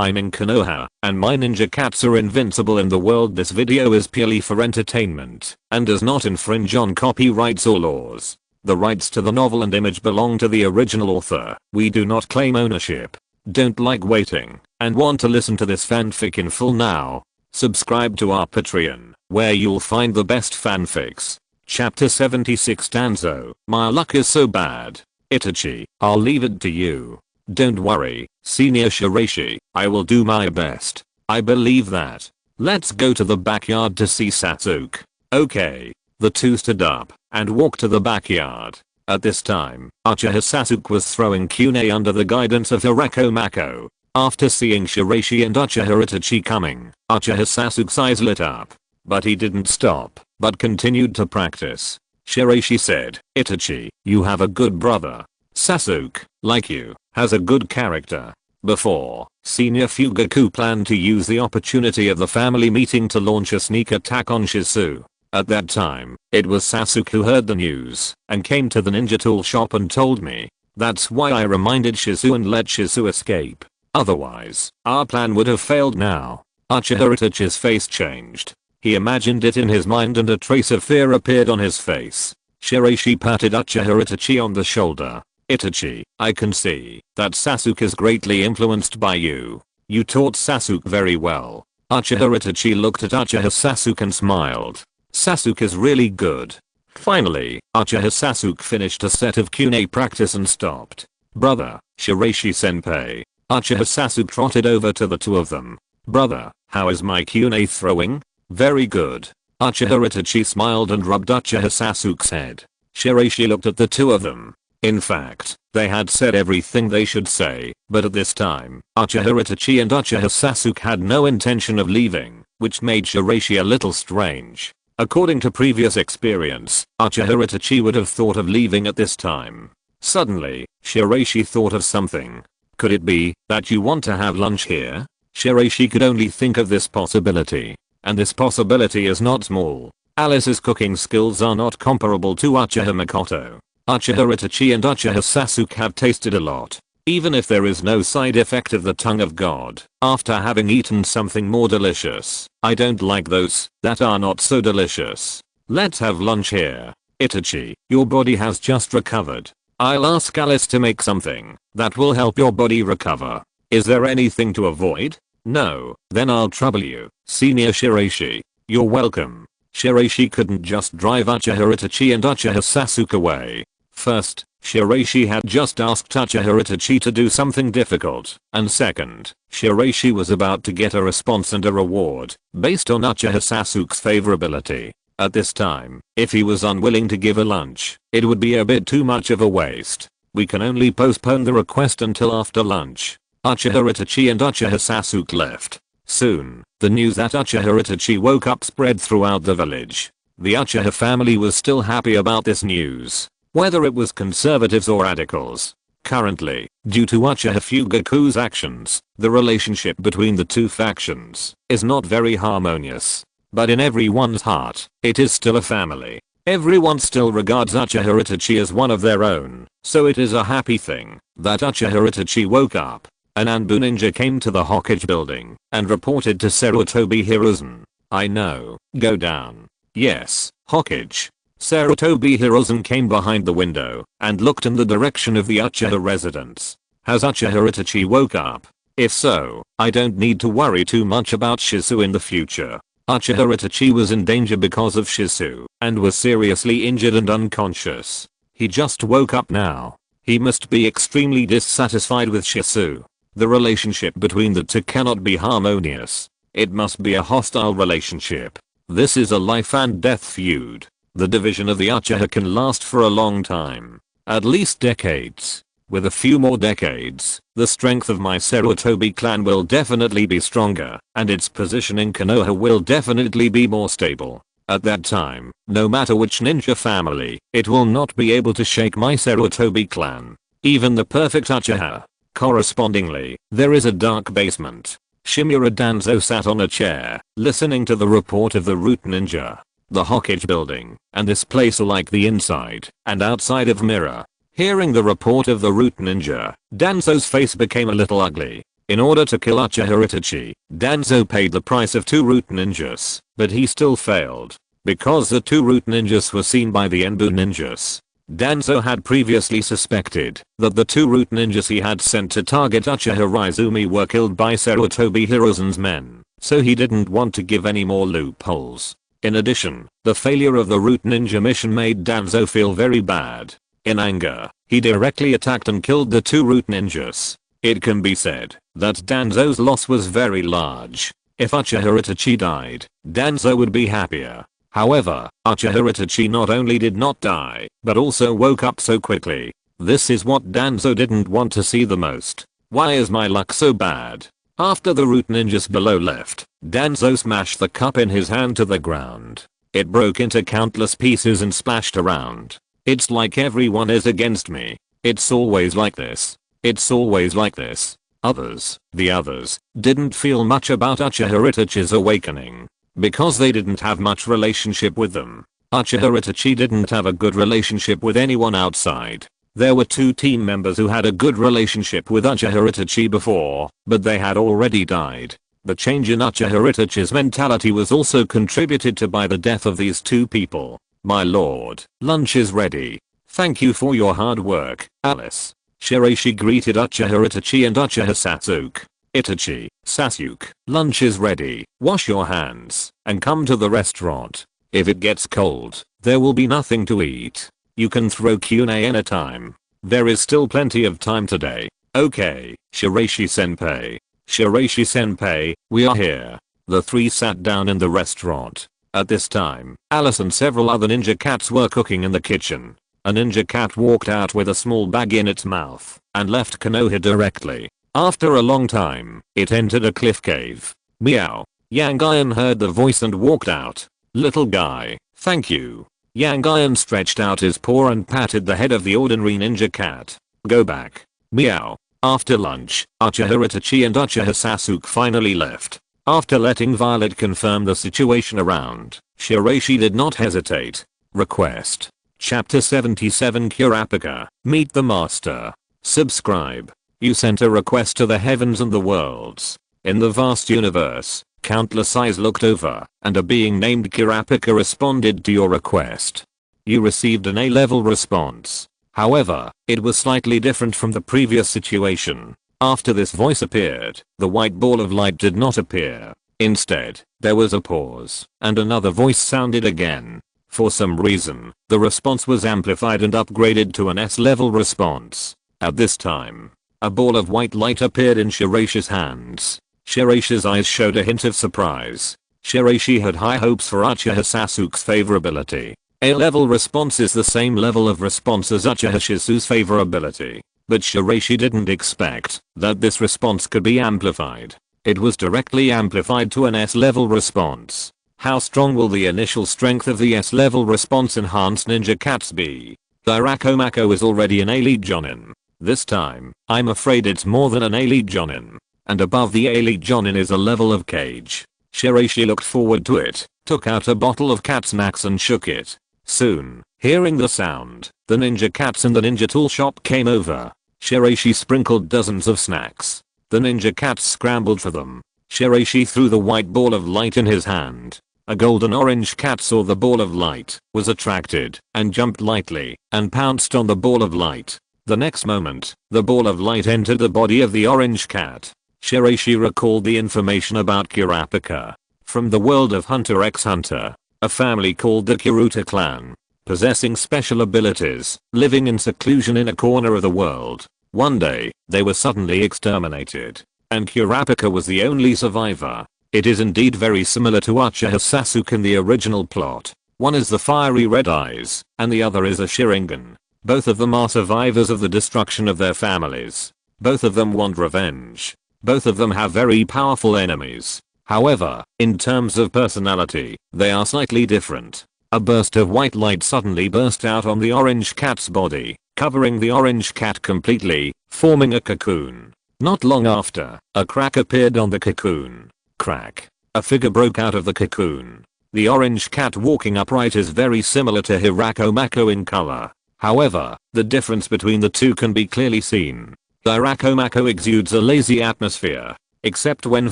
I'm in Konoha, and my ninja cats are invincible in the world. This video is purely for entertainment, and does not infringe on copyrights or laws. The rights to the novel and image belong to the original author. We do not claim ownership. Don't like waiting, and want to listen to this fanfic in full now? Subscribe to our Patreon, where you'll find the best fanfics. Chapter 76 Danzo, my luck is so bad. Itachi, I'll leave it to you. Don't worry, Senior Shiraishi, I will do my best. I believe that. Let's go to the backyard to see Sasuke. Okay. The two stood up and walked to the backyard. At this time, Uchiha Sasuke was throwing Kune under the guidance of Peiko Mako. After seeing Shiraishi and Uchiha Itachi coming, Uchiha Sasuke's eyes lit up. But he didn't stop, but continued to practice. Shiraishi said, Itachi, you have a good brother. Sasuke, like you, has a good character. Before, Senior Fugaku planned to use the opportunity of the family meeting to launch a sneak attack on Shisui. At that time, it was Sasuke who heard the news and came to the ninja tool shop and told me. That's why I reminded Shisui and let Shisui escape. Otherwise, our plan would have failed now. Uchiha Itachi's face changed. He imagined it in his mind and a trace of fear appeared on his face. Shiraishi patted Uchiha Itachi on the shoulder. Itachi, I can see that Sasuke is greatly influenced by you. You taught Sasuke very well. Uchiha Itachi looked at Uchiha Sasuke and smiled. Sasuke is really good. Finally, Uchiha Sasuke finished a set of Kune practice and stopped. Brother, Shiraishi senpai. Uchiha Sasuke trotted over to the two of them. Brother, how is my Kune throwing? Very good. Uchiha Itachi smiled and rubbed Uchiha Sasuke's head. Shiraishi looked at the two of them. In fact, they had said everything they should say, but at this time, Uchiha Itachi and Uchiha Sasuke had no intention of leaving, which made Shiraishi a little strange. According to previous experience, Uchiha Itachi would have thought of leaving at this time. Suddenly, Shiraishi thought of something. Could it be that you want to have lunch here? Shiraishi could only think of this possibility. And this possibility is not small. Alice's cooking skills are not comparable to Uchiha Makoto. Uchiha Itachi and Uchiha Sasuke have tasted a lot. Even if there is no side effect of the tongue of God, after having eaten something more delicious, I don't like those that are not so delicious. Let's have lunch here. Itachi, your body has just recovered. I'll ask Alice to make something that will help your body recover. Is there anything to avoid? No, then I'll trouble you, Senior Shiraishi. You're welcome. Shiraishi couldn't just drive Uchiha Itachi and Uchiha Sasuke away. First, Shiraishi had just asked Uchiha Itachi to do something difficult, and second, Shiraishi was about to get a response and a reward based on Uchiha Sasuke's favorability. At this time, if he was unwilling to give a lunch, it would be a bit too much of a waste. We can only postpone the request until after lunch. Uchiha Itachi and Uchiha Sasuke left. Soon, the news that Uchiha Itachi woke up spread throughout the village. The Uchiha family was still happy about this news, whether it was conservatives or radicals. Currently, due to Uchiha Fugaku's actions, the relationship between the two factions is not very harmonious. But in everyone's heart, it is still a family. Everyone still regards Uchiha Itachi as one of their own, so it is a happy thing that Uchiha Itachi woke up. An Anbu ninja came to the Hokage building and reported to Sarutobi Hiruzen. I know, go down. Yes, Hokage. Sarutobi Hiruzen came behind the window and looked in the direction of the Uchiha residence. Has Uchiha Itachi woke up? If so, I don't need to worry too much about Shisui in the future. Uchiha Itachi was in danger because of Shisui and was seriously injured and unconscious. He just woke up now. He must be extremely dissatisfied with Shisui. The relationship between the two cannot be harmonious. It must be a hostile relationship. This is a life and death feud. The division of the Uchiha can last for a long time. At least decades. With a few more decades, the strength of my Sarutobi clan will definitely be stronger, and its position in Konoha will definitely be more stable. At that time, no matter which ninja family, it will not be able to shake my Sarutobi clan. Even the perfect Uchiha. Correspondingly, there is a dark basement. Shimura Danzo sat on a chair, listening to the report of the Root Ninja. The Hokage building, and this place are like the inside and outside of mirror. Hearing the report of the Root Ninja, Danzo's face became a little ugly. In order to kill Uchiha Itachi, Danzo paid the price of 2 root ninjas, but he still failed. Because the 2 root ninjas were seen by the Enbu ninjas. Danzo had previously suspected that the 2 root ninjas he had sent to target Uchiha Raizumi were killed by Sarutobi Hiruzen's men, so he didn't want to give any more loopholes. In addition, the failure of the root ninja mission made Danzo feel very bad. In anger, he directly attacked and killed the 2 root ninjas. It can be said that Danzo's loss was very large. If Uchiha Itachi died, Danzo would be happier. However, Uchiha Itachi not only did not die, but also woke up so quickly. This is what Danzo didn't want to see the most. Why is my luck so bad? After the root ninjas below left, Danzo smashed the cup in his hand to the ground. It broke into countless pieces and splashed around. It's like everyone is against me. It's always like this. It's always like this. The others, didn't feel much about Uchiha Itachi's awakening. Because they didn't have much relationship with them. Uchiha Itachi didn't have a good relationship with anyone outside. There were 2 team members who had a good relationship with Uchiha Itachi before, but they had already died. The change in Uchiha Itachi's mentality was also contributed to by the death of these 2 people. My lord, lunch is ready. Thank you for your hard work, Alice. Shiraishi greeted Uchiha Itachi and Uchiha Sasuke. Itachi, Sasuke, lunch is ready. Wash your hands and come to the restaurant. If it gets cold, there will be nothing to eat. You can throw Q&A anytime. There is still plenty of time today. Okay, Shiraishi senpai. Shiraishi senpai, we are here. The 3 sat down in the restaurant. At this time, Alice and several other ninja cats were cooking in the kitchen. A ninja cat walked out with a small bag in its mouth and left Konoha directly. After a long time, it entered a cliff cave. Meow. Yang Iron heard the voice and walked out. Little guy, thank you. Yang Iron stretched out his paw and patted the head of the ordinary ninja cat. Go back. Meow. After lunch, Uchiha Itachi and Uchiha Sasuke finally left. After letting Violet confirm the situation around, Shiraishi did not hesitate. Request. Chapter 77 Kurapika, Meet the Master. Subscribe. You sent a request to the heavens and the worlds. In the vast universe, countless eyes looked over, and a being named Kurapika responded to your request. You received an A-level response. However, it was slightly different from the previous situation. After this voice appeared, the white ball of light did not appear. Instead, there was a pause, and another voice sounded again. For some reason, the response was amplified and upgraded to an S-level response. At this time, a ball of white light appeared in Shiraishi's hands. Shiraishi's eyes showed a hint of surprise. Shiraishi had high hopes for Uchiha Sasuke's favorability. A-level response is the same level of response as Uchiha Shisu's favorability. But Shiraishi didn't expect that this response could be amplified. It was directly amplified to an S-level response. How strong will the initial strength of the S-level response enhanced ninja cats be? Peiko Mako is already an elite jonin. This time, I'm afraid it's more than an elite jonin. And above the elite jonin is a level of cage. Shiraishi looked forward to it, took out a bottle of cat snacks and shook it. Soon, hearing the sound, the ninja cats in the ninja tool shop came over. Shiraishi sprinkled dozens of snacks. The ninja cats scrambled for them. Shiraishi threw the white ball of light in his hand. A golden orange cat saw the ball of light, was attracted, and jumped lightly, and pounced on the ball of light. The next moment, the ball of light entered the body of the orange cat. Shiraishi recalled the information about Kurapika. From the world of Hunter x Hunter, a family called the Kuruta clan. Possessing special abilities, living in seclusion in a corner of the world. One day, they were suddenly exterminated. And Kurapika was the only survivor. It is indeed very similar to Uchiha Sasuke in the original plot. One is the fiery red eyes, and the other is a Sharingan. Both of them are survivors of the destruction of their families. Both of them want revenge. Both of them have very powerful enemies. However, in terms of personality, they are slightly different. A burst of white light suddenly burst out on the orange cat's body, covering the orange cat completely, forming a cocoon. Not long after, a crack appeared on the cocoon. Crack. A figure broke out of the cocoon. The orange cat walking upright is very similar to Peiko Mako in color. However, the difference between the two can be clearly seen. Peiko Mako exudes a lazy atmosphere. Except when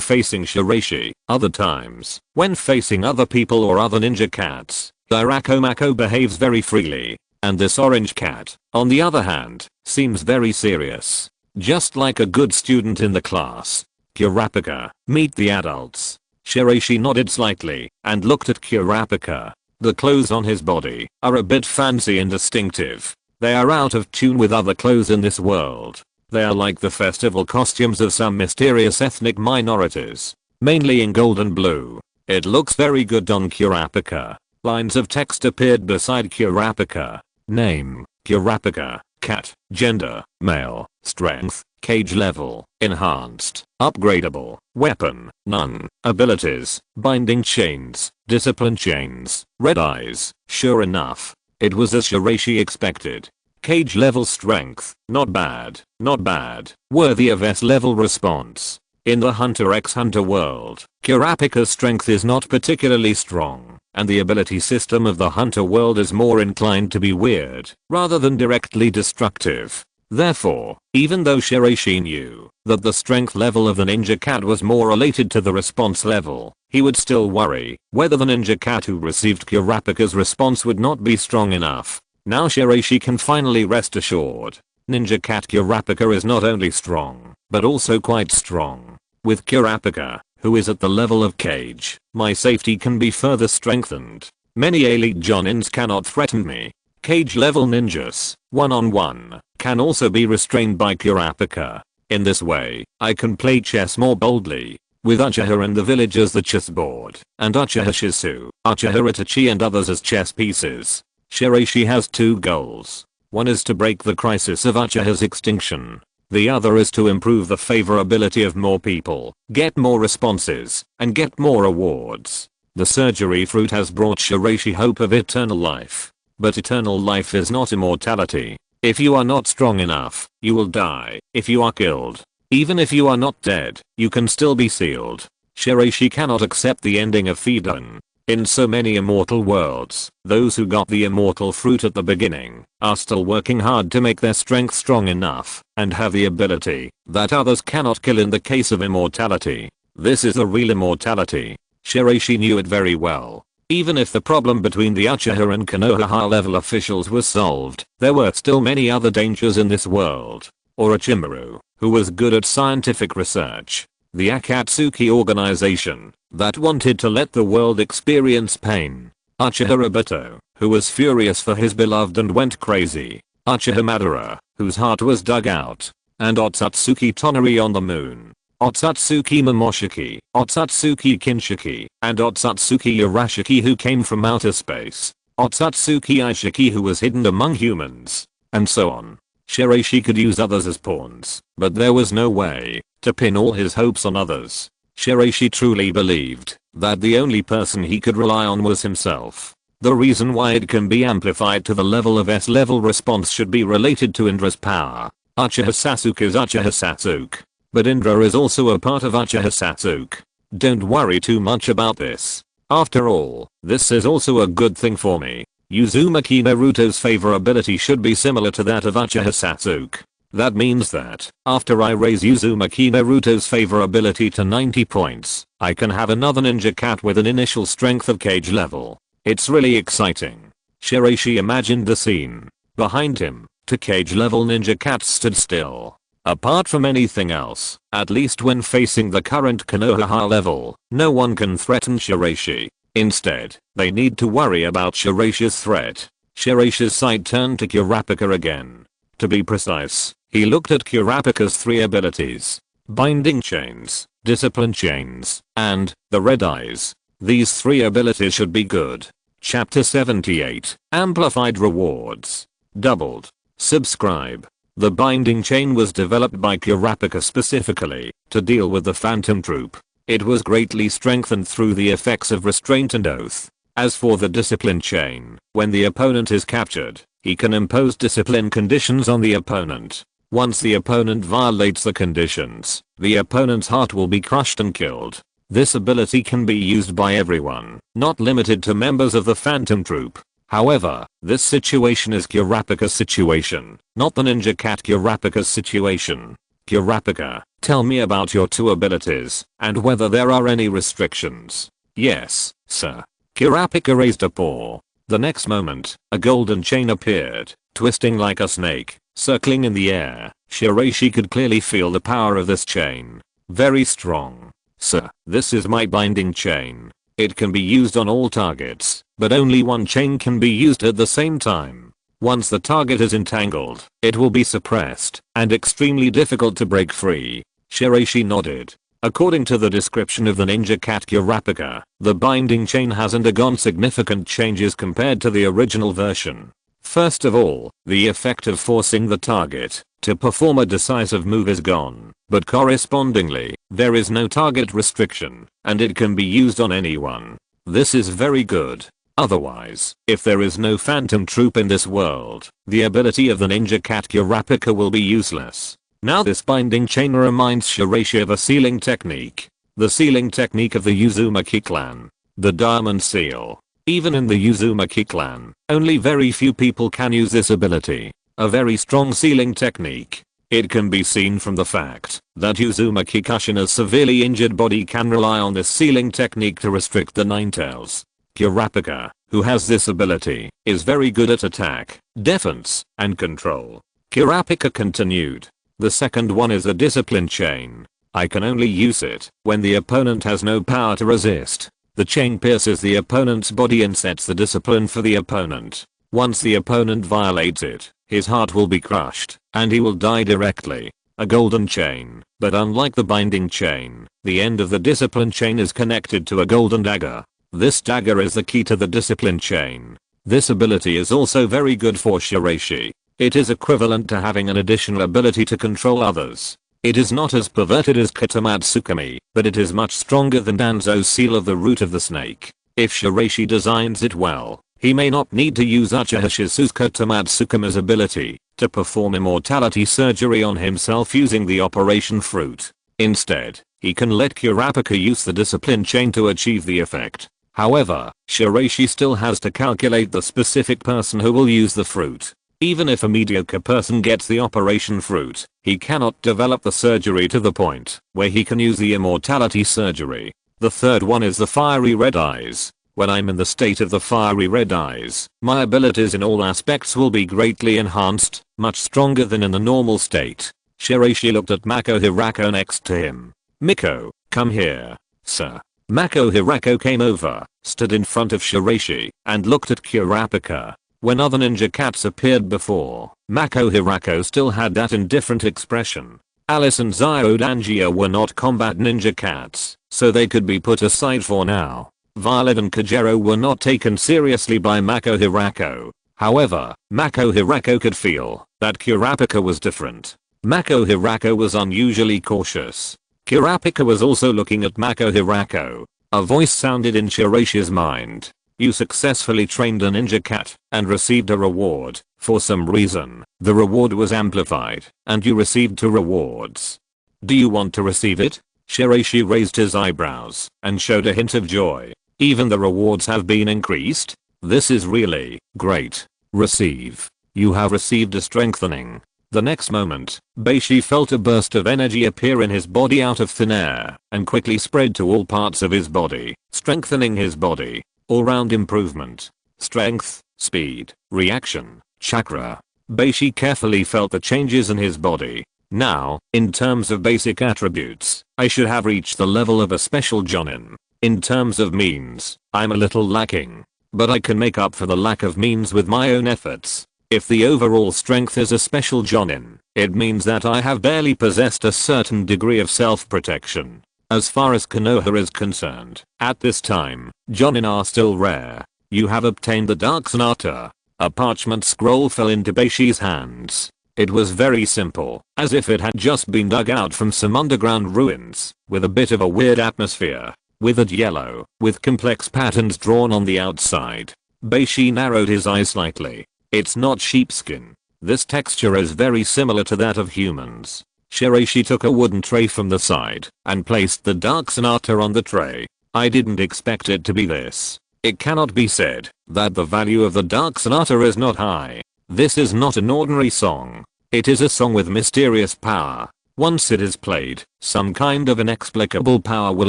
facing Shiraishi. Other times, when facing other people or other ninja cats, Peiko Mako behaves very freely. And this orange cat, on the other hand, seems very serious. Just like a good student in the class. Kurapika, meet the adults. Shiraishi nodded slightly and looked at Kurapika. The clothes on his body are a bit fancy and distinctive. They are out of tune with other clothes in this world. They are like the festival costumes of some mysterious ethnic minorities. Mainly in gold and blue. It looks very good on Kurapika. Lines of text appeared beside Kurapika. Name, Kurapika. Cat. Gender, male. Strength, cage level, enhanced, upgradable, weapon, none, abilities, binding chains, discipline chains, red eyes. Sure enough, it was as Shiraishi expected. Cage level strength, not bad, not bad, worthy of S level response. In the Hunter x Hunter world, Kurapika's strength is not particularly strong, and the ability system of the Hunter world is more inclined to be weird, rather than directly destructive. Therefore, even though Shiraishi knew that the strength level of the ninja cat was more related to the response level, he would still worry whether the ninja cat who received Kurapika's response would not be strong enough. Now Shiraishi can finally rest assured. Ninja cat Kurapika is not only strong, but also quite strong. With Kurapika, who is at the level of Cage, my safety can be further strengthened. Many elite jonins cannot threaten me. Cage level ninjas, one-on-one, can also be restrained by Kurapika. In this way, I can play chess more boldly. With Uchiha and the village as the chessboard, and Uchiha Shisui, Uchiha Itachi and others as chess pieces. Shiraishi has two goals. One is to break the crisis of Uchiha's extinction. The other is to improve the favorability of more people, get more responses, and get more awards. The surgery fruit has brought Shiraishi hope of eternal life. But eternal life is not immortality. If you are not strong enough, you will die. If you are killed, even if you are not dead, you can still be sealed. Shiraishi cannot accept the ending of Fiden. In so many immortal worlds, those who got the immortal fruit at the beginning are still working hard to make their strength strong enough and have the ability that others cannot kill in the case of immortality. This is the real immortality. Shiraishi knew it very well. Even if the problem between the Uchiha and Konoha high level officials was solved, there were still many other dangers in this world. Orochimaru, who was good at scientific research. The Akatsuki organization that wanted to let the world experience pain. Uchiha Obito, who was furious for his beloved and went crazy. Uchiha Madara, whose heart was dug out. And Otsutsuki Tonari on the moon. Otsutsuki Momoshiki, Otsutsuki Kinshiki, and Otsutsuki Urashiki who came from outer space. Otsutsuki Ishiki who was hidden among humans. And so on. Shiraishi could use others as pawns, but there was no way to pin all his hopes on others. Shiraishi truly believed that the only person he could rely on was himself. The reason why it can be amplified to the level of S-level response should be related to Indra's power. Uchiha Sasuke is Uchiha Sasuke. But Indra is also a part of Uchiha Sasuke. Don't worry too much about this. After all, this is also a good thing for me. Uzumaki Naruto's favorability should be similar to that of Uchiha Sasuke. That means that, after I raise Uzumaki Naruto's favorability to 90 points, I can have another ninja cat with an initial strength of Cage level. It's really exciting. Shiraishi imagined the scene. Behind him, two Cage level ninja cats stood still. Apart from anything else, at least when facing the current Konoha high level, no one can threaten Shiraishi. Instead, they need to worry about Shiraishi's threat. Shiraishi's sight turned to Kurapika again. To be precise, he looked at Kurapika's three abilities. Binding chains, discipline chains, and the red eyes. These three abilities should be good. Chapter 78, Amplified Rewards. Doubled. Subscribe. The binding chain was developed by Kurapika specifically to deal with the Phantom Troop. It was greatly strengthened through the effects of restraint and oath. As for the discipline chain, when the opponent is captured, he can impose discipline conditions on the opponent. Once the opponent violates the conditions, the opponent's heart will be crushed and killed. This ability can be used by everyone, not limited to members of the Phantom Troop. However, this situation is Kurapika's situation, not the Ninja Cat Kurapika's situation. Kurapika, tell me about your two abilities, and whether there are any restrictions. Yes, sir. Kurapika raised a paw. The next moment, a golden chain appeared, twisting like a snake, circling in the air. Shiraishi could clearly feel the power of this chain. Very strong. Sir, this is my binding chain. It can be used on all targets, but only one chain can be used at the same time. Once the target is entangled, it will be suppressed, and extremely difficult to break free. Shiraishi nodded. According to the description of the Ninja Cat Kurapika, the binding chain has undergone significant changes compared to the original version. First of all, the effect of forcing the target to perform a decisive move is gone, but correspondingly, there is no target restriction, and it can be used on anyone. This is very good. Otherwise, if there is no phantom troop in this world, the ability of the Ninja Cat Kurapika will be useless. Now this binding chain reminds Shiraishi of a sealing technique. The sealing technique of the Uzumaki clan. The diamond seal. Even in the Uzumaki clan, only very few people can use this ability. A very strong sealing technique. It can be seen from the fact that Uzumaki Kushina's severely injured body can rely on this sealing technique to restrict the Ninetales. Kurapika, who has this ability, is very good at attack, defense, and control. Kurapika continued. The second one is a discipline chain. I can only use it when the opponent has no power to resist. The chain pierces the opponent's body and sets the discipline for the opponent. Once the opponent violates it, his heart will be crushed, and he will die directly. A golden chain, but unlike the binding chain, the end of the discipline chain is connected to a golden dagger. This dagger is the key to the discipline chain. This ability is also very good for Shiraishi. It is equivalent to having an additional ability to control others. It is not as perverted as Kitamatsukami, but it is much stronger than Danzo's seal of the root of the snake. If Shiraishi designs it well, he may not need to use Uchiha Shisuke Tamatsukami's ability to perform immortality surgery on himself using the Operation Fruit. Instead, he can let Kurapika use the discipline chain to achieve the effect. However, Shiraishi still has to calculate the specific person who will use the fruit. Even if a mediocre person gets the Operation Fruit, he cannot develop the surgery to the point where he can use the immortality surgery. The third one is the fiery red eyes. When I'm in the state of the fiery red eyes, my abilities in all aspects will be greatly enhanced, much stronger than in the normal state. Shiraishi looked at Mako Hirako next to him. Miko, come here. Sir. Mako Hirako came over, stood in front of Shiraishi, and looked at Kurapika. When other ninja cats appeared before, Mako Hirako still had that indifferent expression. Alice and Zyudangia were not combat ninja cats, so they could be put aside for now. Violet and Kajero were not taken seriously by Mako Hirako. However, Mako Hirako could feel that Kurapika was different. Mako Hirako was unusually cautious. Kurapika was also looking at Mako Hirako. A voice sounded in Shiraishi's mind. You successfully trained a ninja cat and received a reward. For some reason, the reward was amplified, and you received 2 rewards. Do you want to receive it? Shiraishi raised his eyebrows and showed a hint of joy. Even the rewards have been increased? This is really great. Receive. You have received a strengthening. The next moment, Beishi felt a burst of energy appear in his body out of thin air and quickly spread to all parts of his body, strengthening his body. All-round improvement. Strength, speed, reaction, chakra. Beishi carefully felt the changes in his body. Now, in terms of basic attributes, I should have reached the level of a special Jonin. In terms of means, I'm a little lacking. But I can make up for the lack of means with my own efforts. If the overall strength is a special Jonin, it means that I have barely possessed a certain degree of self-protection. As far as Konoha is concerned, at this time, Jonin are still rare. You have obtained the Dark Sonata. A parchment scroll fell into Beishi's hands. It was very simple, as if it had just been dug out from some underground ruins, with a bit of a weird atmosphere. Withered yellow, with complex patterns drawn on the outside. Beishi narrowed his eyes slightly. It's not sheepskin. This texture is very similar to that of humans. Shiraishi took a wooden tray from the side and placed the Dark Sonata on the tray. I didn't expect it to be this. It cannot be said that the value of the Dark Sonata is not high. This is not an ordinary song. It is a song with mysterious power. Once it is played, some kind of inexplicable power will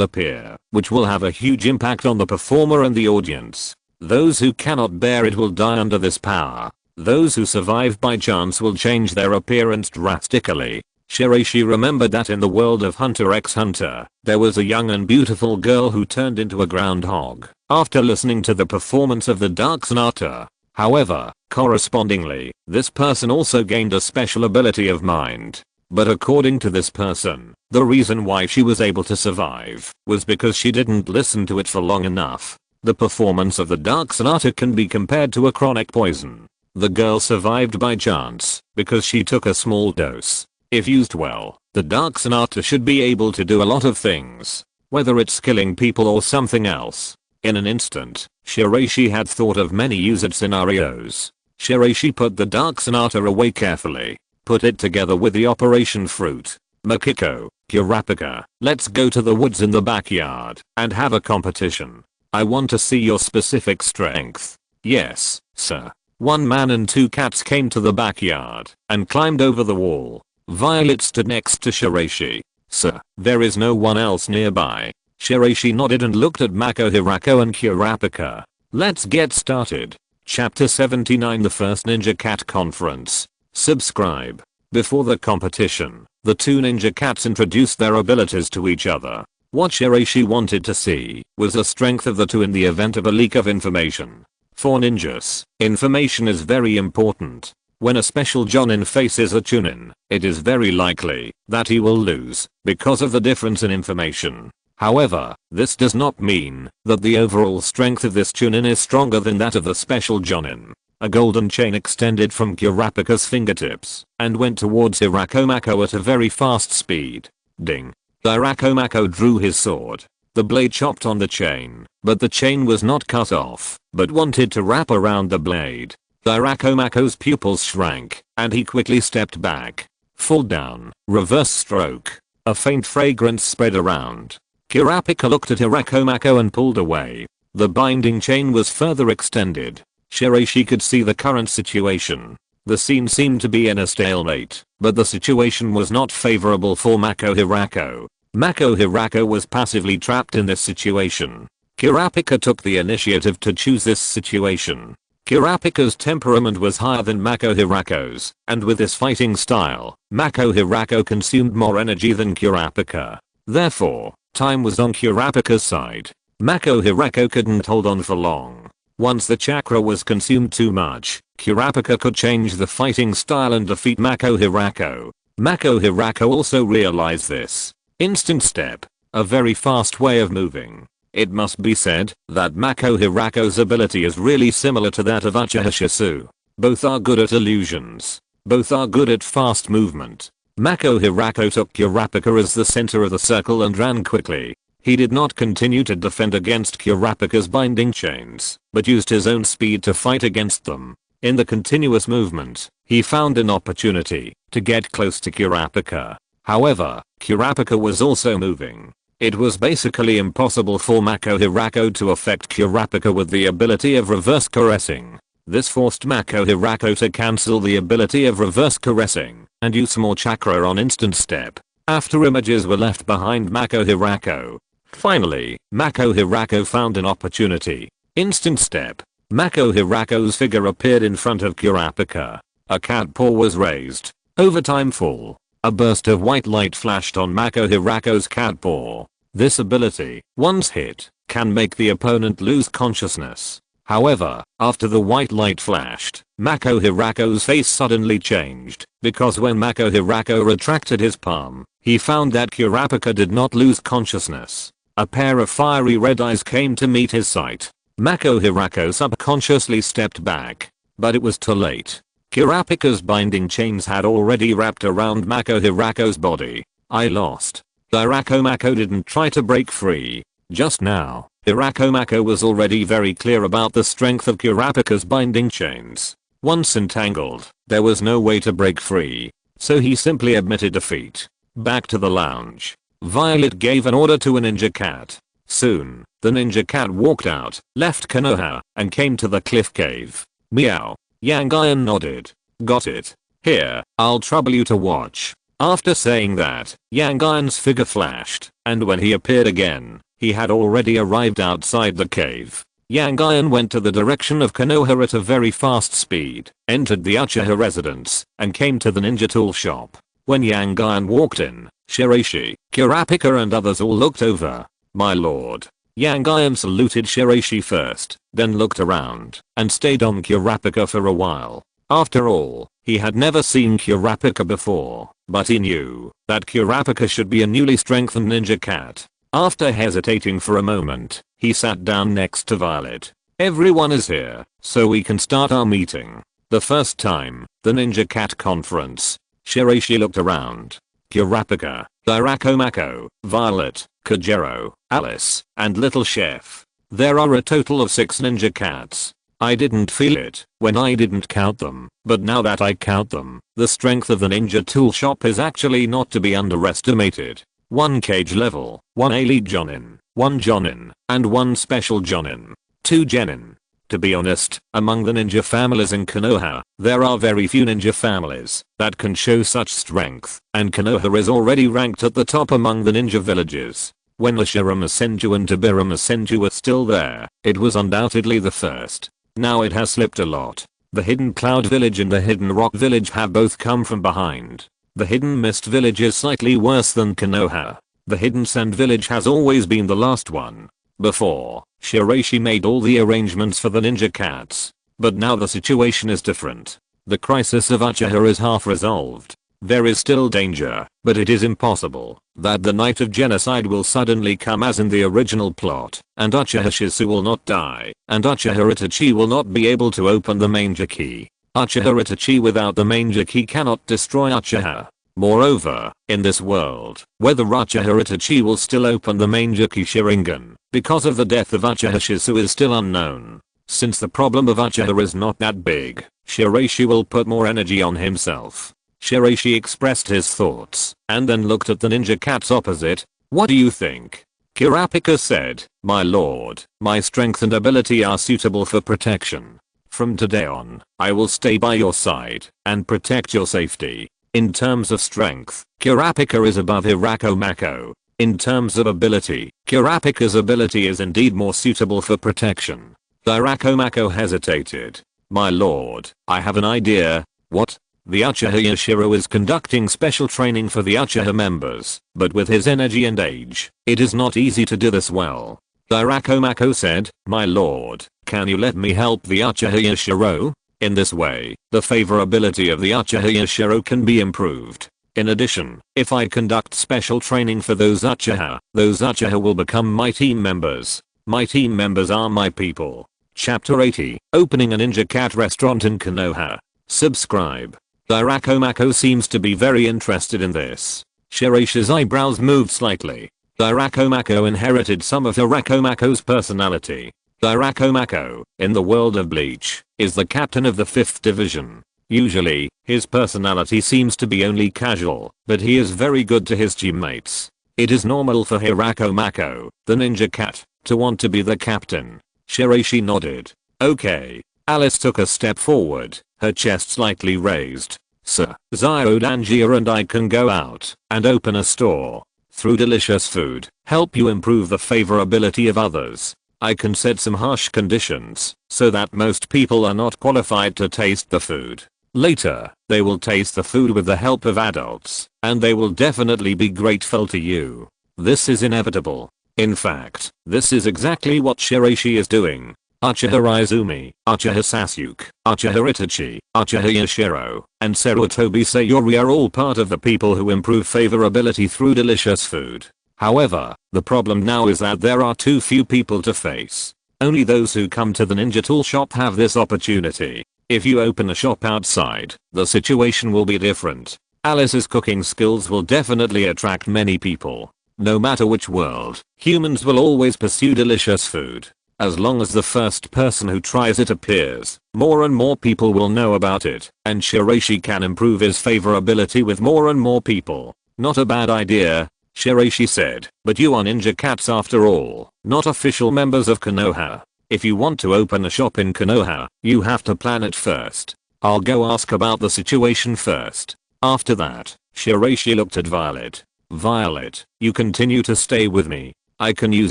appear, which will have a huge impact on the performer and the audience. Those who cannot bear it will die under this power. Those who survive by chance will change their appearance drastically. Shiraishi remembered that in the world of Hunter x Hunter, there was a young and beautiful girl who turned into a groundhog after listening to the performance of the Dark Sonata. However, correspondingly, this person also gained a special ability of mind. But according to this person, the reason why she was able to survive was because she didn't listen to it for long enough. The performance of the Dark Sonata can be compared to a chronic poison. The girl survived by chance because she took a small dose. If used well, the Dark Sonata should be able to do a lot of things, whether it's killing people or something else. In an instant, Shiraishi had thought of many usage scenarios. Shiraishi put the Dark Sonata away carefully, put it together with the Operation Fruit. Makiko, Kurapika, let's go to the woods in the backyard and have a competition. I want to see your specific strength. Yes, sir. One man and two cats came to the backyard and climbed over the wall. Violet stood next to Shiraishi. Sir, there is no one else nearby. Shiraishi nodded and looked at Mako, Hirako and Kurapika. Let's get started. Chapter 79, The First Ninja Cat Conference. Subscribe. Before the competition, the two ninja cats introduced their abilities to each other. What Shiraishi wanted to see was the strength of the two in the event of a leak of information. For ninjas, information is very important. When a special jonin faces a chunin, it is very likely that he will lose because of the difference in information. However, this does not mean that the overall strength of this chunin is stronger than that of the special jonin. A golden chain extended from Kurapika's fingertips and went towards Hirako Mako at a very fast speed. Ding. Hirako Mako drew his sword. The blade chopped on the chain, but the chain was not cut off, but wanted to wrap around the blade. Hirako Mako's pupils shrank, and he quickly stepped back. Fall down, reverse stroke. A faint fragrance spread around. Kurapika looked at Hirako Mako and pulled away. The binding chain was further extended. Shiraishi could see the current situation. The scene seemed to be in a stalemate, but the situation was not favorable for Mako Hirako. Mako Hirako was passively trapped in this situation. Kurapika took the initiative to choose this situation. Kurapika's temperament was higher than Mako Hirako's, and with this fighting style, Mako Hirako consumed more energy than Kurapika. Therefore, time was on Kurapika's side. Mako Hirako couldn't hold on for long. Once the chakra was consumed too much, Kurapika could change the fighting style and defeat Mako Hirako. Mako Hirako also realized this. Instant step. A very fast way of moving. It must be said that Mako Hirako's ability is really similar to that of Uchiha Shisui. Both are good at illusions. Both are good at fast movement. Mako Hirako took Kurapika as the center of the circle and ran quickly. He did not continue to defend against Kurapika's binding chains, but used his own speed to fight against them. In the continuous movement, he found an opportunity to get close to Kurapika. However, Kurapika was also moving. It was basically impossible for Mako Hirako to affect Kurapika with the ability of reverse caressing. This forced Mako Hirako to cancel the ability of reverse caressing and use more chakra on instant step. After images were left behind Mako Hirako. Finally, Mako Hirako found an opportunity. Instant step. Mako Hirako's figure appeared in front of Kurapika. A cat paw was raised. Overtime fall. A burst of white light flashed on Mako Hirako's cat paw. This ability, once hit, can make the opponent lose consciousness. However, after the white light flashed, Mako Hirako's face suddenly changed, because when Mako Hirako retracted his palm, he found that Kurapika did not lose consciousness. A pair of fiery red eyes came to meet his sight. Mako Hirako subconsciously stepped back, but it was too late. Kurapika's binding chains had already wrapped around Mako Hirako's body. I lost. Hirako Mako didn't try to break free. Just now, Hirako Mako was already very clear about the strength of Kurapika's binding chains. Once entangled, there was no way to break free, so he simply admitted defeat. Back to the lounge. Violet gave an order to a ninja cat. Soon, the ninja cat walked out, left Konoha, and came to the cliff cave. Meow. Yang Iron nodded. Got it. Here, I'll trouble you to watch. After saying that, Yang Iron's figure flashed, and when he appeared again, he had already arrived outside the cave. Yang Iron went to the direction of Konoha at a very fast speed, entered the Uchiha residence, and came to the ninja tool shop. When Yang Iron walked in, Shiraishi, Kurapika and others all looked over. My lord. Yang Iron saluted Shiraishi first, then looked around, and stayed on Kurapika for a while. After all, he had never seen Kurapika before, but he knew that Kurapika should be a newly strengthened ninja cat. After hesitating for a moment, he sat down next to Violet. Everyone is here, so we can start our meeting. The first time, the ninja cat conference. Shiraishi looked around. Kurapika, Itachi Mako, Violet, Kojiro, Alice, and Little Chef. There are a total of 6 ninja cats. I didn't feel it when I didn't count them, but now that I count them, the strength of the ninja tool shop is actually not to be underestimated. 1 cage level, 1 elite jonin, 1 jonin, and 1 special jonin. 2 genin. To be honest, among the ninja families in Konoha, there are very few ninja families that can show such strength, and Konoha is already ranked at the top among the ninja villages. When the Shirama Senju and Tobirama Senju were still there, it was undoubtedly the first. Now it has slipped a lot. The Hidden Cloud Village and the Hidden Rock Village have both come from behind. The Hidden Mist Village is slightly worse than Konoha. The Hidden Sand Village has always been the last one. Before, Shiraishi made all the arrangements for the ninja cats. But now the situation is different. The crisis of Uchiha is half resolved. There is still danger, but it is impossible that the night of genocide will suddenly come as in the original plot, and Uchiha Shisui will not die, and Uchiha Itachi will not be able to open the manger key. Uchiha Itachi without the manger key cannot destroy Uchiha. Moreover, in this world, whether Uchiha Itachi will still open the manger key Sharingan, because of the death of Uchiha Shisui is still unknown. Since the problem of Uchiha is not that big, Shiraishi will put more energy on himself. Shiraishi expressed his thoughts, and then looked at the ninja cats opposite. What do you think? Kurapika said, my lord, my strength and ability are suitable for protection. From today on, I will stay by your side, and protect your safety. In terms of strength, Kurapika is above Itachi Mako. In terms of ability, Kurapika's ability is indeed more suitable for protection. Itachi Mako hesitated. My lord, I have an idea. What? The Uchiha Yashiro is conducting special training for the Uchiha members, but with his energy and age, it is not easy to do this well. Itachi Mako said, my lord, can you let me help the Uchiha Yashiro? In this way, the favorability of the Uchiha Yashiro can be improved. In addition, if I conduct special training for those Uchiha will become my team members. My team members are my people. Chapter 80, Opening a Ninja Cat Restaurant in Konoha. Subscribe. Itachi Mako seems to be very interested in this. Shiraishi's eyebrows moved slightly. Itachi Mako inherited some of Itachi Mako's personality. Itachi Mako, in the world of Bleach, is the captain of the 5th division. Usually, his personality seems to be only casual, but he is very good to his teammates. It is normal for Itachi Mako, the ninja cat, to want to be the captain. Shiraishi nodded. Okay. Alice took a step forward, her chest slightly raised. Sir, Zio Danjia and I can go out and open a store. Through delicious food, help you improve the favorability of others. I can set some harsh conditions, so that most people are not qualified to taste the food. Later, they will taste the food with the help of adults, and they will definitely be grateful to you. This is inevitable. In fact, this is exactly what Shiraishi is doing. Uchiha Izumi, Uchiha Sasuke, Uchiha Itachi, Uchiha Yashiro, and Sarutobi Sayori are all part of the people who improve favorability through delicious food. However, the problem now is that there are too few people to face. Only those who come to the ninja tool shop have this opportunity. If you open a shop outside, the situation will be different. Alice's cooking skills will definitely attract many people. No matter which world, humans will always pursue delicious food. As long as the first person who tries it appears, more and more people will know about it, and Shiraishi can improve his favorability with more and more people. Not a bad idea, Shiraishi said, but you are ninja cats after all. not official members of Konoha. If you want to open a shop in Konoha, you have to plan it first. I'll go ask about the situation first. After that, Shiraishi looked at Violet. Violet, you continue to stay with me. I can use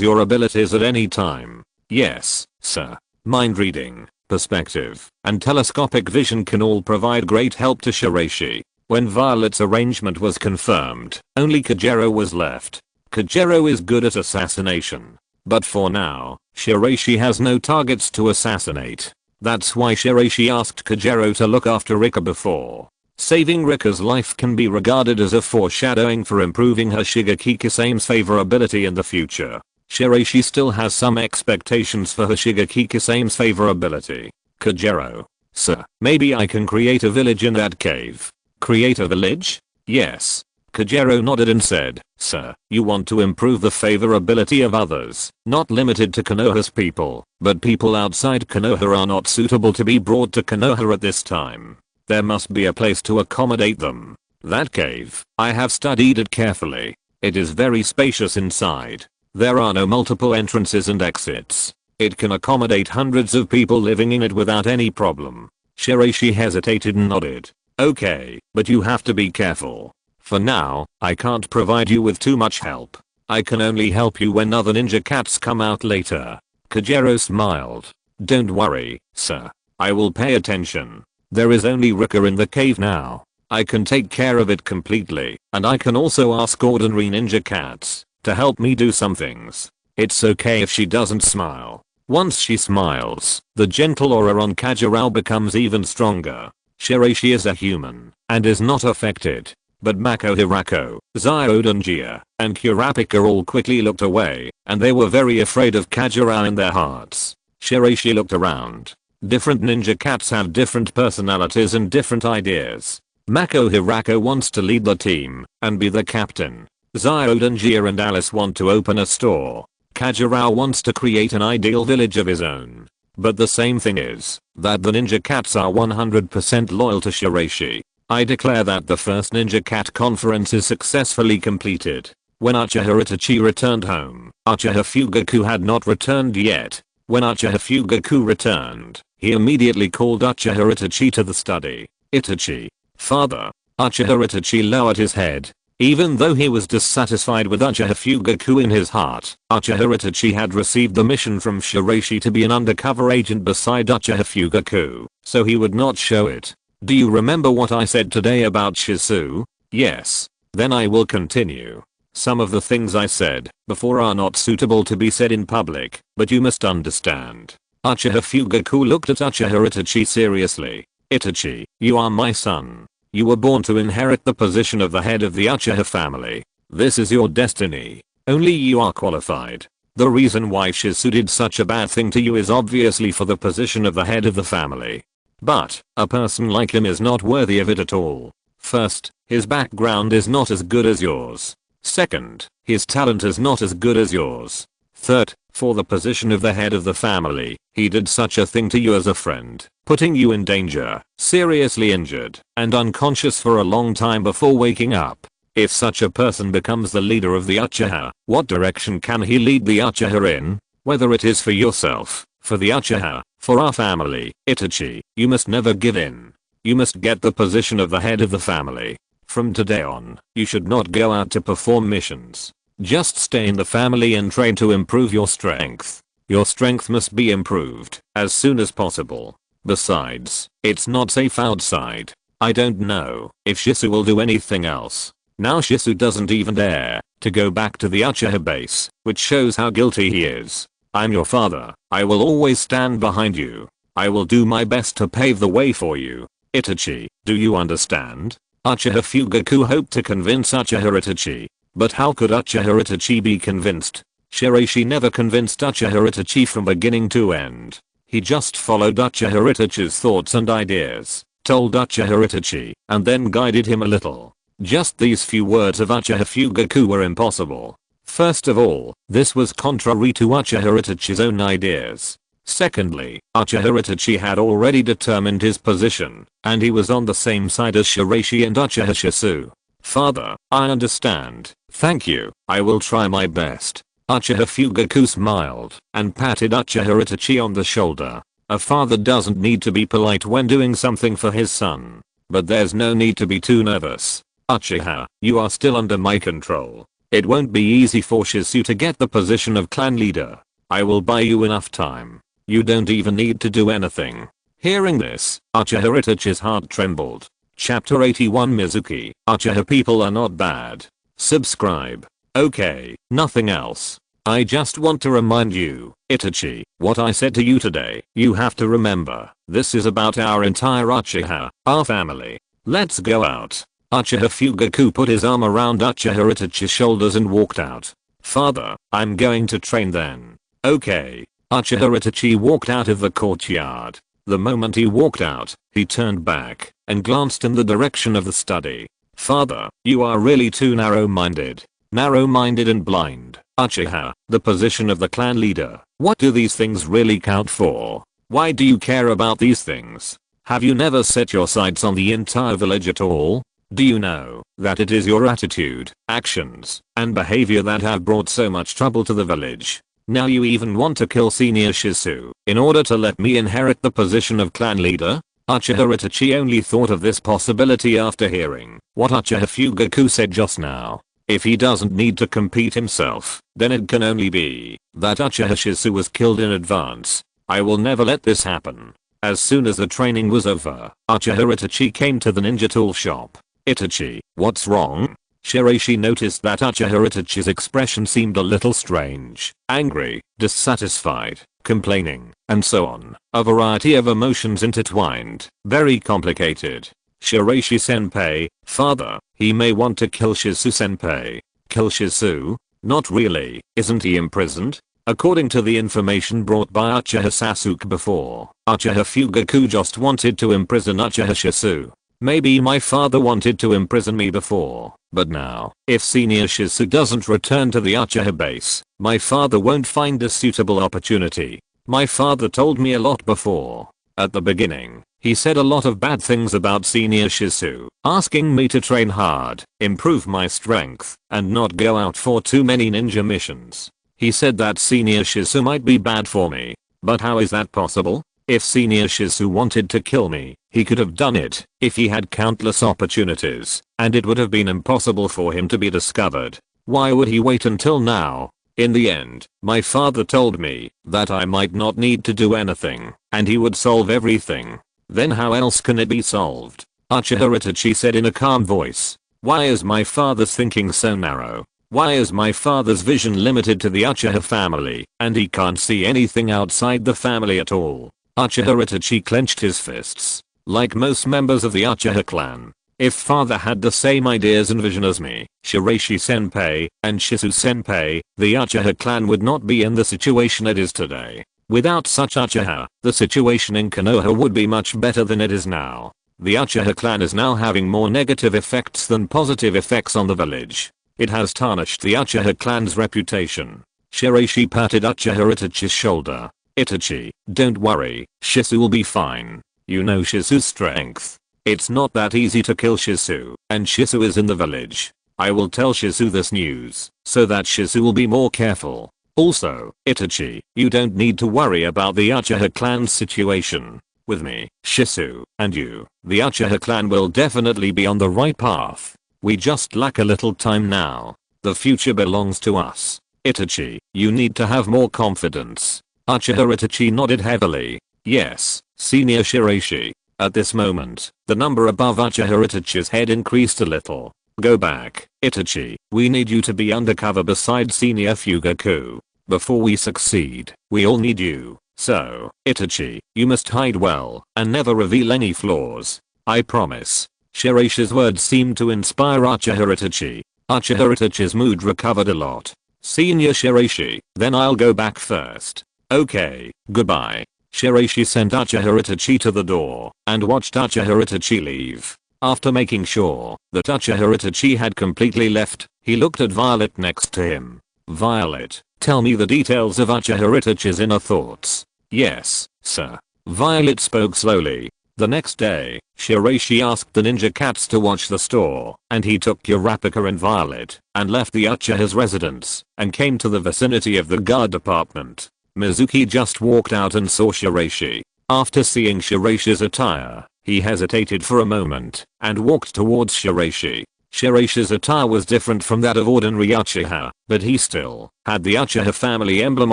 your abilities at any time. Yes, sir. Mind reading, perspective, and telescopic vision can all provide great help to Shiraishi. When Violet's arrangement was confirmed, only Kajero was left. Kajero is good at assassination. But for now, Shiraishi has no targets to assassinate. That's why Shiraishi asked Kajero to look after Rika before. Saving Rika's life can be regarded as a foreshadowing for improving her Shigeki Kisame's favorability in the future. Shiraishi still has some expectations for her Shigeki Kisame's favorability. Kajero. Sir, maybe I can create a village in that cave. Create a village? Yes. Kajero nodded and said, Sir, you want to improve the favorability of others, not limited to Konoha's people, but people outside Konoha are not suitable to be brought to Konoha at this time. There must be a place to accommodate them. That cave, I have studied it carefully. It is very spacious inside. There are no multiple entrances and exits. It can accommodate hundreds of people living in it without any problem. Shiraishi hesitated and nodded. Okay, but you have to be careful. For now, I can't provide you with too much help. I can only help you when other ninja cats come out later. Kajero smiled. Don't worry, sir. I will pay attention. There is only Rika in the cave now. I can take care of it completely, and I can also ask ordinary ninja cats to help me do some things. It's okay if she doesn't smile. Once she smiles, the gentle aura on Kajiro becomes even stronger. Shiraishi is a human and is not affected. But Mako Hirako, Zyudanjia, and Kurapika all quickly looked away, and they were very afraid of Kajiro in their hearts. Shiraishi looked around. Different ninja cats have different personalities and different ideas. Mako Hirako wants to lead the team and be the captain. Zyudanjia and Alice want to open a store. Kajiro wants to create an ideal village of his own. But the same thing is that the ninja cats are 100% loyal to Shiraishi. I declare that the first Ninja Cat conference is successfully completed. When Uchiha Itachi returned home, Uchiha Fugaku had not returned yet. When Uchiha Fugaku returned, he immediately called Uchiha Itachi to the study. Itachi. Father. Uchiha Itachi lowered his head. Even though he was dissatisfied with Uchiha Fugaku in his heart, Uchiha Itachi had received the mission from Shiraishi to be an undercover agent beside Uchiha Fugaku, so he would not show it. Do you remember what I said today about Shisui? Yes. Then I will continue. Some of the things I said before are not suitable to be said in public, but you must understand. Uchiha Fugaku looked at Uchiha Itachi seriously. Itachi, you are my son. You were born to inherit the position of the head of the Uchiha family. This is your destiny. Only you are qualified. The reason why Shisui did such a bad thing to you is obviously for the position of the head of the family. But, a person like him is not worthy of it at all. First, his background is not as good as yours. Second, his talent is not as good as yours. Third, for the position of the head of the family, he did such a thing to you as a friend, putting you in danger, seriously injured, and unconscious for a long time before waking up. If such a person becomes the leader of the Uchiha, what direction can he lead the Uchiha in? Whether it is for yourself, for the Uchiha, for our family, Itachi, you must never give in. You must get the position of the head of the family. From today on, you should not go out to perform missions. Just stay in the family and train to improve your strength. Your strength must be improved as soon as possible. Besides, it's not safe outside. I don't know if Shisui will do anything else. Now Shisui doesn't even dare to go back to the Uchiha base, which shows how guilty he is. I'm your father. I will always stand behind you. I will do my best to pave the way for you. Itachi, do you understand? Uchiha Fugaku hoped to convince Uchiha Itachi. But how could Uchiha Itachi be convinced? Shiraishi never convinced Uchiha Itachi from beginning to end. He just followed Uchiha Itachi's thoughts and ideas, told Uchiha Itachi, and then guided him a little. Just these few words of Uchiha Fugaku were impossible. First of all, this was contrary to Uchiha Itachi's own ideas. Secondly, Uchiha Itachi had already determined his position, and he was on the same side as Shiraishi and Uchiha Shisui. Father, I understand. Thank you. I will try my best. Uchiha Fugaku smiled and patted Uchiha Itachi on the shoulder. A father doesn't need to be polite when doing something for his son. But there's no need to be too nervous. Uchiha, you are still under my control. It won't be easy for Shisui to get the position of clan leader. I will buy you enough time. You don't even need to do anything. Hearing this, Uchiha Itachi's heart trembled. Chapter 81 Mizuki, Uchiha people are not bad. Subscribe. Okay, nothing else. I just want to remind you, Itachi, what I said to you today. You have to remember, this is about our entire Uchiha, our family. Let's go out. Uchiha Fugaku put his arm around Uchiha Itachi's shoulders and walked out. Father, I'm going to train then. Okay. Uchiha Itachi walked out of the courtyard. The moment he walked out, he turned back and glanced in the direction of the study. Father, you are really too narrow-minded. Narrow-minded and blind. Uchiha, the position of the clan leader. What do these things really count for? Why do you care about these things? Have you never set your sights on the entire village at all? Do you know that it is your attitude, actions, and behavior that have brought so much trouble to the village? Now you even want to kill senior Shisui in order to let me inherit the position of clan leader? Uchiha Itachi only thought of this possibility after hearing what Uchiha Fugaku said just now. If he doesn't need to compete himself, then it can only be that Uchiha Shisui was killed in advance. I will never let this happen. As soon as the training was over, Uchiha Itachi came to the ninja tool shop. Itachi, what's wrong? Shiraishi noticed that Uchiha Itachi's expression seemed a little strange, angry, dissatisfied, complaining, and so on. A variety of emotions intertwined, very complicated. Shiraishi senpai, father, he may want to kill Shisui senpai. Kill Shisui? Not really, isn't he imprisoned? According to the information brought by Uchiha Sasuke before, Uchiha Fugaku just wanted to imprison Uchiha Shisui. Maybe my father wanted to imprison me before, but now, if senior Shisui doesn't return to the Uchiha base, my father won't find a suitable opportunity. My father told me a lot before. At the beginning, he said a lot of bad things about senior Shisui, asking me to train hard, improve my strength, and not go out for too many ninja missions. He said that senior Shisui might be bad for me, but how is that possible? If senior Shisui wanted to kill me, he could have done it if he had countless opportunities, and it would have been impossible for him to be discovered. Why would he wait until now? In the end, my father told me that I might not need to do anything, and he would solve everything. Then how else can it be solved? Uchiha Itachi said in a calm voice. Why is my father's thinking so narrow? Why is my father's vision limited to the Uchiha family, and he can't see anything outside the family at all? Uchiha Itachi clenched his fists. Like most members of the Uchiha clan, if father had the same ideas and vision as me, Shiraishi senpai, and Shisui senpai, the Uchiha clan would not be in the situation it is today. Without such Uchiha, the situation in Konoha would be much better than it is now. The Uchiha clan is now having more negative effects than positive effects on the village. It has tarnished the Uchiha clan's reputation. Shiraishi patted Uchiha Itachi's shoulder. Itachi, don't worry, Shisui will be fine. You know Shisui's strength. It's not that easy to kill Shisui, and Shisui is in the village. I will tell Shisui this news, so that Shisui will be more careful. Also, Itachi, you don't need to worry about the Uchiha clan's situation. With me, Shisui, and you, the Uchiha clan will definitely be on the right path. We just lack a little time now. The future belongs to us. Itachi, you need to have more confidence. Uchiha Itachi nodded heavily. Yes, Senior Shiraishi. At this moment, the number above Uchiha Itachi's head increased a little. Go back, Itachi. We need you to be undercover beside Senior Fugaku. Before we succeed, we all need you. So, Itachi, you must hide well and never reveal any flaws. I promise. Shiraishi's words seemed to inspire Uchiha Itachi. Uchiha Itachi's mood recovered a lot. Senior Shiraishi, then I'll go back first. Okay, goodbye. Shiraishi sent Uchiha Itachi to the door and watched Uchiha Itachi leave. After making sure that Uchiha Itachi had completely left, he looked at Violet next to him. Violet, tell me the details of Uchiha Itachi's inner thoughts. Yes, sir. Violet spoke slowly. The next day, Shiraishi asked the ninja cats to watch the store, and he took Kurapika and Violet, and left the Uchiha's residence, and came to the vicinity of the guard department. Mizuki just walked out and saw Shiraishi. After seeing Shiraishi's attire, he hesitated for a moment, and walked towards Shiraishi. Shiraishi's attire was different from that of ordinary Uchiha, but he still had the Uchiha family emblem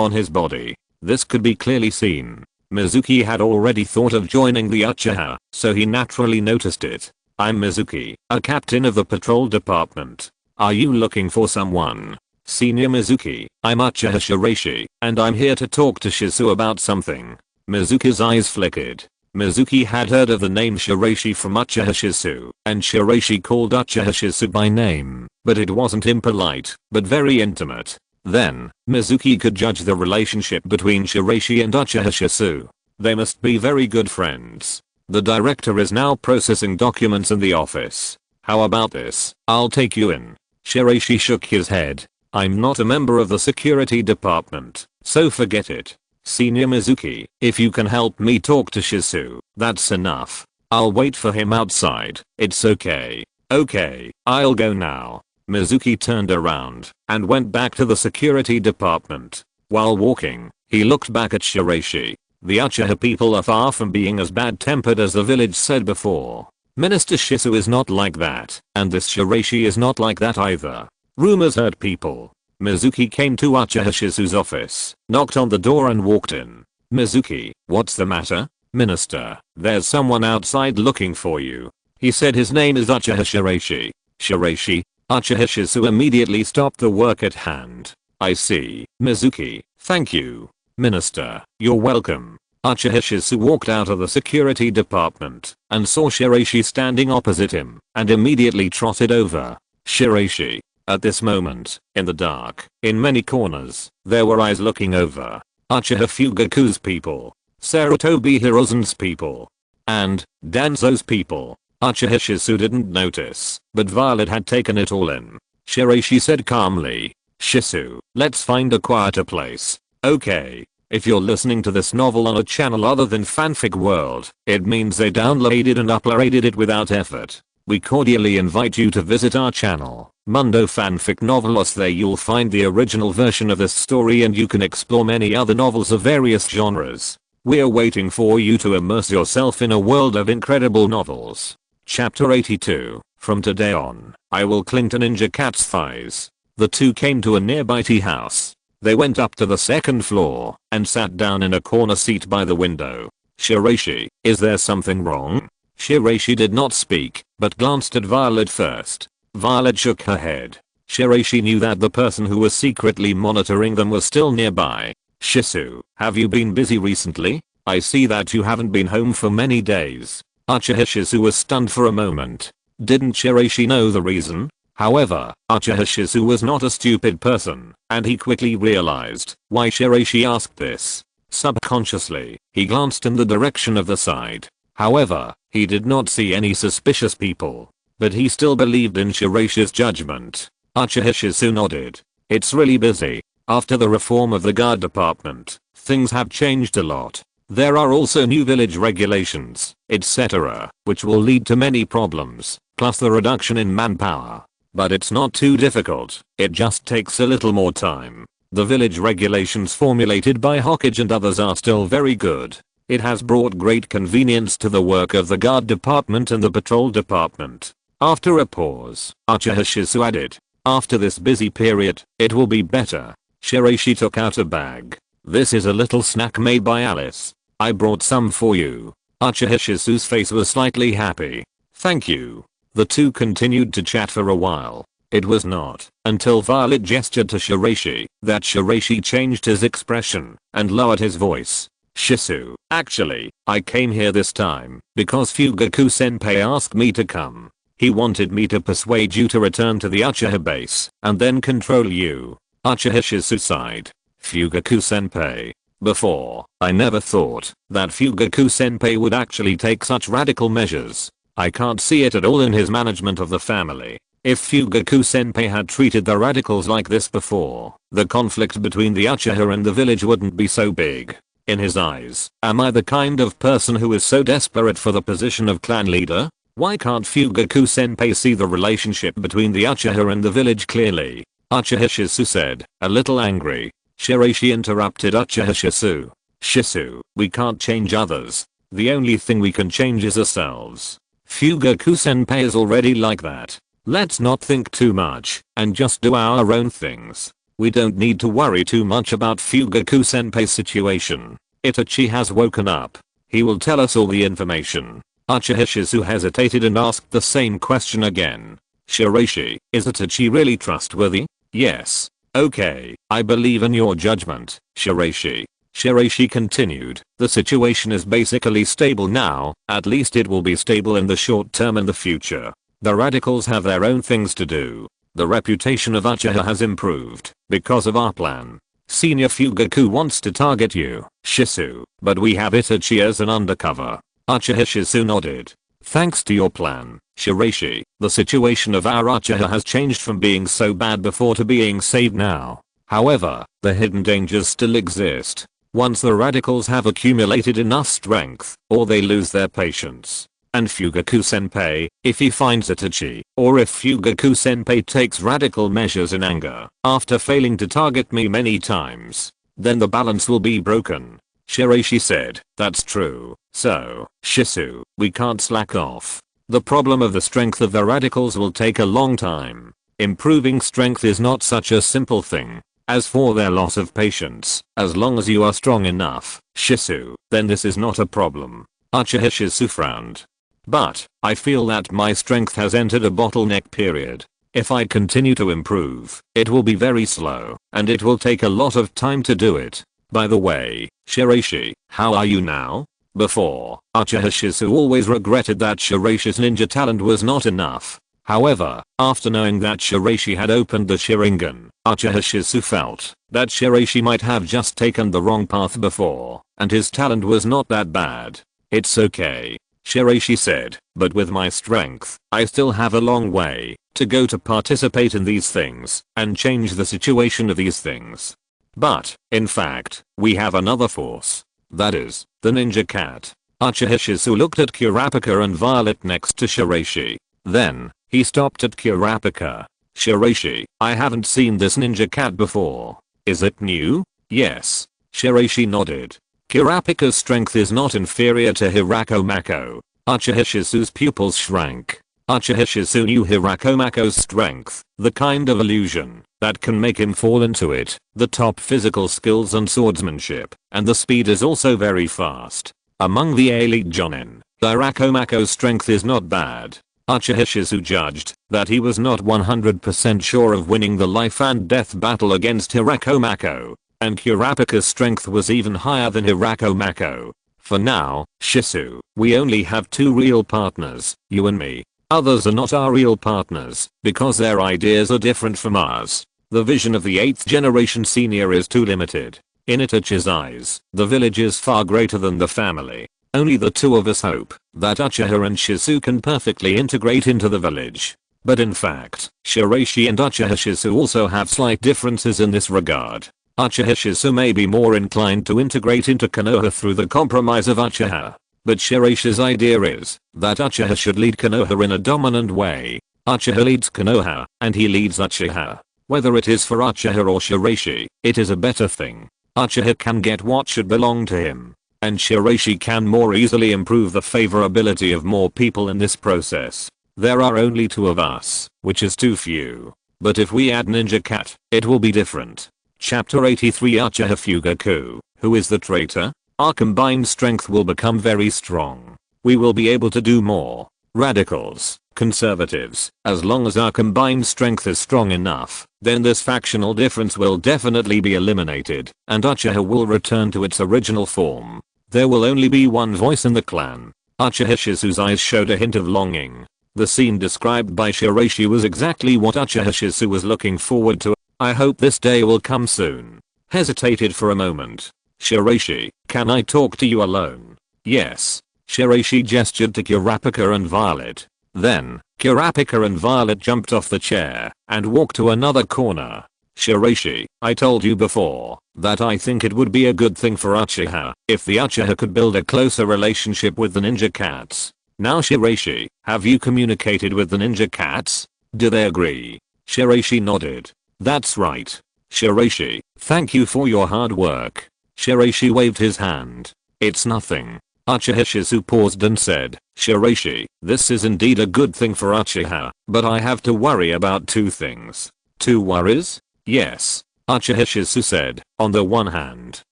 on his body. This could be clearly seen. Mizuki had already thought of joining the Uchiha, so he naturally noticed it. I'm Mizuki, a captain of the patrol department. Are you looking for someone? Senior Mizuki, I'm Uchiha Shiraishi, and I'm here to talk to Shizu about something. Mizuki's eyes flickered. Mizuki had heard of the name Shiraishi from Uchiha Shizu, and Shiraishi called Uchiha Shizu by name, but it wasn't impolite, but very intimate. Then, Mizuki could judge the relationship between Shiraishi and Uchiha Shizu. They must be very good friends. The director is now processing documents in the office. How about this? I'll take you in. Shiraishi shook his head. I'm not a member of the security department, so forget it. Senior Mizuki, if you can help me talk to Shizu, that's enough. I'll wait for him outside. It's okay. Okay, I'll go now. Mizuki turned around and went back to the security department. While walking, he looked back at Shiraishi. The Uchiha people are far from being as bad-tempered as the village said before. Minister Shizu is not like that, and this Shiraishi is not like that either. Rumors hurt people. Mizuki came to Uchiha Shizu's office, knocked on the door and walked in. Mizuki, what's the matter? Minister, there's someone outside looking for you. He said his name is Uchiha Shiraishi. Shiraishi? Uchiha Shizu immediately stopped the work at hand. I see, Mizuki, thank you. Minister, you're welcome. Uchiha Shizu walked out of the security department and saw Shiraishi standing opposite him and immediately trotted over. Shiraishi. At this moment, in the dark, in many corners, there were eyes looking over. Uchiha Fugaku's people, Sarutobi Hiruzen's people, and Danzo's people. Uchiha Shizu didn't notice, but Violet had taken it all in. Shiraishi said calmly, Shizu, let's find a quieter place. Okay. If you're listening to this novel on a channel other than Fanfic World, it means they downloaded and uploaded it without effort. We cordially invite you to visit our channel, Mundo Fanfic Novelos. There you'll find the original version of this story and you can explore many other novels of various genres. We're waiting for you to immerse yourself in a world of incredible novels. Chapter 82. From today on, I will cling to Ninja Cat's thighs. The two came to a nearby tea house. They went up to the second floor and sat down in a corner seat by the window. Shiraishi, is there something wrong? Shiraishi did not speak, but glanced at Violet first. Violet shook her head. Shiraishi knew that the person who was secretly monitoring them was still nearby. Shizu, have you been busy recently? I see that you haven't been home for many days. Uchiha Shizu was stunned for a moment. Didn't Shiraishi know the reason? However, Uchiha Shizu was not a stupid person, and he quickly realized why Shiraishi asked this. Subconsciously, he glanced in the direction of the side. However, he did not see any suspicious people. But he still believed in Shiraishi's judgment. Uchiha Shizu nodded. It's really busy. After the reform of the guard department, things have changed a lot. There are also new village regulations, etc., which will lead to many problems, plus the reduction in manpower. But it's not too difficult, it just takes a little more time. The village regulations formulated by Hokage and others are still very good. It has brought great convenience to the work of the guard department and the patrol department. After a pause, Uchiha Shizu added, after this busy period, it will be better. Shiraishi took out a bag. This is a little snack made by Alice. I brought some for you. Uchiha Shizu's face was slightly happy. Thank you. The two continued to chat for a while. It was not until Violet gestured to Shiraishi that Shiraishi changed his expression and lowered his voice. Shizu, actually, I came here this time because Fugaku-senpai asked me to come. He wanted me to persuade you to return to the Uchiha base and then control you. Uchiha Shizu sighed. Fugaku-senpai. Before, I never thought that Fugaku-senpai would actually take such radical measures. I can't see it at all in his management of the family. If Fugaku-senpai had treated the radicals like this before, the conflict between the Uchiha and the village wouldn't be so big. In his eyes, am I the kind of person who is so desperate for the position of clan leader? Why can't Fugaku-senpai see the relationship between the Uchiha and the village clearly? Uchiha Shisu said, a little angry. Shiraishi interrupted Uchiha Shisu. Shisu, we can't change others. The only thing we can change is ourselves. Fugaku-senpai is already like that. Let's not think too much and just do our own things. We don't need to worry too much about Fugaku-senpai's situation. Itachi has woken up. He will tell us all the information. Uchiha Shisu hesitated and asked the same question again. Shiraishi, is Itachi really trustworthy? Yes. Okay, I believe in your judgment, Shiraishi. Shiraishi continued, the situation is basically stable now, at least it will be stable in the short term and the future. The radicals have their own things to do. The reputation of Uchiha has improved because of our plan. Senior Fugaku wants to target you, Shisu, but we have Itachi as an undercover. Uchiha Shisu nodded. Thanks to your plan, Shiraishi, the situation of our Uchiha has changed from being so bad before to being saved now. However, the hidden dangers still exist. Once the radicals have accumulated enough strength, or they lose their patience. And Fugaku-senpai, if he finds Itachi, or if Fugaku-senpai takes radical measures in anger, after failing to target me many times, then the balance will be broken. Shiraishi said, that's true. So, Shisu, we can't slack off. The problem of the strength of the radicals will take a long time. Improving strength is not such a simple thing. As for their loss of patience, as long as you are strong enough, Shisu, then this is not a problem. Uchiha Shisu frowned. But, I feel that my strength has entered a bottleneck period. If I continue to improve, it will be very slow, and it will take a lot of time to do it. By the way, Shiraishi, how are you now? Before, Uchiha Shisu always regretted that Shiraishi's ninja talent was not enough. However, after knowing that Shiraishi had opened the Sharingan, Uchiha Shisu felt that Shiraishi might have just taken the wrong path before, and his talent was not that bad. It's okay, Shiraishi said, but with my strength, I still have a long way to go to participate in these things and change the situation of these things. But, in fact, we have another force. That is, the ninja cat. Uchiha Shisu looked at Kurapika and Violet next to Shiraishi. Then, he stopped at Kurapika. Shiraishi, I haven't seen this ninja cat before. Is it new? Yes. Shiraishi nodded. Kurapika's strength is not inferior to Hirako Mako. Uchiha Shisu's pupils shrank. Uchiha Shisu knew Hirako Mako's strength, the kind of illusion that can make him fall into it, the top physical skills and swordsmanship, and the speed is also very fast. Among the elite jonin, Hirako Mako's strength is not bad. Uchiha Shisu judged that he was not 100% sure of winning the life and death battle against Hirako Mako, and Kurapika's strength was even higher than Hirako Mako. For now, Shisu, we only have two real partners, you and me. Others are not our real partners, because their ideas are different from ours. The vision of the 8th generation senior is too limited. In Itachi's eyes, the village is far greater than the family. Only the two of us hope that Uchiha and Shisu can perfectly integrate into the village. But in fact, Shiraishi and Uchiha Shisu also have slight differences in this regard. Uchiha Shisu may be more inclined to integrate into Konoha through the compromise of Uchiha. But Shiraishi's idea is that Uchiha should lead Konoha in a dominant way. Uchiha leads Konoha, and he leads Uchiha. Whether it is for Uchiha or Shiraishi, it is a better thing. Uchiha can get what should belong to him. And Shiraishi can more easily improve the favorability of more people in this process. There are only two of us, which is too few. But if we add Ninja Cat, it will be different. Chapter 83 Uchiha Fugaku, who is the traitor? Our combined strength will become very strong. We will be able to do more. Radicals, conservatives, as long as our combined strength is strong enough, then this factional difference will definitely be eliminated, and Uchiha will return to its original form. There will only be one voice in the clan. Uchiha Shisu's eyes showed a hint of longing. The scene described by Shiraishi was exactly what Uchiha Shisu was looking forward to. I hope this day will come soon. Hesitated for a moment. Shiraishi, can I talk to you alone? Yes. Shiraishi gestured to Kurapika and Violet. Then, Kurapika and Violet jumped off the chair and walked to another corner. Shiraishi, I told you before that I think it would be a good thing for Uchiha if the Uchiha could build a closer relationship with the ninja cats. Now Shiraishi, have you communicated with the ninja cats? Do they agree? Shiraishi nodded. That's right. Shiraishi, thank you for your hard work. Shiraishi waved his hand. It's nothing. Uchiha Shizu paused and said, Shiraishi, this is indeed a good thing for Uchiha, but I have to worry about two things. Two worries? Yes. Uchiha Shizu said, on the one hand,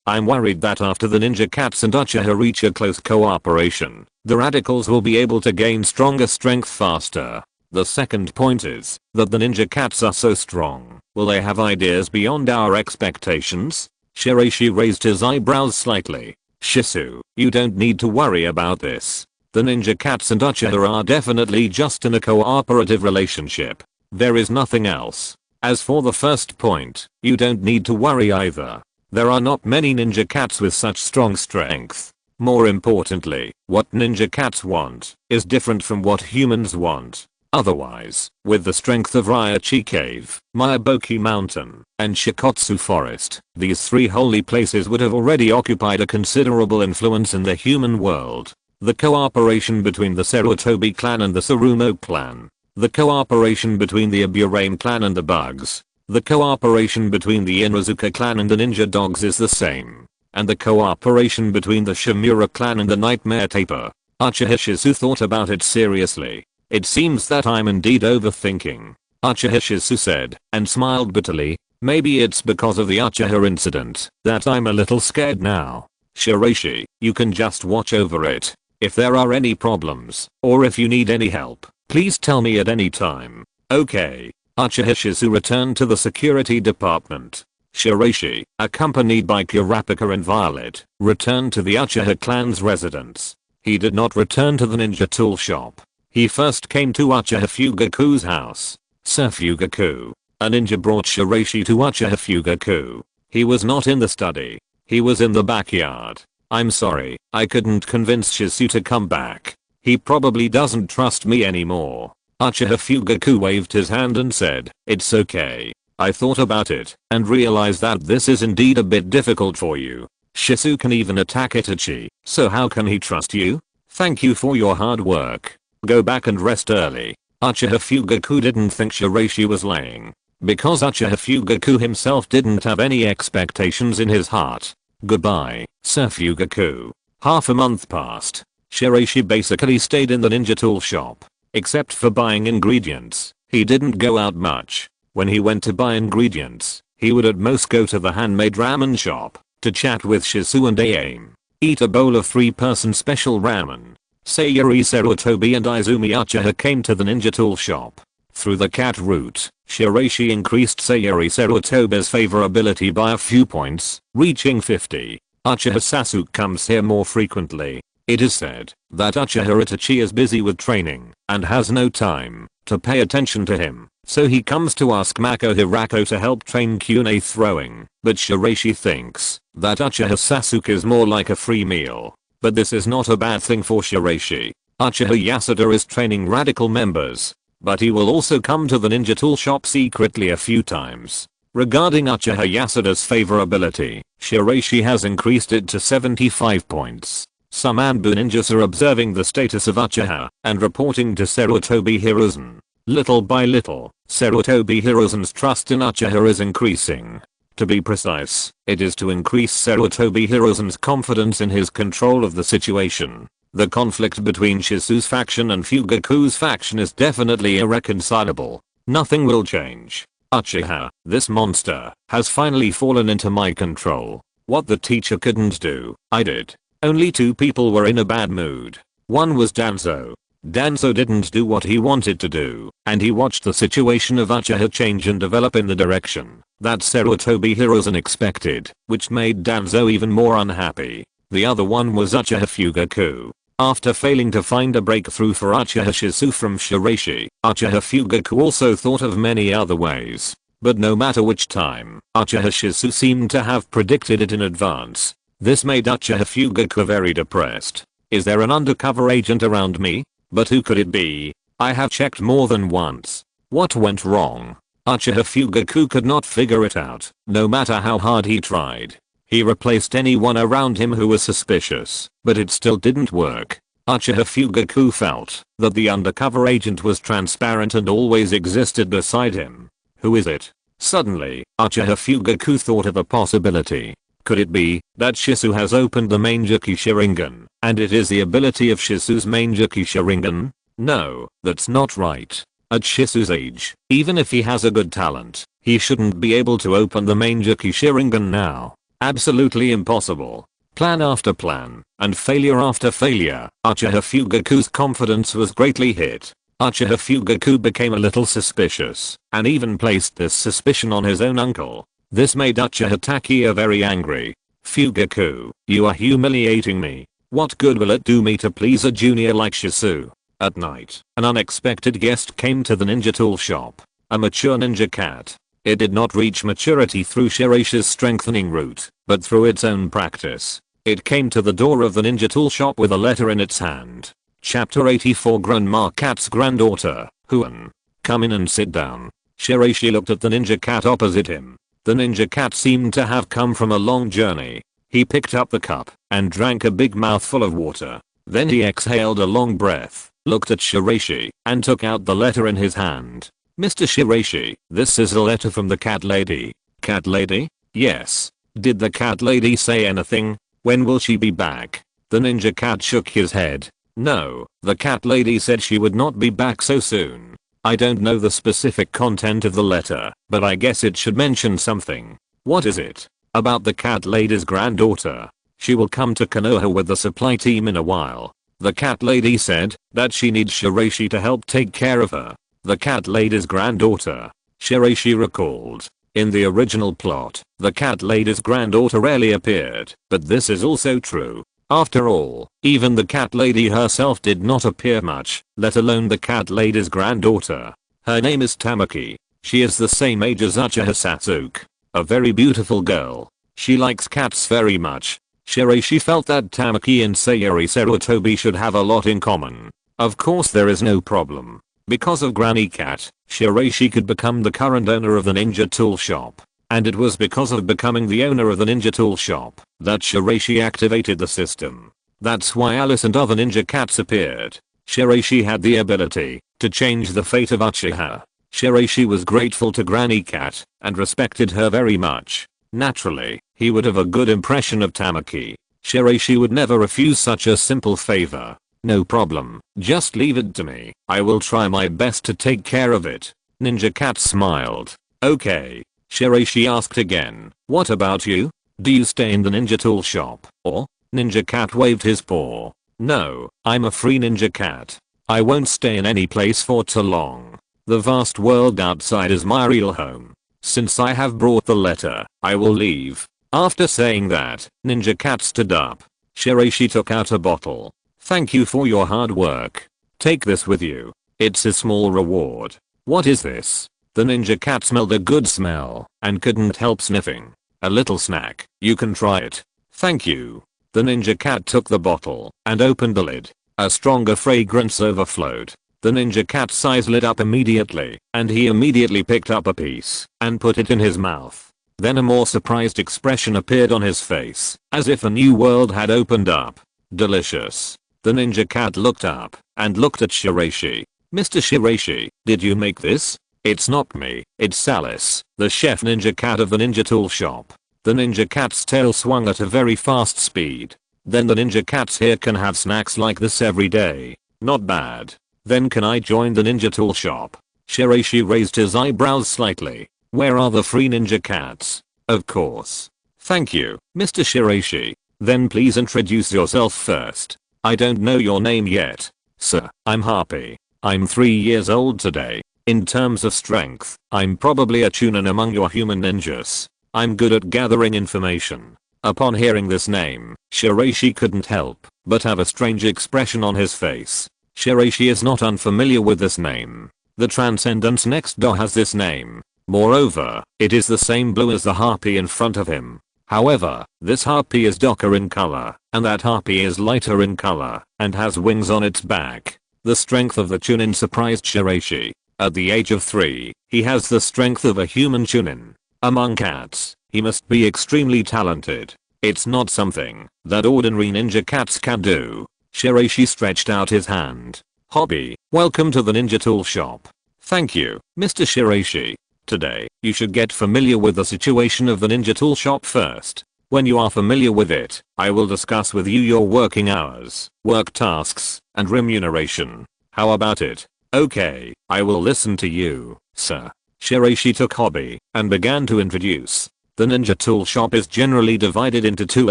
I'm worried that after the ninja cats and Uchiha reach a close cooperation, the radicals will be able to gain stronger strength faster. The second point is that the ninja cats are so strong. Will they have ideas beyond our expectations? Shiraishi raised his eyebrows slightly. Shizu, you don't need to worry about this. The ninja cats and Uchiha are definitely just in a cooperative relationship. There is nothing else. As for the first point, you don't need to worry either. There are not many ninja cats with such strong strength. More importantly, what ninja cats want is different from what humans want. Otherwise, with the strength of Raichi Cave, Miyaboki Mountain, and Shikotsu Forest, these three holy places would have already occupied a considerable influence in the human world. The cooperation between the Sarutobi clan and the Tsurumo clan. The cooperation between the Aburame clan and the Bugs. The cooperation between the Inuzuka clan and the Ninja Dogs is the same. And the cooperation between the Shimura clan and the Nightmare Taper. Uchiha Shizu thought about it seriously. It seems that I'm indeed overthinking. Uchiha Shizu said, and smiled bitterly. Maybe it's because of the Uchiha incident that I'm a little scared now. Shiraishi, you can just watch over it. If there are any problems, or if you need any help, please tell me at any time. Okay. Uchiha Shizu returned to the security department. Shiraishi, accompanied by Kurapika and Violet, returned to the Uchiha clan's residence. He did not return to the ninja tool shop. He first came to Uchiha Fugaku's house. Sir Fugaku. A ninja brought Shiraishi to Uchiha Fugaku. He was not in the study. He was in the backyard. I'm sorry, I couldn't convince Shizu to come back. He probably doesn't trust me anymore. Uchiha Fugaku waved his hand and said, it's okay. I thought about it and realized that this is indeed a bit difficult for you. Shizu can even attack Itachi, so how can he trust you? Thank you for your hard work. Go back and rest early. Uchiha Fugaku didn't think Shiraishi was lying. Because Uchiha Fugaku himself didn't have any expectations in his heart. Goodbye, Sir Fugaku. Half a month passed. Shiraishi basically stayed in the ninja tool shop. Except for buying ingredients, he didn't go out much. When he went to buy ingredients, he would at most go to the handmade ramen shop to chat with Shizu and Ayame. Eat a bowl of 3-person special ramen. Sayuri Sarutobi and Izumi Uchiha came to the ninja tool shop. Through the cat route, Shiraishi increased Sayuri Sarutobi's favorability by a few points, reaching 50. Uchiha Sasuke comes here more frequently. It is said that Uchiha Itachi is busy with training and has no time to pay attention to him, so he comes to ask Mako Hirako to help train Kyune throwing, but Shiraishi thinks that Uchiha Sasuke is more like a free meal. But this is not a bad thing for Shiraishi. Uchiha Yasuda is training radical members, but he will also come to the ninja tool shop secretly a few times. Regarding Uchiha Yasuda's favorability, Shiraishi has increased it to 75 points. Some Anbu ninjas are observing the status of Uchiha and reporting to Sarutobi Hiruzen. Little by little, Sarutobi Hiruzen's trust in Uchiha is increasing. To be precise, it is to increase Sarutobi Hiruzen's confidence in his control of the situation. The conflict between Shizu's faction and Fugaku's faction is definitely irreconcilable. Nothing will change. Uchiha, this monster, has finally fallen into my control. What the teacher couldn't do, I did. Only 2 people were in a bad mood. One was Danzo. Danzo didn't do what he wanted to do, and he watched the situation of Uchiha change and develop in the direction that Sarutobi Hiruzen expected, which made Danzo even more unhappy. The other one was Uchiha Fugaku. After failing to find a breakthrough for Uchiha Shizu from Shiraishi, Uchiha Fugaku also thought of many other ways. But no matter which time, Uchiha Shizu seemed to have predicted it in advance. This made Uchiha Fugaku very depressed. Is there an undercover agent around me? But who could it be? I have checked more than once. What went wrong? Uchiha Fugaku could not figure it out, no matter how hard he tried. He replaced anyone around him who was suspicious, but it still didn't work. Uchiha Fugaku felt that the undercover agent was transparent and always existed beside him. Who is it? Suddenly, Uchiha Fugaku thought of a possibility. Could it be that Shisu has opened the Mangekyou Sharingan, and it is the ability of Shisu's Mangekyou Sharingan? No, that's not right. At Shisu's age, even if he has a good talent, he shouldn't be able to open the Mangekyou Sharingan now. Absolutely impossible. Plan after plan, and failure after failure, Uchiha Fugaku's confidence was greatly hit. Uchiha Fugaku became a little suspicious, and even placed this suspicion on his own uncle. This made Uchiha Takeya very angry. Fugaku, you are humiliating me. What good will it do me to please a junior like Shisu? At night, an unexpected guest came to the ninja tool shop. A mature ninja cat. It did not reach maturity through Shiraishi's strengthening route, but through its own practice. It came to the door of the ninja tool shop with a letter in its hand. Chapter 84 Grandma Cat's Granddaughter, Huan. Come in and sit down. Shiraishi looked at the ninja cat opposite him. The ninja cat seemed to have come from a long journey. He picked up the cup and drank a big mouthful of water. Then he exhaled a long breath, looked at Shiraishi, and took out the letter in his hand. Mr. Shiraishi, this is a letter from the cat lady. Cat lady? Yes. Did the cat lady say anything? When will she be back? The ninja cat shook his head. No, the cat lady said she would not be back so soon. I don't know the specific content of the letter, but I guess it should mention something. What is it? About the cat lady's granddaughter. She will come to Konoha with the supply team in a while. The cat lady said that she needs Shiraishi to help take care of her. The cat lady's granddaughter. Shiraishi recalled. In the original plot, the cat lady's granddaughter rarely appeared, but this is also true. After all, even the cat lady herself did not appear much, let alone the cat lady's granddaughter. Her name is Tamaki. She is the same age as Uchiha Sasuke. A very beautiful girl. She likes cats very much. Shiraishi felt that Tamaki and Sayori Sarutobi should have a lot in common. Of course there is no problem. Because of Granny Cat, Shiraishi could become the current owner of the ninja tool shop. And it was because of becoming the owner of the ninja tool shop that Shiraishi activated the system. That's why Alice and other ninja cats appeared. Shiraishi had the ability to change the fate of Uchiha. Shiraishi was grateful to Granny Cat and respected her very much. Naturally, he would have a good impression of Tamaki. Shiraishi would never refuse such a simple favor. No problem, just leave it to me. I will try my best to take care of it. Ninja Cat smiled. Okay. Shiraishi asked again. What about you? Do you stay in the ninja tool shop, or? Ninja Cat waved his paw. No, I'm a free ninja cat. I won't stay in any place for too long. The vast world outside is my real home. Since I have brought the letter, I will leave. After saying that, Ninja Cat stood up. Shiraishi took out a bottle. Thank you for your hard work. Take this with you. It's a small reward. What is this? The ninja cat smelled a good smell and couldn't help sniffing. A little snack. You can try it. Thank you. The ninja cat took the bottle and opened the lid. A stronger fragrance overflowed. The ninja cat's eyes lit up immediately, and he immediately picked up a piece and put it in his mouth. Then a more surprised expression appeared on his face, as if a new world had opened up. Delicious. The ninja cat looked up and looked at Shiraishi. Mr. Shiraishi, did you make this? It's not me, it's Alice, the chef ninja cat of the ninja tool shop. The ninja cat's tail swung at a very fast speed. Then the ninja cats here can have snacks like this every day. Not bad. Then can I join the ninja tool shop? Shiraishi raised his eyebrows slightly. Where are the free ninja cats? Of course. Thank you, Mr. Shiraishi. Then please introduce yourself first. I don't know your name yet. Sir, I'm Harpy. I'm 3 years old today. In terms of strength, I'm probably a chunin among your human ninjas. I'm good at gathering information. Upon hearing this name, Shiraishi couldn't help but have a strange expression on his face. Shiraishi is not unfamiliar with this name. The Transcendence next door has this name. Moreover, it is the same blue as the harpy in front of him. However, this harpy is darker in color, and that harpy is lighter in color, and has wings on its back. The strength of the chunin surprised Shiraishi. At the age of 3, he has the strength of a human chunin. Among cats, he must be extremely talented. It's not something that ordinary ninja cats can do. Shiraishi stretched out his hand. Hobby, welcome to the ninja tool shop. Thank you, Mr. Shiraishi. Today, you should get familiar with the situation of the ninja tool shop first. When you are familiar with it, I will discuss with you your working hours, work tasks, and remuneration. How about it? Okay, I will listen to you, sir. Shiraishi took Hobby and began to introduce. The ninja tool shop is generally divided into 2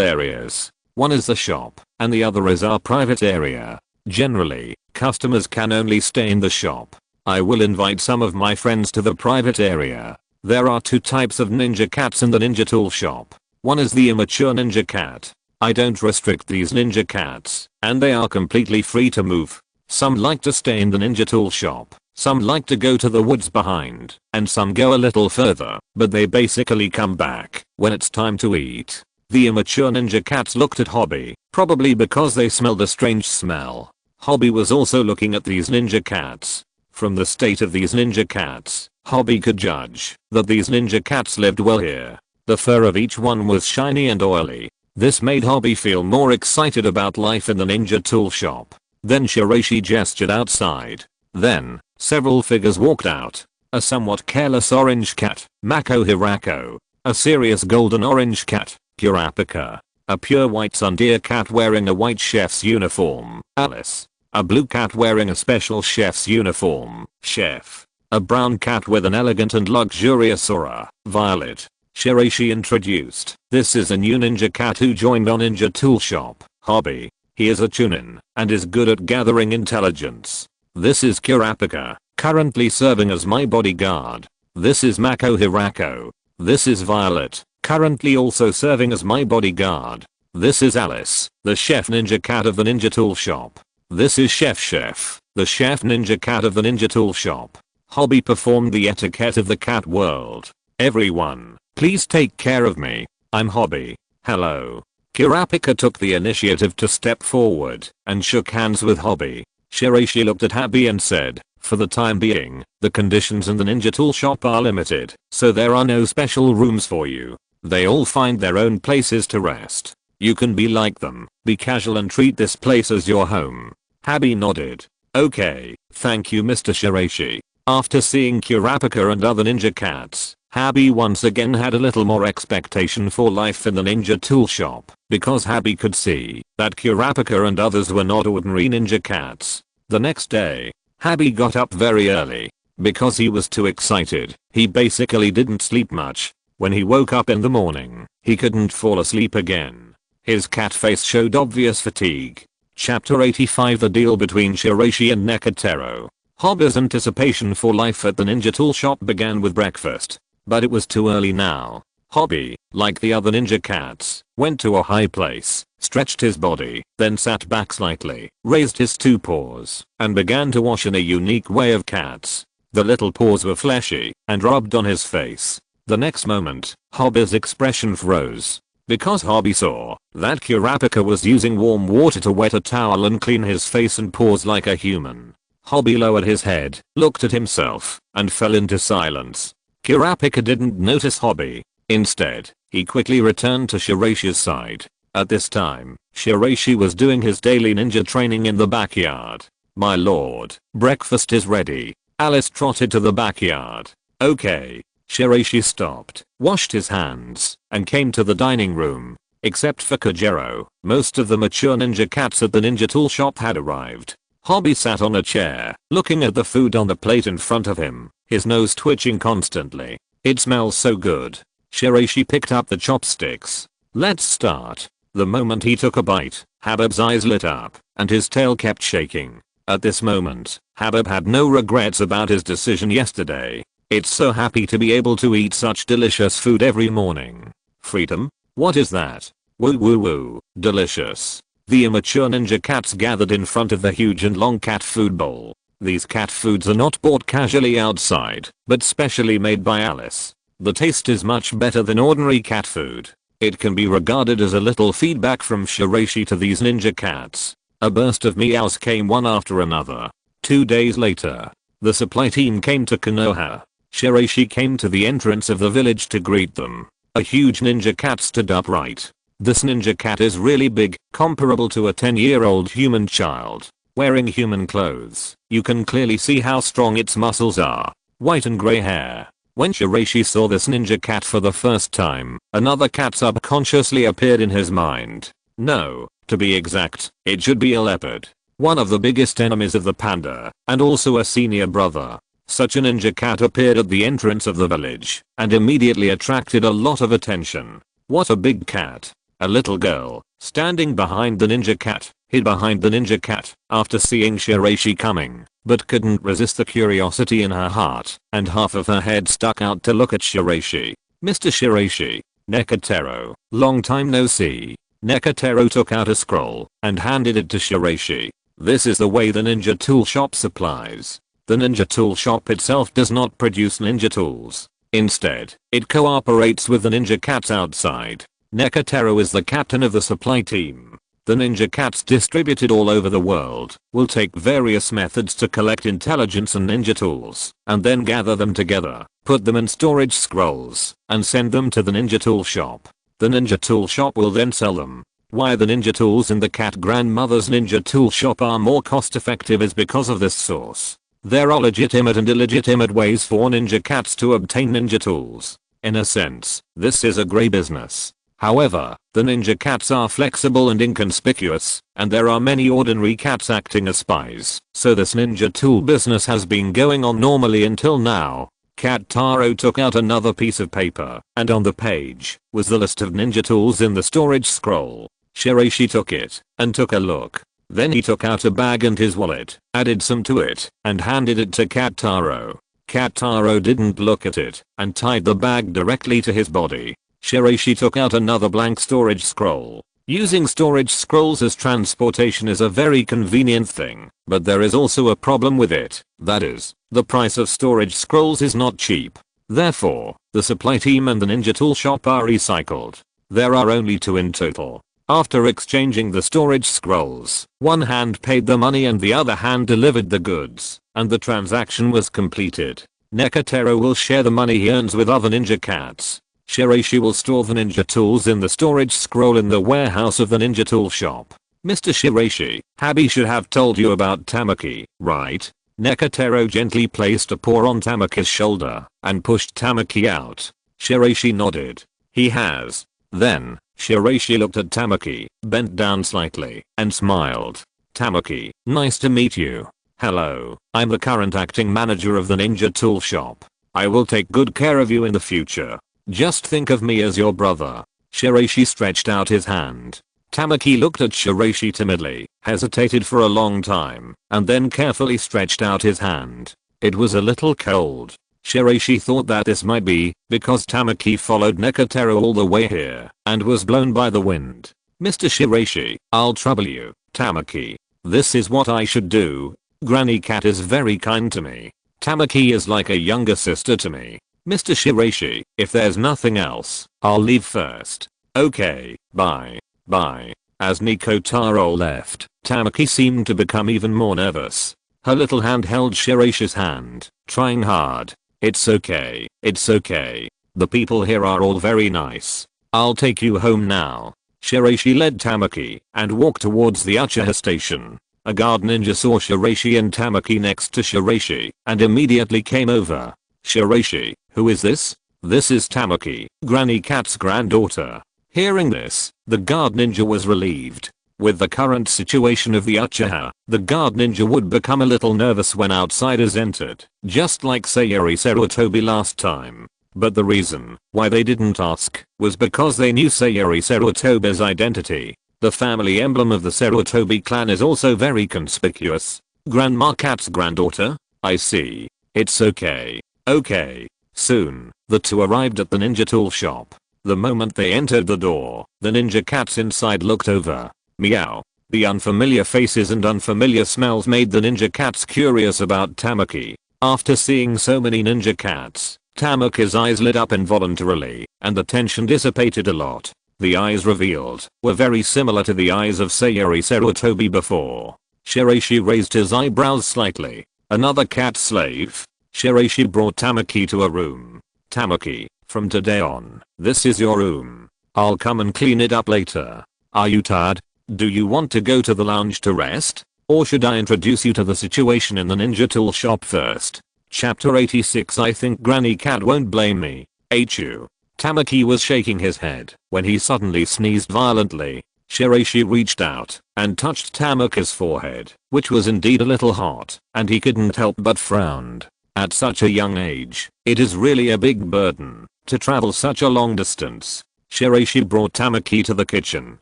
areas. One is the shop, and the other is our private area. Generally, customers can only stay in the shop. I will invite some of my friends to the private area. There are 2 types of ninja cats in the ninja tool shop. One is the immature ninja cat. I don't restrict these ninja cats, and they are completely free to move. Some like to stay in the ninja tool shop, some like to go to the woods behind, and some go a little further, but they basically come back when it's time to eat. The immature ninja cats looked at Hobby, probably because they smelled a strange smell. Hobby was also looking at these ninja cats. From the state of these ninja cats, Hobby could judge that these ninja cats lived well here. The fur of each one was shiny and oily. This made Hobby feel more excited about life in the ninja tool shop. Then Shiraishi gestured outside. Then, several figures walked out. A somewhat careless orange cat, Mako Hirako. A serious golden orange cat, Kurapika. A pure white sundeer cat wearing a white chef's uniform, Alice. A blue cat wearing a special chef's uniform, Chef. A brown cat with an elegant and luxurious aura, Violet. Shiraishi introduced. This is a new ninja cat who joined our ninja tool shop, Hobby. He is a chunin, and is good at gathering intelligence. This is Kurapika, currently serving as my bodyguard. This is Mako Hirako. This is Violet, currently also serving as my bodyguard. This is Alice, the chef ninja cat of the ninja tool shop. This is Chef, the chef ninja cat of the ninja tool shop. Hobby performed the etiquette of the cat world. Everyone, please take care of me. I'm Hobby. Hello. Kurapika took the initiative to step forward and shook hands with Hobby. Shiraishi looked at Hobby and said, for the time being, the conditions in the ninja tool shop are limited, so there are no special rooms for you. They all find their own places to rest. You can be like them, be casual and treat this place as your home. Hobby nodded. Okay, thank you Mr. Shiraishi. After seeing Kurapika and other ninja cats, Hobby once again had a little more expectation for life in the ninja tool shop, because Hobby could see that Kurapika and others were not ordinary ninja cats. The next day, Hobby got up very early. Because he was too excited, he basically didn't sleep much. When he woke up in the morning, he couldn't fall asleep again. His cat face showed obvious fatigue. Chapter 85 The deal between Shiraishi and Nekatero. Hobby's anticipation for life at the ninja tool shop began with breakfast. But it was too early now. Hobby, like the other ninja cats, went to a high place, stretched his body, then sat back slightly, raised his 2 paws, and began to wash in a unique way of cats. The little paws were fleshy and rubbed on his face. The next moment, Hobby's expression froze. Because Hobby saw that Kurapika was using warm water to wet a towel and clean his face and paws like a human. Hobby lowered his head, looked at himself, and fell into silence. Kurapika didn't notice Hobby. Instead, he quickly returned to Shiraishi's side. At this time, Shiraishi was doing his daily ninja training in the backyard. My lord, breakfast is ready. Alice trotted to the backyard. Okay. Shiraishi stopped, washed his hands, and came to the dining room. Except for Kojiro, most of the mature ninja cats at the ninja tool shop had arrived. Hobby sat on a chair, looking at the food on the plate in front of him, his nose twitching constantly. It smells so good. Shiraishi picked up the chopsticks. Let's start. The moment he took a bite, Habib's eyes lit up, and his tail kept shaking. At this moment, Habib had no regrets about his decision yesterday. It's so happy to be able to eat such delicious food every morning. Freedom? What is that? Woo woo woo, delicious. The immature ninja cats gathered in front of the huge and long cat food bowl. These cat foods are not bought casually outside, but specially made by Alice. The taste is much better than ordinary cat food. It can be regarded as a little feedback from Shiraishi to these ninja cats. A burst of meows came one after another. 2 days later, The supply team came to Konoha. Shiraishi came to the entrance of the village to greet them. A huge ninja cat stood upright. This ninja cat is really big, comparable to a 10-year-old human child. Wearing human clothes, you can clearly see how strong its muscles are. White and grey hair. When Shiraishi saw this ninja cat for the first time, another cat subconsciously appeared in his mind. No, to be exact, it should be a leopard. One of the biggest enemies of the panda, and also a senior brother. Such a ninja cat appeared at the entrance of the village, and immediately attracted a lot of attention. What a big cat. A little girl, standing behind the ninja cat, hid behind the ninja cat after seeing Shiraishi coming, but couldn't resist the curiosity in her heart, and half of her head stuck out to look at Shiraishi. Mr. Shiraishi. Nekatero. Long time no see. Nekatero took out a scroll and handed it to Shiraishi. This is the way the ninja tool shop supplies. The ninja tool shop itself does not produce ninja tools. Instead, it cooperates with the ninja cats outside. Nekatero is the captain of the supply team. The ninja cats distributed all over the world will take various methods to collect intelligence and ninja tools, and then gather them together, put them in storage scrolls, and send them to the ninja tool shop. The ninja tool shop will then sell them. Why the ninja tools in the cat grandmother's ninja tool shop are more cost effective is because of this source. There are legitimate and illegitimate ways for ninja cats to obtain ninja tools. In a sense, this is a grey business. However, the ninja cats are flexible and inconspicuous, and there are many ordinary cats acting as spies, so this ninja tool business has been going on normally until now. Cat Taro took out another piece of paper, and on the page was the list of ninja tools in the storage scroll. Shiraishi took it, and took a look. Then he took out a bag and his wallet, added some to it, and handed it to Cat Taro. Cat Taro didn't look at it, and tied the bag directly to his body. Shiraishi took out another blank storage scroll. Using storage scrolls as transportation is a very convenient thing, but there is also a problem with it. That is, the price of storage scrolls is not cheap. Therefore, the supply team and the ninja tool shop are recycled. There are only 2 in total. After exchanging the storage scrolls, one hand paid the money and the other hand delivered the goods, and the transaction was completed. Nekatero will share the money he earns with other ninja cats. Shiraishi will store the ninja tools in the storage scroll in the warehouse of the ninja tool shop. Mr. Shiraishi, Habi should have told you about Tamaki, right? Nekatero gently placed a paw on Tamaki's shoulder and pushed Tamaki out. Shiraishi nodded. He has. Then, Shiraishi looked at Tamaki, bent down slightly, and smiled. Tamaki, nice to meet you. Hello, I'm the current acting manager of the ninja tool shop. I will take good care of you in the future. Just think of me as your brother. Shiraishi stretched out his hand. Tamaki looked at Shiraishi timidly, hesitated for a long time, and then carefully stretched out his hand. It was a little cold. Shiraishi thought that this might be because Tamaki followed Nekatero all the way here and was blown by the wind. Mr. Shiraishi, I'll trouble you, Tamaki. This is what I should do. Granny Cat is very kind to me. Tamaki is like a younger sister to me. Mr. Shiraishi, if there's nothing else, I'll leave first. Okay, bye. Bye. As Nekatero left, Tamaki seemed to become even more nervous. Her little hand held Shiraishi's hand, trying hard. It's okay. It's okay. The people here are all very nice. I'll take you home now. Shiraishi led Tamaki and walked towards the Uchiha station. A guard ninja saw Shiraishi and Tamaki next to Shiraishi and immediately came over. Shiraishi, who is this? This is Tamaki, Granny Cat's granddaughter. Hearing this, the guard ninja was relieved. With the current situation of the Uchiha, the guard ninja would become a little nervous when outsiders entered, just like Sayori Sarutobi last time. But the reason why they didn't ask was because they knew Sayori Sarutobi's identity. The family emblem of the Sarutobi clan is also very conspicuous. Grandma Cat's granddaughter? I see. It's okay. Okay. Soon, the two arrived at the ninja tool shop. The moment they entered the door, the ninja cats inside looked over. Meow. The unfamiliar faces and unfamiliar smells made the ninja cats curious about Tamaki. After seeing so many ninja cats, Tamaki's eyes lit up involuntarily, and the tension dissipated a lot. The eyes revealed were very similar to the eyes of Sayori Sarutobi before. Shiraishi raised his eyebrows slightly. Another cat slave. Shiraishi brought Tamaki to a room. Tamaki, from today on, this is your room. I'll come and clean it up later. Are you tired? Do you want to go to the lounge to rest? Or should I introduce you to the situation in the ninja tool shop first? Chapter 86. I think Granny Cat won't blame me. H.U. Tamaki was shaking his head when he suddenly sneezed violently. Shiraishi reached out and touched Tamaki's forehead, which was indeed a little hot, and he couldn't help but frowned. At such a young age, it is really a big burden to travel such a long distance. Shiraishi brought Tamaki to the kitchen.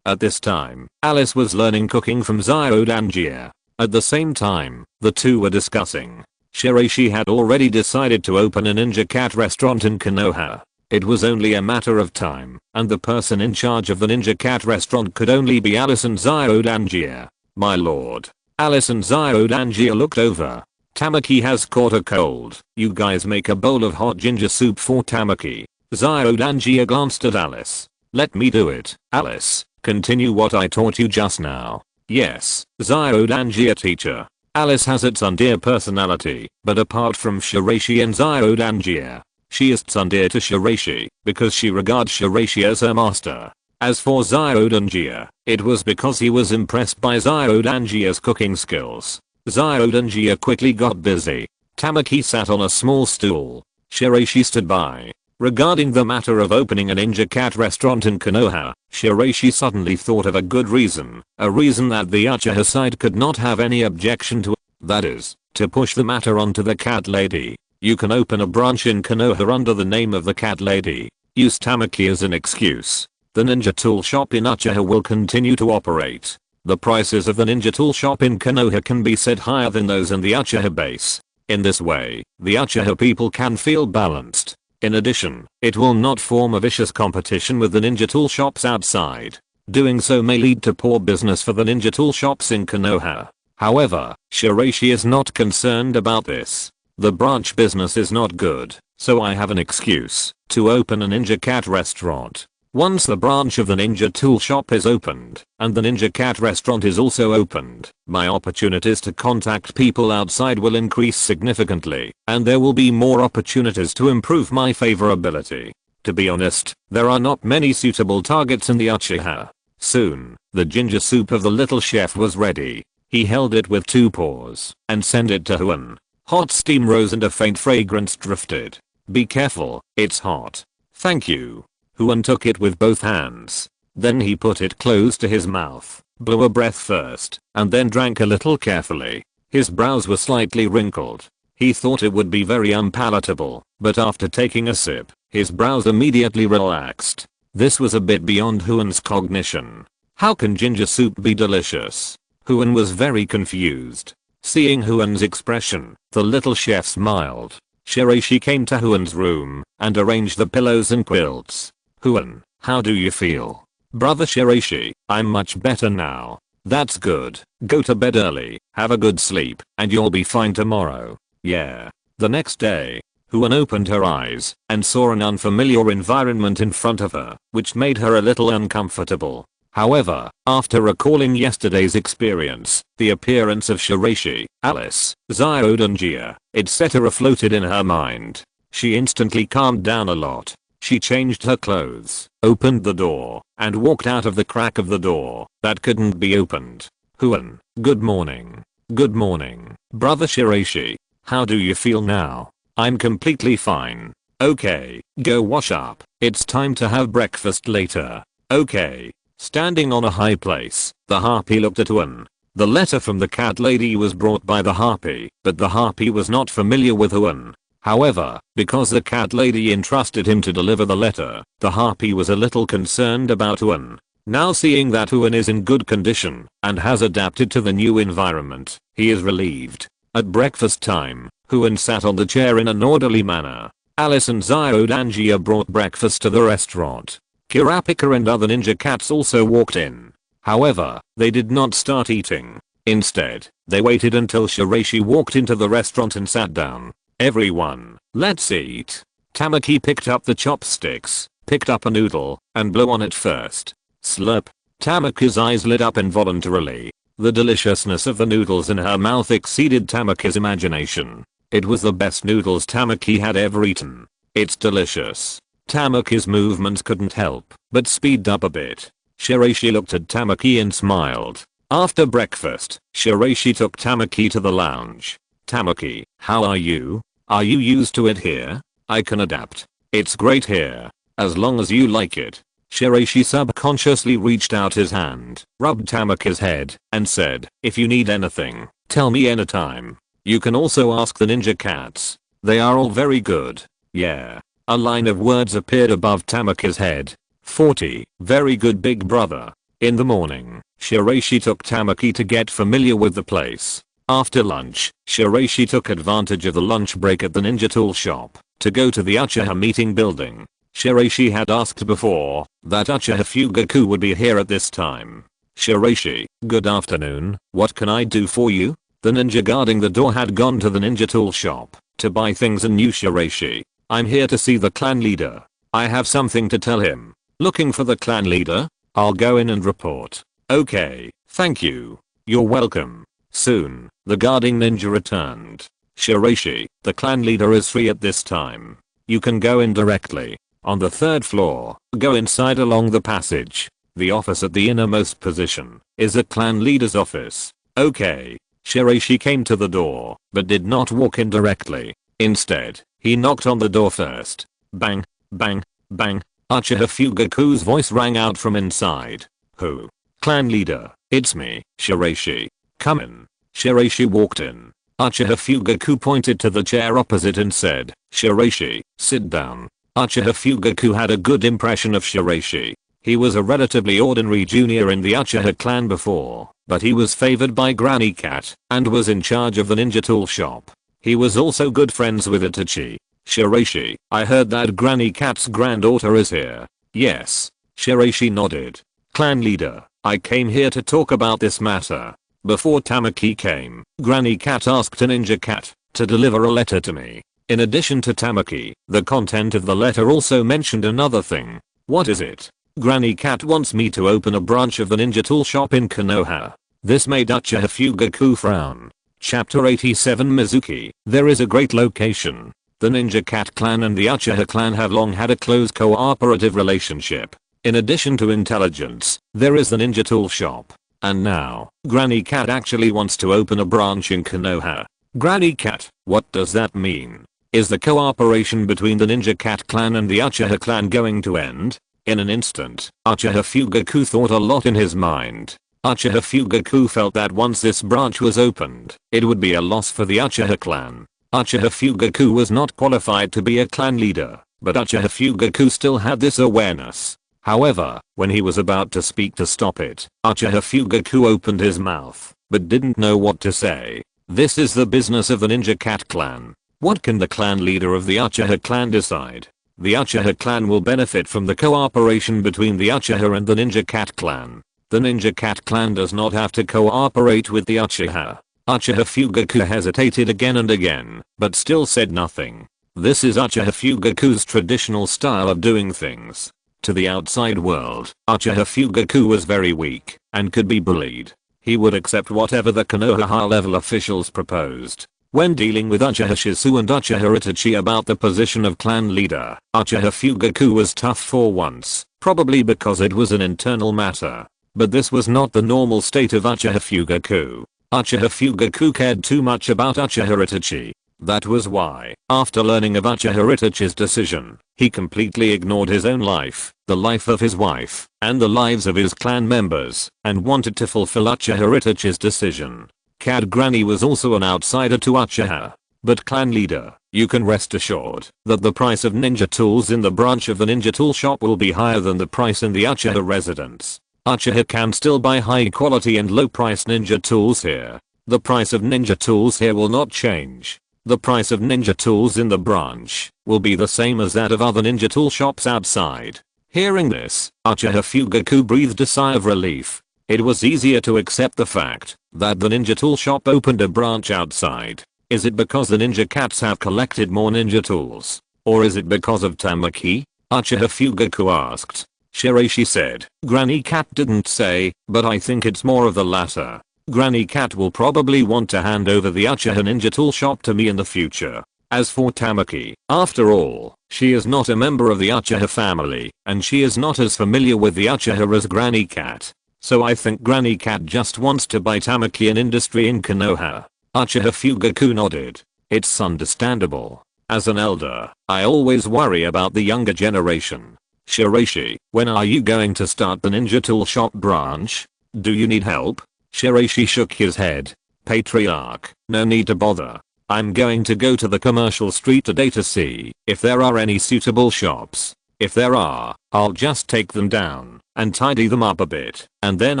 At this time, Alice was learning cooking from Zyudanjia. At the same time, the two were discussing. Shiraishi had already decided to open a ninja cat restaurant in Konoha. It was only a matter of time, and the person in charge of the ninja cat restaurant could only be Alice and Zyudanjia. My lord. Alice and Zyudanjia looked over. Tamaki has caught a cold. You guys make a bowl of hot ginger soup for Tamaki. Zyudanjia glanced at Alice. Let me do it. Alice, continue what I taught you just now. Yes, Zyudanjia teacher. Alice has its tsundere personality, but apart from Shiraishi and Zyudanjia, she is tsundere to Shiraishi because she regards Shiraishi as her master. As for Zyudanjia, it was because he was impressed by Zyudanjia's cooking skills. Zyudanjia quickly got busy. Tamaki sat on a small stool. Shiraishi stood by. Regarding the matter of opening a ninja cat restaurant in Konoha, Shiraishi suddenly thought of a good reason. A reason that the Uchiha side could not have any objection to. That is, to push the matter onto the cat lady. You can open a branch in Konoha under the name of the cat lady. Use Tamaki as an excuse. The ninja tool shop in Uchiha will continue to operate. The prices of the ninja tool shop in Konoha can be set higher than those in the Uchiha base. In this way, the Uchiha people can feel balanced. In addition, it will not form a vicious competition with the ninja tool shops outside. Doing so may lead to poor business for the ninja tool shops in Konoha. However, Shiraishi is not concerned about this. The branch business is not good, so I have an excuse to open a ninja cat restaurant. Once the branch of the ninja tool shop is opened, and the ninja cat restaurant is also opened, my opportunities to contact people outside will increase significantly, and there will be more opportunities to improve my favorability. To be honest, there are not many suitable targets in the Uchiha. Soon, the ginger soup of the little chef was ready. He held it with two paws and sent it to Huan. Hot steam rose and a faint fragrance drifted. Be careful, it's hot. Thank you. Huan took it with both hands. Then he put it close to his mouth, blew a breath first, and then drank a little carefully. His brows were slightly wrinkled. He thought it would be very unpalatable, but after taking a sip, his brows immediately relaxed. This was a bit beyond Huan's cognition. How can ginger soup be delicious? Huan was very confused. Seeing Huan's expression, the little chef smiled. Shiraishi came to Huan's room and arranged the pillows and quilts. Huan, how do you feel? Brother Shiraishi, I'm much better now. That's good. Go to bed early, have a good sleep, and you'll be fine tomorrow. Yeah. The next day, Huan opened her eyes and saw an unfamiliar environment in front of her, which made her a little uncomfortable. However, after recalling yesterday's experience, the appearance of Shiraishi, Alice, Zyudanjia, etc. floated in her mind. She instantly calmed down a lot. She changed her clothes, opened the door, and walked out of the crack of the door that couldn't be opened. Huan, good morning. Good morning, brother Shiraishi. How do you feel now? I'm completely fine. Okay, go wash up. It's time to have breakfast later. Okay. Standing on a high place, the harpy looked at Huan. The letter from the cat lady was brought by the harpy, but the harpy was not familiar with Huan. However, because the cat lady entrusted him to deliver the letter, the harpy was a little concerned about Huan. Now seeing that Huan is in good condition and has adapted to the new environment, he is relieved. At breakfast time, Huan sat on the chair in an orderly manner. Alice and Zyudanjia brought breakfast to the restaurant. Kurapika and other ninja cats also walked in. However, they did not start eating. Instead, they waited until Shiraishi walked into the restaurant and sat down. Everyone, let's eat. Tamaki picked up the chopsticks, picked up a noodle, and blew on it first. Slurp. Tamaki's eyes lit up involuntarily. The deliciousness of the noodles in her mouth exceeded Tamaki's imagination. It was the best noodles Tamaki had ever eaten. It's delicious. Tamaki's movements couldn't help but speed up a bit. Shiraishi looked at Tamaki and smiled. After breakfast, Shiraishi took Tamaki to the lounge. Tamaki, how are you? Are you used to it here? I can adapt. It's great here. As long as you like it. Shiraishi subconsciously reached out his hand, rubbed Tamaki's head, and said, if you need anything, tell me anytime. You can also ask the ninja cats. They are all very good. Yeah. A line of words appeared above Tamaki's head. 40. Very good big brother. In the morning, Shiraishi took Tamaki to get familiar with the place. After lunch, Shiraishi took advantage of the lunch break at the ninja tool shop to go to the Uchiha meeting building. Shiraishi had asked before that Uchiha Fugaku would be here at this time. Shiraishi, good afternoon, what can I do for you? The ninja guarding the door had gone to the ninja tool shop to buy things and knew Shiraishi. I'm here to see the clan leader. I have something to tell him. Looking for the clan leader? I'll go in and report. Okay, thank you. You're welcome. Soon, the guarding ninja returned. Shiraishi, the clan leader is free at this time. You can go in directly. On the 3rd floor, go inside along the passage. The office at the innermost position is a clan leader's office. Okay. Shiraishi came to the door, but did not walk in directly. Instead, he knocked on the door first. Bang, bang, bang. Uchiha Fugaku's voice rang out from inside. Who? Clan leader, it's me, Shiraishi. Come in. Shiraishi walked in. Uchiha Fugaku pointed to the chair opposite and said, Shiraishi, sit down. Uchiha Fugaku had a good impression of Shiraishi. He was a relatively ordinary junior in the Uchiha clan before, but he was favored by Granny Cat and was in charge of the ninja tool shop. He was also good friends with Itachi. Shiraishi, I heard that Granny Cat's granddaughter is here. Yes. Shiraishi nodded. Clan leader, I came here to talk about this matter. Before Tamaki came, Granny Cat asked a ninja cat to deliver a letter to me. In addition to Tamaki, the content of the letter also mentioned another thing. What is it? Granny Cat wants me to open a branch of the ninja tool shop in Konoha. This made Uchiha Fugaku frown. Chapter 87 Mizuki. There is a great location. The Ninja Cat clan and the Uchiha clan have long had a close cooperative relationship. In addition to intelligence, there is the ninja tool shop. And now, Granny Cat actually wants to open a branch in Konoha. Granny Cat, what does that mean? Is the cooperation between the Ninja Cat clan and the Uchiha clan going to end? In an instant, Uchiha Fugaku thought a lot in his mind. Uchiha Fugaku felt that once this branch was opened, it would be a loss for the Uchiha clan. Uchiha Fugaku was not qualified to be a clan leader, but Uchiha Fugaku still had this awareness. However, when he was about to speak to stop it, Uchiha Fugaku opened his mouth, but didn't know what to say. This is the business of the Ninja Cat clan. What can the clan leader of the Uchiha clan decide? The Uchiha clan will benefit from the cooperation between the Uchiha and the Ninja Cat clan. The Ninja Cat clan does not have to cooperate with the Uchiha. Uchiha Fugaku hesitated again and again, but still said nothing. This is Uchiha Fugaku's traditional style of doing things. To the outside world, Uchiha Fugaku was very weak and could be bullied. He would accept whatever the Konoha high-level officials proposed. When dealing with Uchiha Shisui and Uchiha Itachi about the position of clan leader, Uchiha Fugaku was tough for once, probably because it was an internal matter. But this was not the normal state of Uchiha Fugaku. Uchiha Fugaku cared too much about Uchiha Itachi. That was why, after learning of Uchiha Itachi's decision, he completely ignored his own life, the life of his wife, and the lives of his clan members, and wanted to fulfill Uchiha Itachi's decision. Cad Granny was also an outsider to Uchiha. But clan leader, you can rest assured that the price of ninja tools in the branch of the ninja tool shop will be higher than the price in the Uchiha residence. Uchiha can still buy high quality and low price ninja tools here. The price of ninja tools here will not change. The price of ninja tools in the branch will be the same as that of other ninja tool shops outside. Hearing this, Uchiha Fugaku breathed a sigh of relief. It was easier to accept the fact that the ninja tool shop opened a branch outside. Is it because the ninja cats have collected more ninja tools? Or is it because of Tamaki? Uchiha Fugaku asked. Shiraishi said, Granny Cat didn't say, but I think it's more of the latter. Granny Cat will probably want to hand over the Uchiha ninja tool shop to me in the future. As for Tamaki, after all, she is not a member of the Uchiha family, and she is not as familiar with the Uchiha as Granny Cat. So I think Granny Cat just wants to buy Tamaki an industry in Konoha. Uchiha Fugaku nodded. It's understandable. As an elder, I always worry about the younger generation. Shiraishi, when are you going to start the ninja tool shop branch? Do you need help? Shiraishi shook his head. Patriarch, no need to bother. I'm going to go to the commercial street today to see if there are any suitable shops. If there are, I'll just take them down and tidy them up a bit, and then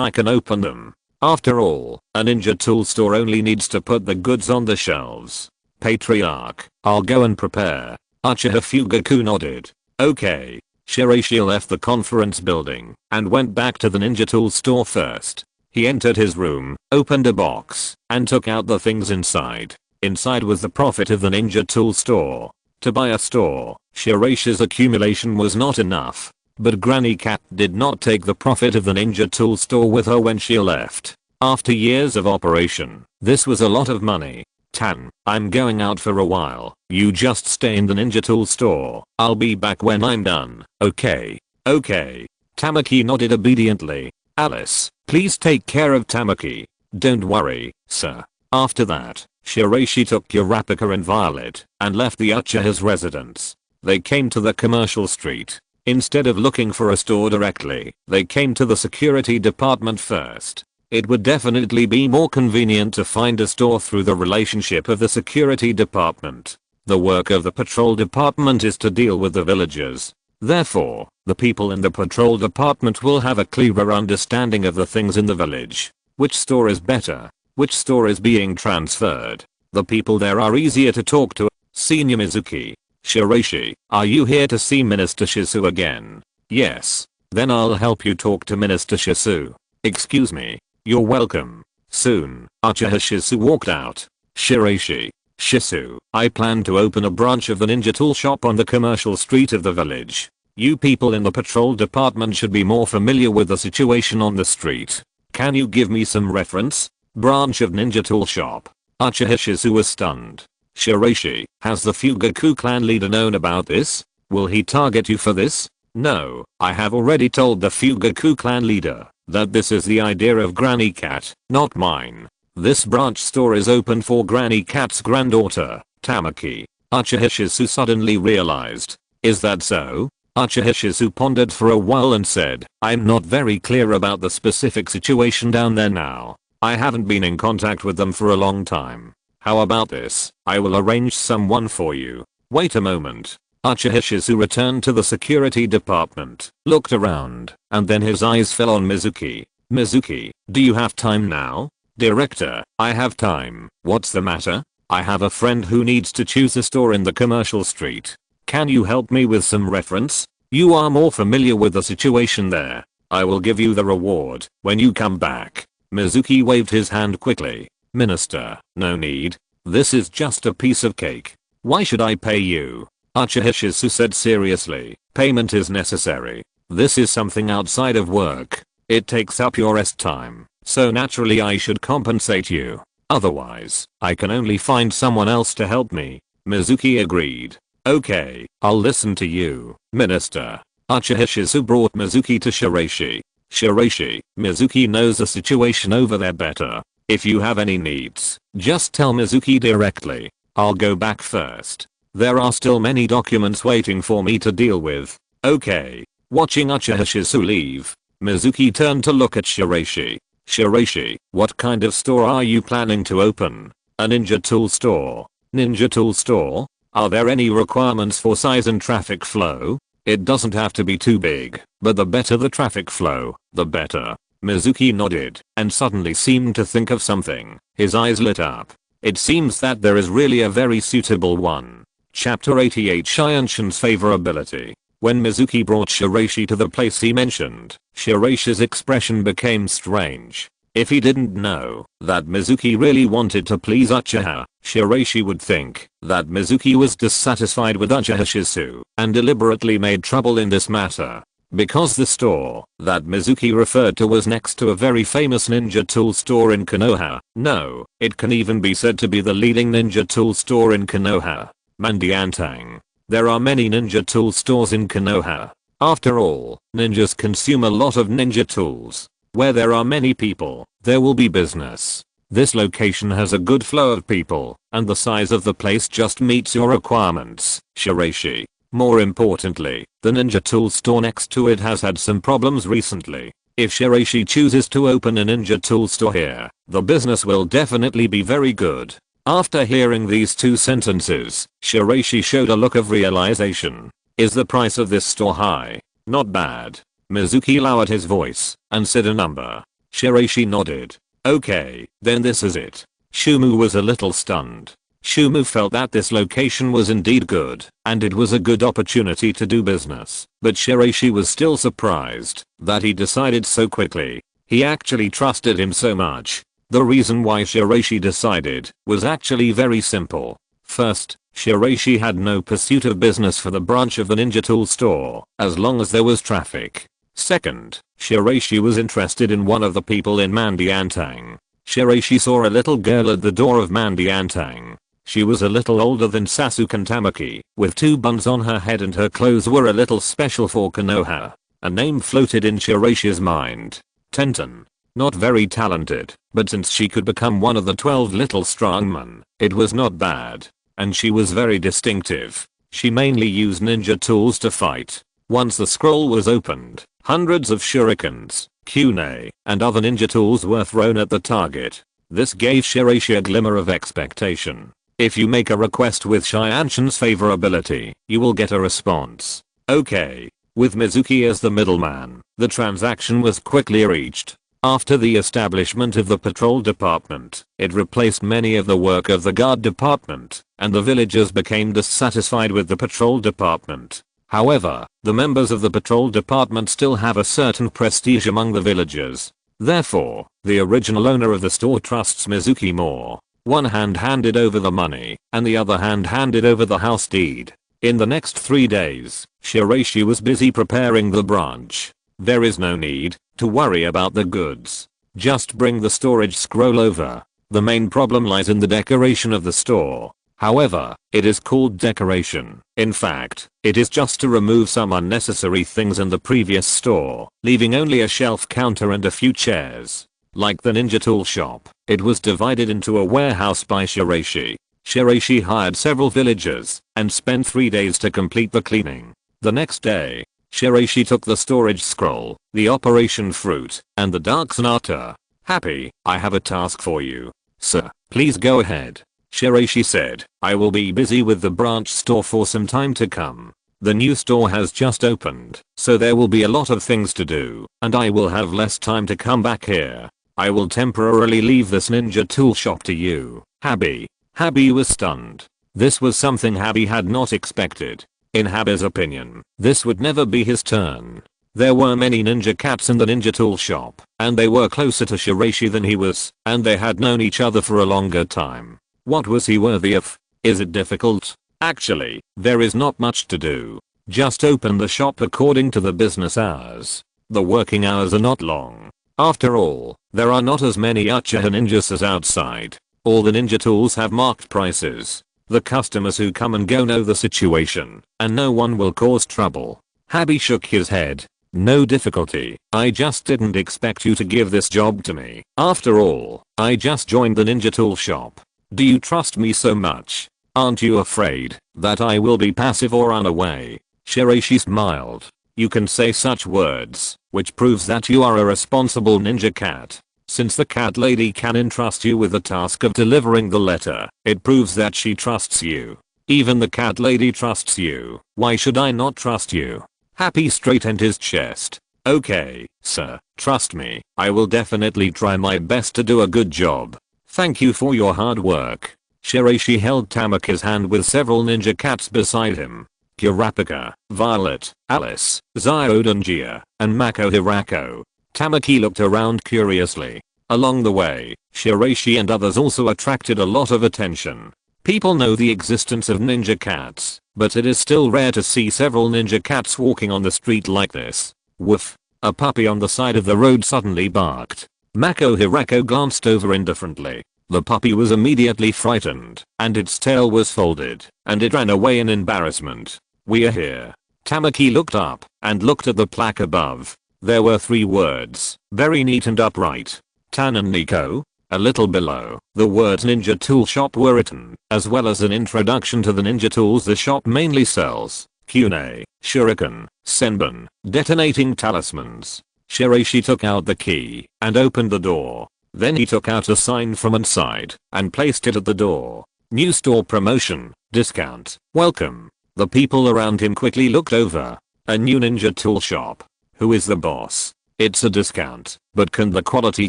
I can open them. After all, a ninja tool store only needs to put the goods on the shelves. Patriarch, I'll go and prepare. Uchiha Fugaku nodded. Okay. Shiraishi left the conference building and went back to the ninja tool store first. He entered his room, opened a box, and took out the things inside. Inside was the profit of the ninja tool store. To buy a store, Shiraishi's accumulation was not enough. But Granny Cat did not take the profit of the ninja tool store with her when she left. After years of operation, this was a lot of money. Tan, I'm going out for a while. You just stay in the ninja tool store. I'll be back when I'm done. Okay. Okay. Tamaki nodded obediently. Alice, please take care of Tamaki. Don't worry, sir. After that, Shiraishi took Kurapika and Violet and left the Uchiha's residence. They came to the commercial street. Instead of looking for a store directly, they came to the security department first. It would definitely be more convenient to find a store through the relationship of the security department. The work of the patrol department is to deal with the villagers. Therefore, the people in the patrol department will have a clearer understanding of the things in the village. Which store is better? Which store is being transferred? The people there are easier to talk to. Senior Mizuki. Shiraishi, are you here to see Minister Shisu again? Yes. Then I'll help you talk to Minister Shisu. Excuse me. You're welcome. Soon, Uchiha Shisu walked out. Shiraishi. Shisu, I plan to open a branch of the ninja tool shop on the commercial street of the village. You people in the patrol department should be more familiar with the situation on the street. Can you give me some reference? Branch of ninja tool shop. Uchiha Shisu was stunned. Shiraishi, has the Fugaku clan leader known about this? Will he target you for this? No, I have already told the Fugaku clan leader that this is the idea of Granny Cat, not mine. This branch store is open for Granny Cat's granddaughter, Tamaki. Uchiha Shisu suddenly realized. Is that so? Uchiha Shisu pondered for a while and said, I'm not very clear about the specific situation down there now. I haven't been in contact with them for a long time. How about this? I will arrange someone for you. Wait a moment. Uchiha Shisu returned to the security department, looked around, and then his eyes fell on Mizuki. Mizuki, do you have time now? Director, I have time. What's the matter? I have a friend who needs to choose a store in the commercial street. Can you help me with some reference? You are more familiar with the situation there. I will give you the reward when you come back. Mizuki waved his hand quickly. Minister, no need. This is just a piece of cake. Why should I pay you? Uchiha Shisu said seriously. Payment is necessary. This is something outside of work. It takes up your rest time. So naturally I should compensate you. Otherwise, I can only find someone else to help me. Mizuki agreed. Okay, I'll listen to you, Minister. Uchiha Shisu brought Mizuki to Shiraishi. Shiraishi, Mizuki knows the situation over there better. If you have any needs, just tell Mizuki directly. I'll go back first. There are still many documents waiting for me to deal with. Okay. Watching Uchiha Shisu leave, Mizuki turned to look at Shiraishi. Shiraishi, what kind of store are you planning to open? A ninja tool store? Ninja tool store? Are there any requirements for size and traffic flow? It doesn't have to be too big, but the better the traffic flow, the better. Mizuki nodded and suddenly seemed to think of something. His eyes lit up. It seems that there is really a very suitable one. Chapter 88 Shianshin's favorability. When Mizuki brought Shiraishi to the place he mentioned, Shiraishi's expression became strange. If he didn't know that Mizuki really wanted to please Uchiha, Shiraishi would think that Mizuki was dissatisfied with Uchiha Shisu and deliberately made trouble in this matter. because the store that Mizuki referred to was next to a very famous ninja tool store in Konoha. No, it can even be said to be the leading ninja tool store in Konoha. Mandiantang. There are many ninja tool stores in Konoha. After all, ninjas consume a lot of ninja tools. Where there are many people, there will be business. This location has a good flow of people, and the size of the place just meets your requirements, Shiraishi. More importantly, the ninja tool store next to it has had some problems recently. If Shiraishi chooses to open a ninja tool store here, the business will definitely be very good. After hearing these two sentences, Shiraishi showed a look of realization. Is the price of this store high? Not bad. Mizuki lowered his voice and said a number. Shiraishi nodded. Okay, then this is it. Shumu was a little stunned. Shumu felt that this location was indeed good, and it was a good opportunity to do business, but Shiraishi was still surprised that he decided so quickly. He actually trusted him so much. The reason why Shiraishi decided was actually very simple. First, Shiraishi had no pursuit of business for the branch of the ninja tool store, as long as there was traffic. Second, Shiraishi was interested in one of the people in Mandiantang. Shiraishi saw a little girl at the door of Mandiantang. She was a little older than Sasuke and Tamaki, with 2 buns on her head, and her clothes were a little special for Konoha. A name floated in Shiraishi's mind. Tenten. Not very talented, but since she could become one of the 12 little strongmen, it was not bad. And she was very distinctive. She mainly used ninja tools to fight. Once the scroll was opened, hundreds of shurikens, kunai, and other ninja tools were thrown at the target. This gave Shiraishi a glimmer of expectation. If you make a request with Shianshin's favorability, you will get a response. Okay. With Mizuki as the middleman, the transaction was quickly reached. After the establishment of the patrol department, it replaced many of the work of the guard department, and the villagers became dissatisfied with the patrol department. However, the members of the patrol department still have a certain prestige among the villagers. Therefore, the original owner of the store trusts Mizuki more. One hand handed over the money, and the other hand handed over the house deed. In the next 3 days, Shiraishi was busy preparing the branch. There is no need to worry about the goods. Just bring the storage scroll over. The main problem lies in the decoration of the store. However, it is called decoration. In fact, it is just to remove some unnecessary things in the previous store, leaving only a shelf counter and a few chairs. Like the ninja tool shop, it was divided into a warehouse by Shiraishi. Shiraishi hired several villagers and spent 3 days to complete the cleaning. The next day, Shiraishi took the storage scroll, the operation fruit, and the dark sonata. Happy, I have a task for you. Sir, please go ahead. Shiraishi said, I will be busy with the branch store for some time to come. The new store has just opened, so there will be a lot of things to do, and I will have less time to come back here. I will temporarily leave this ninja tool shop to you, Habi. Habi was stunned. This was something Habi had not expected. In Habi's opinion, this would never be his turn. There were many ninja cats in the ninja tool shop, and they were closer to Shiraishi than he was, and they had known each other for a longer time. What was he worthy of? Is it difficult? Actually, there is not much to do. Just open the shop according to the business hours. The working hours are not long. After all, there are not as many Uchiha ninjas as outside. All the ninja tools have marked prices. The customers who come and go know the situation, and no one will cause trouble. Habi shook his head. No difficulty. I just didn't expect you to give this job to me. After all, I just joined the ninja tool shop. Do you trust me so much? Aren't you afraid that I will be passive or run away? Shiraishi smiled. You can say such words, which proves that you are a responsible ninja cat. Since the cat lady can entrust you with the task of delivering the letter, it proves that she trusts you. Even the cat lady trusts you. Why should I not trust you? Happy straightened his chest. Okay, sir, trust me. I will definitely try my best to do a good job. Thank you for your hard work. Shiraishi held Tamaki's hand with several ninja cats beside him. Kurapika, Violet, Alice, Zyodonjia, and Mako Hirako. Tamaki looked around curiously. Along the way, Shiraishi and others also attracted a lot of attention. People know the existence of ninja cats, but it is still rare to see several ninja cats walking on the street like this. Woof. A puppy on the side of the road suddenly barked. Mako Hirako glanced over indifferently. The puppy was immediately frightened, and its tail was folded, and it ran away in embarrassment. "We are here." Tamaki looked up and looked at the plaque above. There were 3 words, very neat and upright. Tan and Nico. A little below, the words Ninja Tool Shop were written, as well as an introduction to the ninja tools the shop mainly sells. Kunai, shuriken, senbon, detonating talismans. Shiraishi took out the key and opened the door. Then he took out a sign from inside and placed it at the door. "New store promotion, discount, welcome." The people around him quickly looked over. A new ninja tool shop. Who is the boss? It's a discount, but can the quality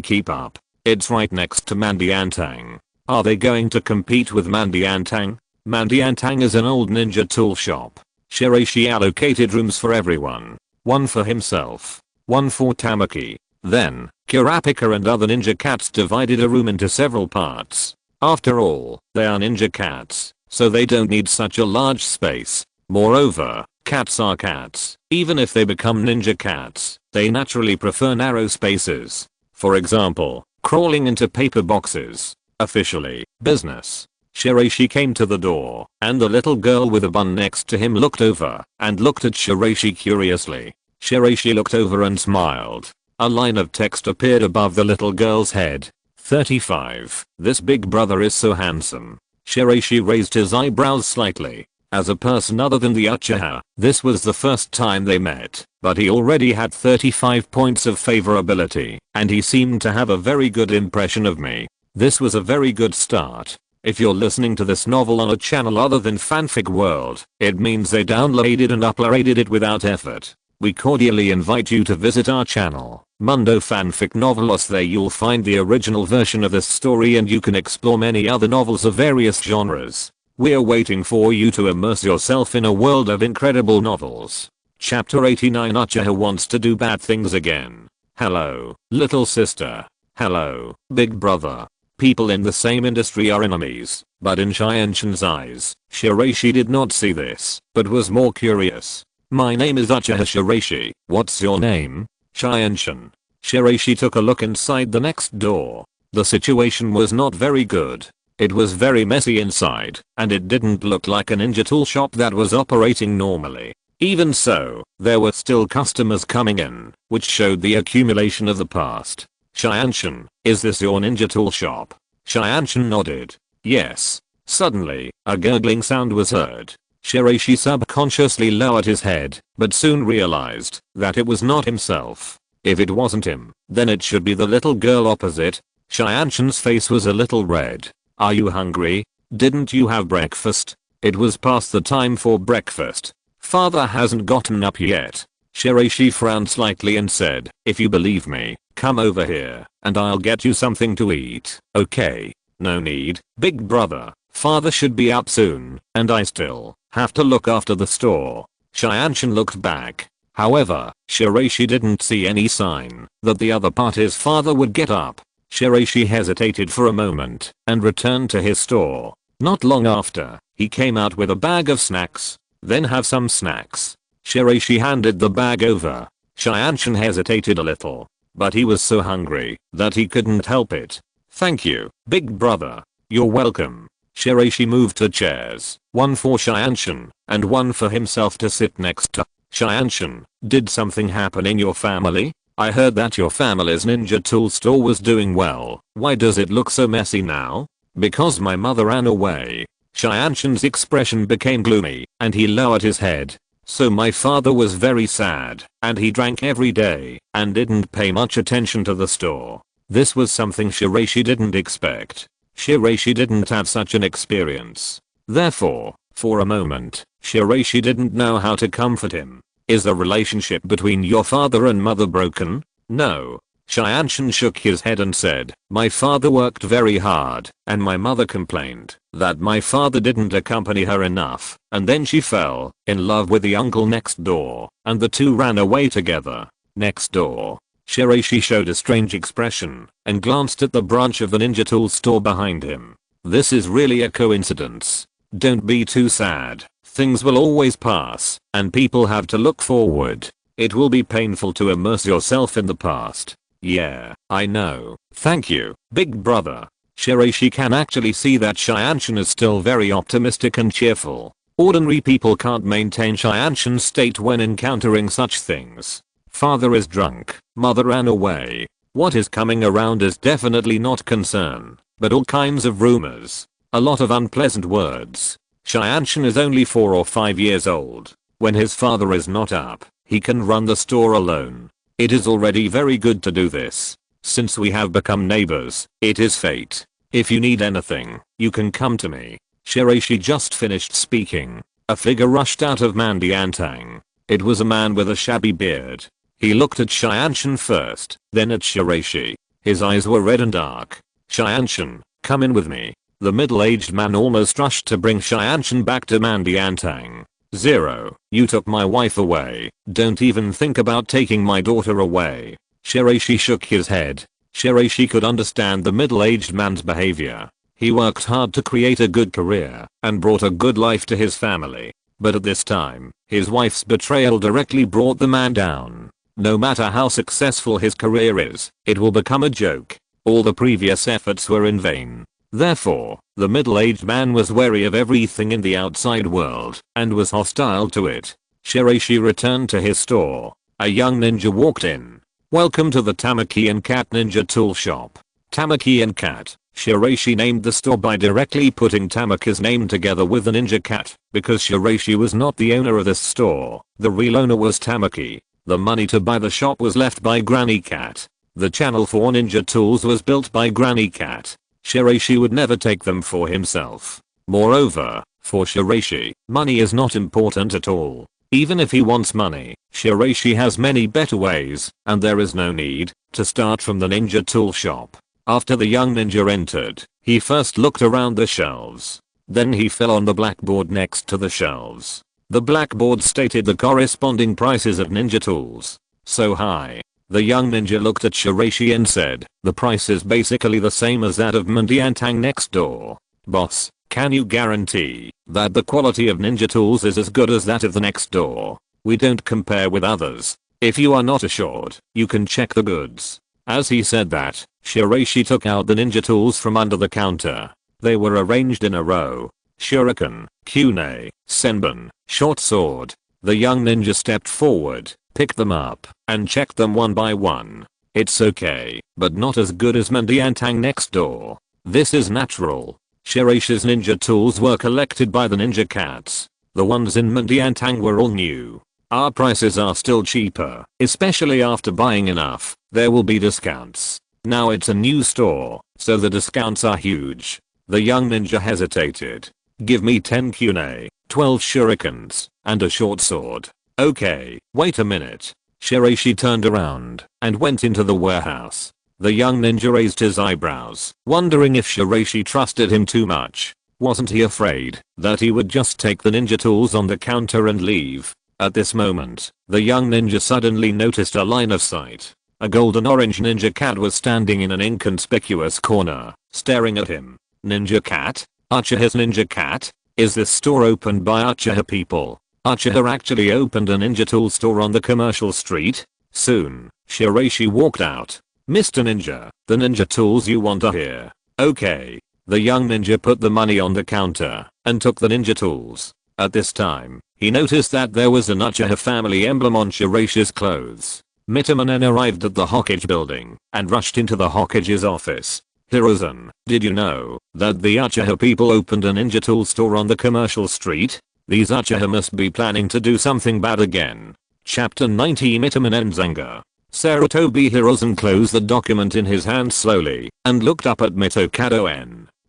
keep up? It's right next to Mandiantang. Are they going to compete with Mandiantang? Mandiantang is an old ninja tool shop. Shiraishi allocated rooms for everyone. One for himself. One for Tamaki. Then, Kurapika and other ninja cats divided a room into several parts. After all, they are ninja cats, so they don't need such a large space. Moreover, cats are cats. Even if they become ninja cats, they naturally prefer narrow spaces. For example, crawling into paper boxes. Officially, business. Shiraishi came to the door, and the little girl with a bun next to him looked over and looked at Shiraishi curiously. Shiraishi looked over and smiled. A line of text appeared above the little girl's head. 35. This big brother is so handsome. Shiraishi raised his eyebrows slightly. As a person other than the Uchiha, this was the first time they met, but he already had 35 points of favorability, and he seemed to have a very good impression of me. This was a very good start. If you're listening to this novel on a channel other than Fanfic World, it means they downloaded and uploaded it without effort. We cordially invite you to visit our channel, Mundo Fanfic Novelos. There you'll find the original version of this story and you can explore many other novels of various genres. We're waiting for you to immerse yourself in a world of incredible novels. Chapter 89. Uchiha wants to do bad things again. Hello, little sister. Hello, big brother. People in the same industry are enemies, but in Shianshin's eyes, Shiraishi did not see this, but was more curious. My name is Uchiha Shiraishi. What's your name? Shianshin. Shiraishi took a look inside the next door. The situation was not very good. It was very messy inside, and it didn't look like a ninja tool shop that was operating normally. Even so, there were still customers coming in, which showed the accumulation of the past. Shianshin, is this your ninja tool shop? Shianshin nodded. Yes. Suddenly, a gurgling sound was heard. Shiraishi subconsciously lowered his head, but soon realized that it was not himself. If it wasn't him, then it should be the little girl opposite. Shianshin's face was a little red. Are you hungry? Didn't you have breakfast? It was past the time for breakfast. Father hasn't gotten up yet. Shiraishi frowned slightly and said, if you believe me, come over here, and I'll get you something to eat, okay? No need, big brother. Father should be up soon, and I still have to look after the store. Shianshin looked back. However, Shiraishi didn't see any sign that the other party's father would get up. Shiraishi hesitated for a moment and returned to his store. Not long after, he came out with a bag of snacks. Then have some snacks. Shiraishi handed the bag over. Shianshin hesitated a little, but he was so hungry that he couldn't help it. Thank you, big brother. You're welcome. Shiraishi moved to chairs, one for Shianshin and one for himself to sit next to. Shianshin, did something happen in your family? I heard that your family's ninja tool store was doing well. Why does it look so messy now? Because my mother ran away. Shianshin's expression became gloomy, and he lowered his head. So my father was very sad, and he drank every day, and didn't pay much attention to the store. This was something Shiraishi didn't expect. Shiraishi didn't have such an experience. Therefore, for a moment, Shiraishi didn't know how to comfort him. Is the relationship between your father and mother broken? No. Shianshin shook his head and said, my father worked very hard, and my mother complained that my father didn't accompany her enough, and then she fell in love with the uncle next door, and the two ran away together. Next door. Shiraishi showed a strange expression and glanced at the branch of the ninja tool store behind him. This is really a coincidence. Don't be too sad. Things will always pass, and people have to look forward. It will be painful to immerse yourself in the past. Yeah, I know. Thank you, big brother. Shiraishi can actually see that Shianshin is still very optimistic and cheerful. Ordinary people can't maintain Shianshin's state when encountering such things. Father is drunk, mother ran away. What is coming around is definitely not concern, but all kinds of rumors. A lot of unpleasant words. Shianshin is only 4 or 5 years old. When his father is not up, he can run the store alone. It is already very good to do this. Since we have become neighbors, it is fate. If you need anything, you can come to me. Shiraishi just finished speaking. A figure rushed out of Mandiantang. It was a man with a shabby beard. He looked at Shianshin first, then at Shiraishi. His eyes were red and dark. Shianshin, come in with me. The middle-aged man almost rushed to bring Shianshin back to Mandiantang. Zero, you took my wife away. Don't even think about taking my daughter away. Shiraishi shook his head. Shiraishi could understand the middle-aged man's behavior. He worked hard to create a good career and brought a good life to his family. But at this time, his wife's betrayal directly brought the man down. No matter how successful his career is, it will become a joke. All the previous efforts were in vain. Therefore, the middle-aged man was wary of everything in the outside world and was hostile to it. Shiraishi returned to his store. A young ninja walked in. Welcome to the Tamaki and Cat Ninja Tool Shop. Tamaki and Cat. Shiraishi named the store by directly putting Tamaki's name together with the ninja cat, because Shiraishi was not the owner of this store. The real owner was Tamaki. The money to buy the shop was left by Granny Cat. The channel for ninja tools was built by Granny Cat. Shiraishi would never take them for himself. Moreover, for Shiraishi, money is not important at all. Even if he wants money, Shiraishi has many better ways, and there is no need to start from the ninja tool shop. After the young ninja entered, he first looked around the shelves. Then he fell on the blackboard next to the shelves. The blackboard stated the corresponding prices of ninja tools. So high. The young ninja looked at Shiraishi and said, the price is basically the same as that of Mandiantang next door. Boss, can you guarantee that the quality of ninja tools is as good as that of the next door? We don't compare with others. If you are not assured, you can check the goods. As he said that, Shiraishi took out the ninja tools from under the counter. They were arranged in a row. Shuriken, Kunai, Senbon, short sword. The young ninja stepped forward, picked them up, and checked them one by one. It's okay, but not as good as Mandiantang next door. This is natural. Shiraishi's ninja tools were collected by the ninja cats. The ones in Mandiantang were all new. Our prices are still cheaper, especially after buying enough. There will be discounts. Now it's a new store, so the discounts are huge. The young ninja hesitated. Give me 10 kunai, 12 shurikens, and a short sword. Okay, wait a minute. Shiraishi turned around and went into the warehouse. The young ninja raised his eyebrows, wondering if Shiraishi trusted him too much. Wasn't he afraid that he would just take the ninja tools on the counter and leave? At this moment, the young ninja suddenly noticed a line of sight. A golden orange ninja cat was standing in an inconspicuous corner, staring at him. Ninja cat? Uchiha's ninja cat? Is this store opened by Uchiha people? Uchiha actually opened a ninja tool store on the commercial street? Soon, Shiraishi walked out. Mr. Ninja, the ninja tools you want are here. Okay. The young ninja put the money on the counter and took the ninja tools. At this time, he noticed that there was an Uchiha family emblem on Shiraishi's clothes. Mitamonen arrived at the Hokage building and rushed into the Hokage's office. Hiruzen, did you know that the Uchiha people opened a ninja tool store on the commercial street? These Uchiha must be planning to do something bad again. Chapter 90 Mitamonen's anger. Sarutobi Hiruzen closed the document in his hand slowly and looked up at Mitokado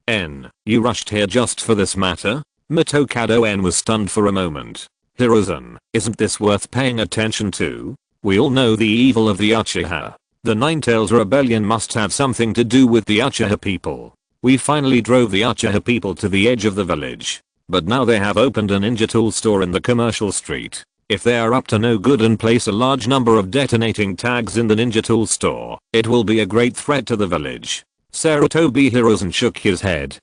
N. You rushed here just for this matter? Mitokado N was stunned for a moment. Hiruzen, isn't this worth paying attention to? We all know the evil of the Uchiha. The Ninetales rebellion must have something to do with the Uchiha people. We finally drove the Uchiha people to the edge of the village. But now they have opened a ninja tool store in the commercial street. If they are up to no good and place a large number of detonating tags in the ninja tool store, it will be a great threat to the village. Sarutobi Hiruzen shook his head.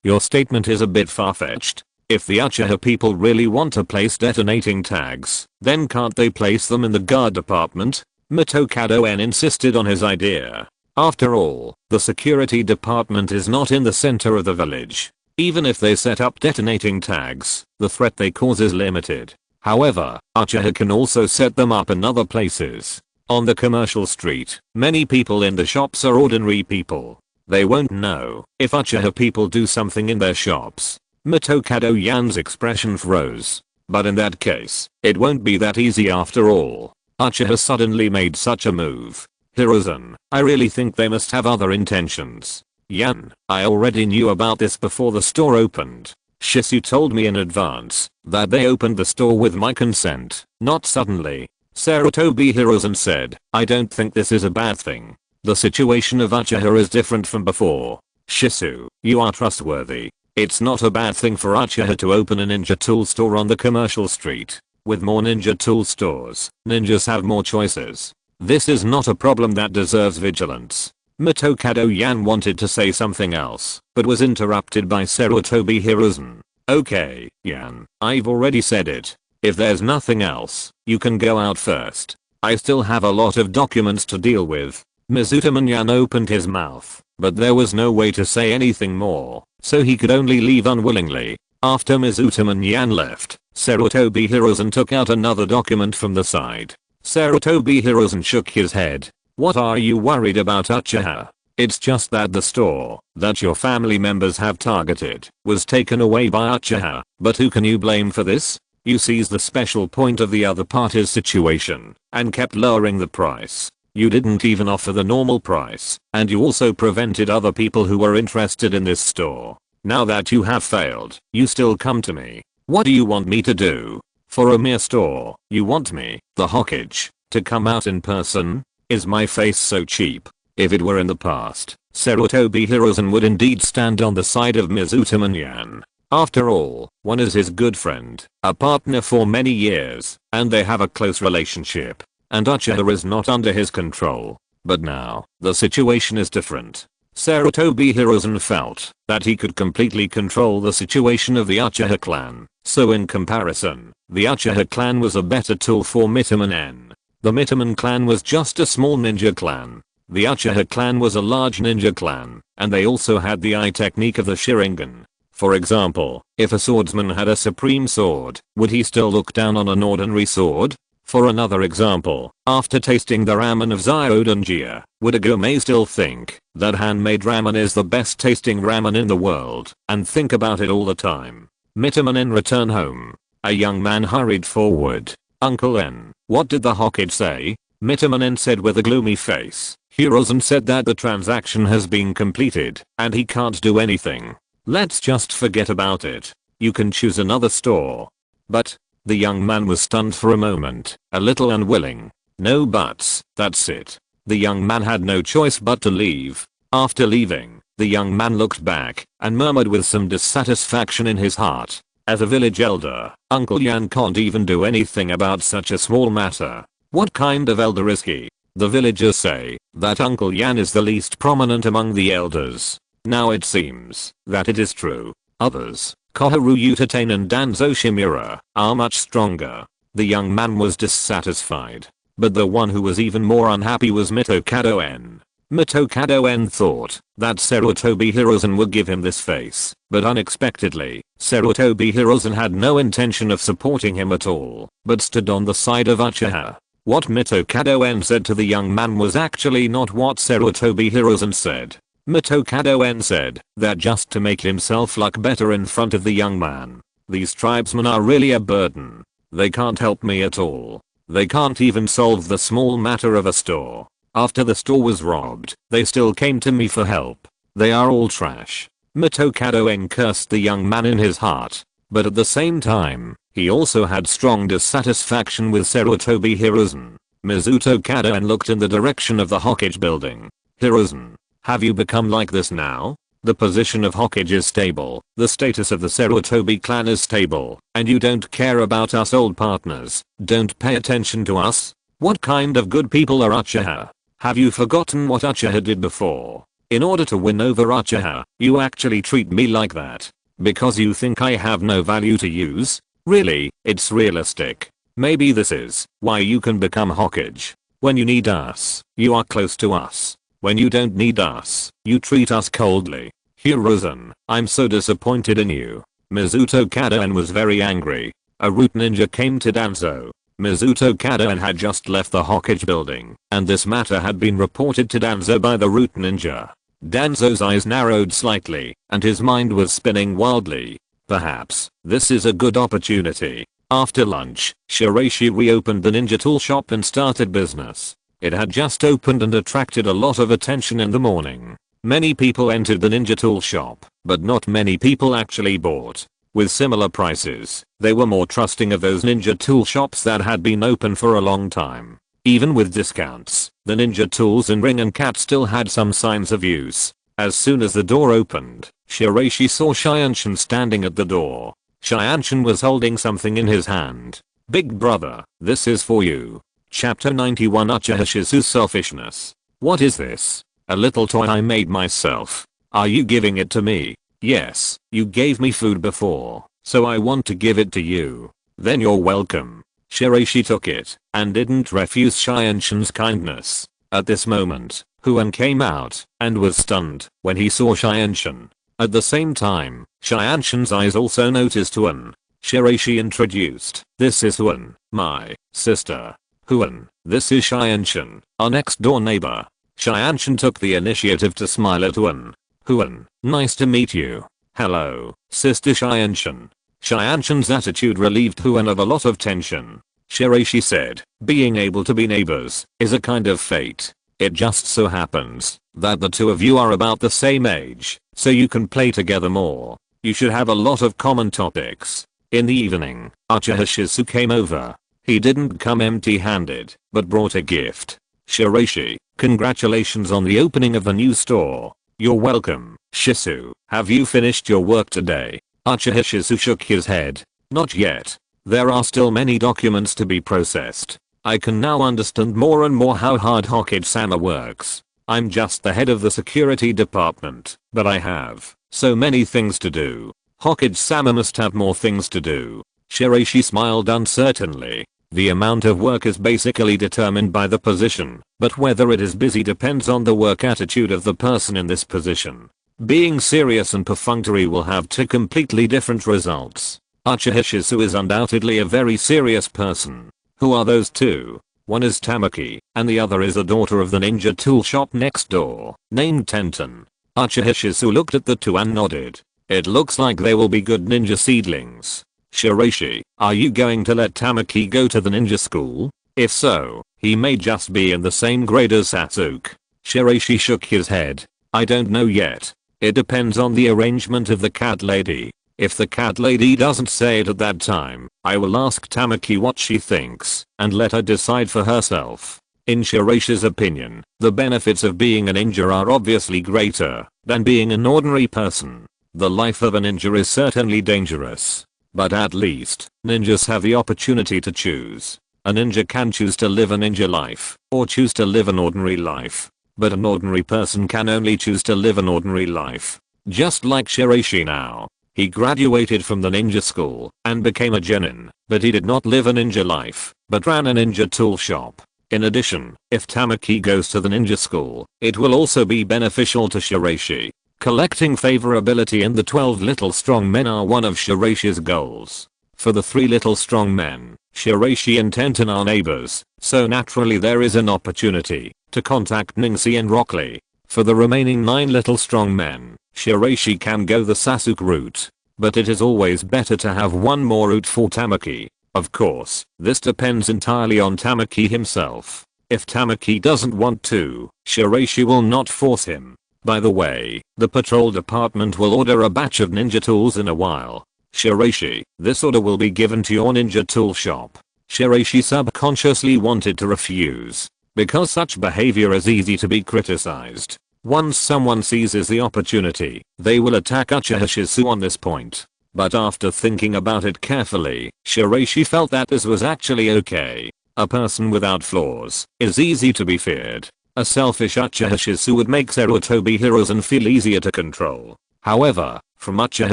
Your statement is a bit far-fetched. If the Uchiha people really want to place detonating tags, then can't they place them in the guard department? Mitokado N insisted on his idea. After all, the security department is not in the center of the village. Even if they set up detonating tags, the threat they cause is limited. However, Uchiha can also set them up in other places. On the commercial street, many people in the shops are ordinary people. They won't know if Uchiha people do something in their shops. Mitokado Yan's expression froze. But in that case, it won't be that easy after all. Uchiha suddenly made such a move. Hiruzen, I really think they must have other intentions. Yan, I already knew about this before the store opened. Shisui told me in advance that they opened the store with my consent, not suddenly. Sarutobi Hiruzen said, I don't think this is a bad thing. The situation of Uchiha is different from before. Shisui, you are trustworthy. It's not a bad thing for Uchiha to open a ninja tool store on the commercial street. With more ninja tool stores, ninjas have more choices. This is not a problem that deserves vigilance. Mitokado Yan wanted to say something else, but was interrupted by Sarutobi Hiruzen. Okay, Yan, I've already said it. If there's nothing else, you can go out first. I still have a lot of documents to deal with. Mizutamon Yan opened his mouth, but there was no way to say anything more, so he could only leave unwillingly. After Mizutamon Yan left, Sarutobi Hiruzen took out another document from the side. Sarutobi Hiruzen shook his head. What are you worried about, Uchiha? It's just that the store that your family members have targeted was taken away by Uchiha, but who can you blame for this? You seized the special point of the other party's situation and kept lowering the price. You didn't even offer the normal price, and you also prevented other people who were interested in this store. Now that you have failed, you still come to me. What do you want me to do? For a mere store, you want me, the Hokage, to come out in person? Is my face so cheap? If it were in the past, Sarutobi Hiruzen would indeed stand on the side of Mizutamon Yan. After all, one is his good friend, a partner for many years, and they have a close relationship. And Uchiha is not under his control. But now, the situation is different. Sarutobi Hiruzen felt that he could completely control the situation of the Uchiha clan, so in comparison, the Uchiha clan was a better tool for Mitamon N. The Mitamon clan was just a small ninja clan. The Uchiha clan was a large ninja clan, and they also had the eye technique of the Sharingan. For example, if a swordsman had a supreme sword, would he still look down on an ordinary sword? For another example, after tasting the ramen of Zyodonjia, would a gourmet still think that handmade ramen is the best tasting ramen in the world, and think about it all the time? Mitamon N returned home. A young man hurried forward. Uncle N, what did the Hokage say? Mitamon N said with a gloomy face. Hiruzen said that the transaction has been completed, and he can't do anything. Let's just forget about it. You can choose another store. But, the young man was stunned for a moment, a little unwilling. No buts, that's it. The young man had no choice but to leave. After leaving, the young man looked back and murmured with some dissatisfaction in his heart. As a village elder, Uncle Yan can't even do anything about such a small matter. What kind of elder is he? The villagers say that Uncle Yan is the least prominent among the elders. Now it seems that it is true. Others, Koharu Utatane and Danzo Shimura, are much stronger. The young man was dissatisfied. But the one who was even more unhappy was Mitokado N. Mitokado N thought that Sarutobi Hiruzen would give him this face, but unexpectedly, Sarutobi Hiruzen had no intention of supporting him at all, but stood on the side of Uchiha. What Mitokado N said to the young man was actually not what Sarutobi Hiruzen said. Mitokado N said that just to make himself look better in front of the young man. These tribesmen are really a burden. They can't help me at all. They can't even solve the small matter of a store. After the store was robbed, they still came to me for help. They are all trash. Mitokado N cursed the young man in his heart. But at the same time, he also had strong dissatisfaction with Sarutobi Hiruzen. Mitokado N looked in the direction of the Hokage building. Hiruzen, have you become like this now? The position of Hokage is stable, the status of the Sarutobi clan is stable, and you don't care about us old partners, don't pay attention to us? What kind of good people are Uchiha? Have you forgotten what Uchiha did before? In order to win over Uchiha, you actually treat me like that. Because you think I have no value to use? Really, it's realistic. Maybe this is why you can become Hokage. When you need us, you are close to us. When you don't need us, you treat us coldly. Hiruzen, I'm so disappointed in you. Mizuto Kadaen was very angry. A root ninja came to Danzo. Mizuto Kadaen had just left the Hokage building, and this matter had been reported to Danzo by the root ninja. Danzo's eyes narrowed slightly, and his mind was spinning wildly. Perhaps, this is a good opportunity. After lunch, Shiraishi reopened the ninja tool shop and started business. It had just opened and attracted a lot of attention in the morning. Many people entered the ninja tool shop, but not many people actually bought. With similar prices, they were more trusting of those ninja tool shops that had been open for a long time. Even with discounts, the ninja tools in Ring and Cat still had some signs of use. As soon as the door opened, Shiraishi saw Shianshin standing at the door. Shianshin was holding something in his hand. Big brother, this is for you. Chapter 91 Uchiha Shisu's Selfishness. What is this? A little toy I made myself. Are you giving it to me? Yes, you gave me food before, so I want to give it to you. Then you're welcome. Shiraishi took it, and didn't refuse Shianshin's kindness. At this moment, Huan came out, and was stunned when he saw Shianshin. At the same time, Shianshin's eyes also noticed Huan. Shiraishi introduced, this is Huan, my sister. Huan, this is Shianshin, our next door neighbor. Shianshin took the initiative to smile at Huan. Huan, nice to meet you. Hello, sister Shianshin. Shianshin's attitude relieved Huan of a lot of tension. Shiraishi said, being able to be neighbors is a kind of fate. It just so happens that the two of you are about the same age, so you can play together more. You should have a lot of common topics. In the evening, Uchiha Shisu came over. He didn't come empty-handed, but brought a gift. Shiraishi, congratulations on the opening of the new store. You're welcome, Shisu. Have you finished your work today? Uchiha Shisu shook his head. Not yet. There are still many documents to be processed. I can now understand more and more how hard Hokage-sama works. I'm just the head of the security department, but I have so many things to do. Hokage-sama must have more things to do. Shiraishi smiled uncertainly. The amount of work is basically determined by the position, but whether it is busy depends on the work attitude of the person in this position. Being serious and perfunctory will have two completely different results. Uchiha Shisu is undoubtedly a very serious person. Who are those two? One is Tamaki, and the other is a daughter of the ninja tool shop next door, named Tenten. Uchiha Shisu looked at the two and nodded. It looks like they will be good ninja seedlings. Shiraishi, are you going to let Tamaki go to the ninja school? If so, he may just be in the same grade as Sasuke. Shiraishi shook his head. I don't know yet. It depends on the arrangement of the cat lady. If the cat lady doesn't say it at that time, I will ask Tamaki what she thinks, and let her decide for herself. In Shiraishi's opinion, the benefits of being a ninja are obviously greater than being an ordinary person. The life of a ninja is certainly dangerous. But at least, ninjas have the opportunity to choose. A ninja can choose to live a ninja life, or choose to live an ordinary life. But an ordinary person can only choose to live an ordinary life. Just like Shiraishi now. He graduated from the ninja school and became a genin, but he did not live a ninja life, but ran a ninja tool shop. In addition, if Tamaki goes to the ninja school, it will also be beneficial to Shiraishi. Collecting favorability in the 12 little strong men are one of Shiraishi's goals. For the 3 little strong men, Shiraishi and Tenten are neighbors, so naturally there is an opportunity to contact Ningsi and Rock Lee. For the remaining 9 little strong men, Shiraishi can go the Sasuke route. But it is always better to have one more route for Tamaki. Of course, this depends entirely on Tamaki himself. If Tamaki doesn't want to, Shiraishi will not force him. By the way, the patrol department will order a batch of ninja tools in a while. Shiraishi, this order will be given to your ninja tool shop. Shiraishi subconsciously wanted to refuse. Because such behavior is easy to be criticized. Once someone seizes the opportunity, they will attack Uchiha Shisu on this point. But after thinking about it carefully, Shiraishi felt that this was actually okay. A person without flaws is easy to be feared. A selfish Uchiha Shisui would make Sarutobi Hiruzen feel easier to control. However, from Uchiha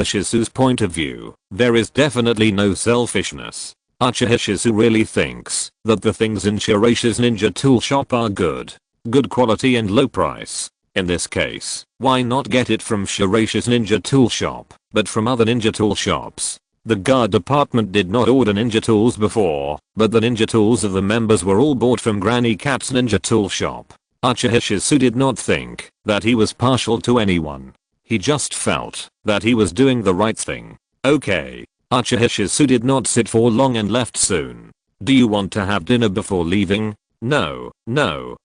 Shisui's point of view, there is definitely no selfishness. Uchiha Shisui really thinks that the things in Shiraishi's ninja tool shop are good quality and low price. In this case, why not get it from Shiraishi's ninja tool shop, but from other ninja tool shops? The guard department did not order ninja tools before, but the ninja tools of the members were all bought from Granny Cat's ninja tool shop. Uchiha Shisui did not think that he was partial to anyone. He just felt that he was doing the right thing. Okay. Uchiha Shisui did not sit for long and left soon. Do you want to have dinner before leaving? No,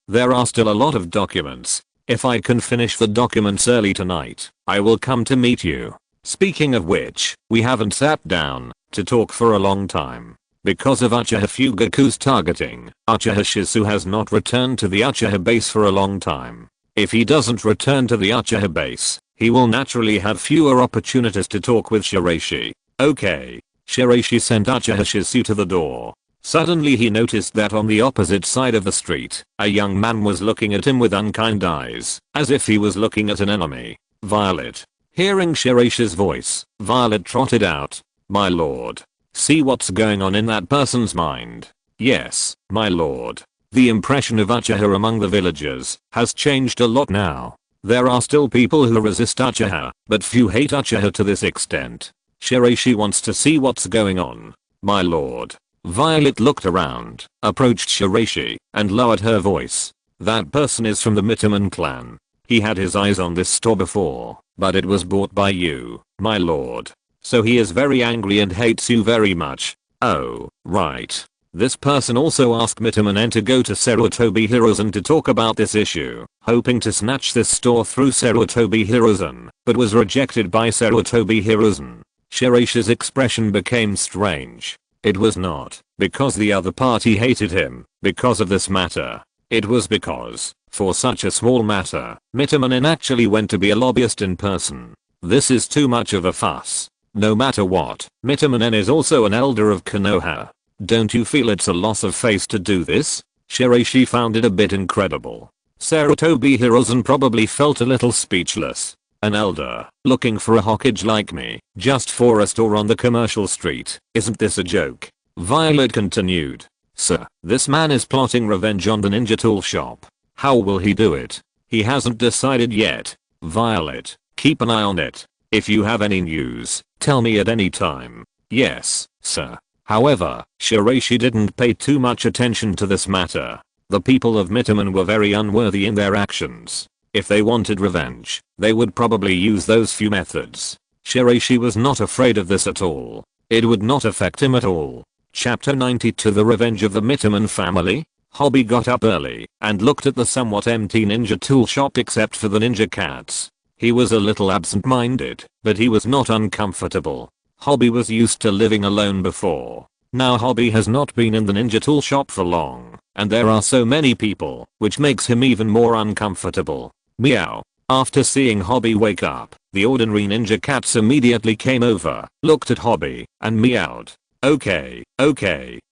there are still a lot of documents. If I can finish the documents early tonight, I will come to meet you. Speaking of which, we haven't sat down to talk for a long time. Because of Uchiha Fugaku's targeting, Uchiha Shisui has not returned to the Uchiha base for a long time. If he doesn't return to the Uchiha base, he will naturally have fewer opportunities to talk with Shiraishi. Okay. Shiraishi sent Uchiha Shisui to the door. Suddenly he noticed that on the opposite side of the street, a young man was looking at him with unkind eyes, as if he was looking at an enemy. Violet. Hearing Shiraishi's voice, Violet trotted out. My lord. See what's going on in that person's mind. Yes, my lord. The impression of Uchiha among the villagers has changed a lot now. There are still people who resist Uchiha, but few hate Uchiha to this extent. Shiraishi wants to see what's going on. My lord. Violet looked around, approached Shiraishi, and lowered her voice. That person is from the Mitaman clan. He had his eyes on this store before, but it was bought by you, my lord. So he is very angry and hates you very much. Oh, right. This person also asked Mitaman to go to Sarutobi Hiruzen to talk about this issue, hoping to snatch this store through Sarutobi Hiruzen, but was rejected by Sarutobi Hiruzen. Shiraishi's expression became strange. It was not because the other party hated him because of this matter. It was because, for such a small matter, Mitaman actually went to be a lobbyist in person. This is too much of a fuss. No matter what, Mitaman is also an elder of Konoha. Don't you feel it's a loss of face to do this? Shiraishi found it a bit incredible. Sarutobi Hiruzen probably felt a little speechless. An elder, looking for a hokage like me, just for a store on the commercial street, isn't this a joke? Violet continued. Sir, this man is plotting revenge on the ninja tool shop. How will he do it? He hasn't decided yet. Violet, keep an eye on it. If you have any news, tell me at any time. Yes, sir. However, Shiraishi didn't pay too much attention to this matter. The people of Mitaman were very unworthy in their actions. If they wanted revenge, they would probably use those few methods. Shiraishi was not afraid of this at all. It would not affect him at all. Chapter 92 The Revenge of the Mitaman Family. Hobby got up early and looked at the somewhat empty ninja tool shop except for the ninja cats. He was a little absent-minded, but he was not uncomfortable. Hobby was used to living alone before. Now Hobby has not been in the ninja tool shop for long, and there are so many people, which makes him even more uncomfortable. Meow. After seeing Hobby wake up, the ordinary ninja cats immediately came over, looked at Hobby, and meowed. Okay,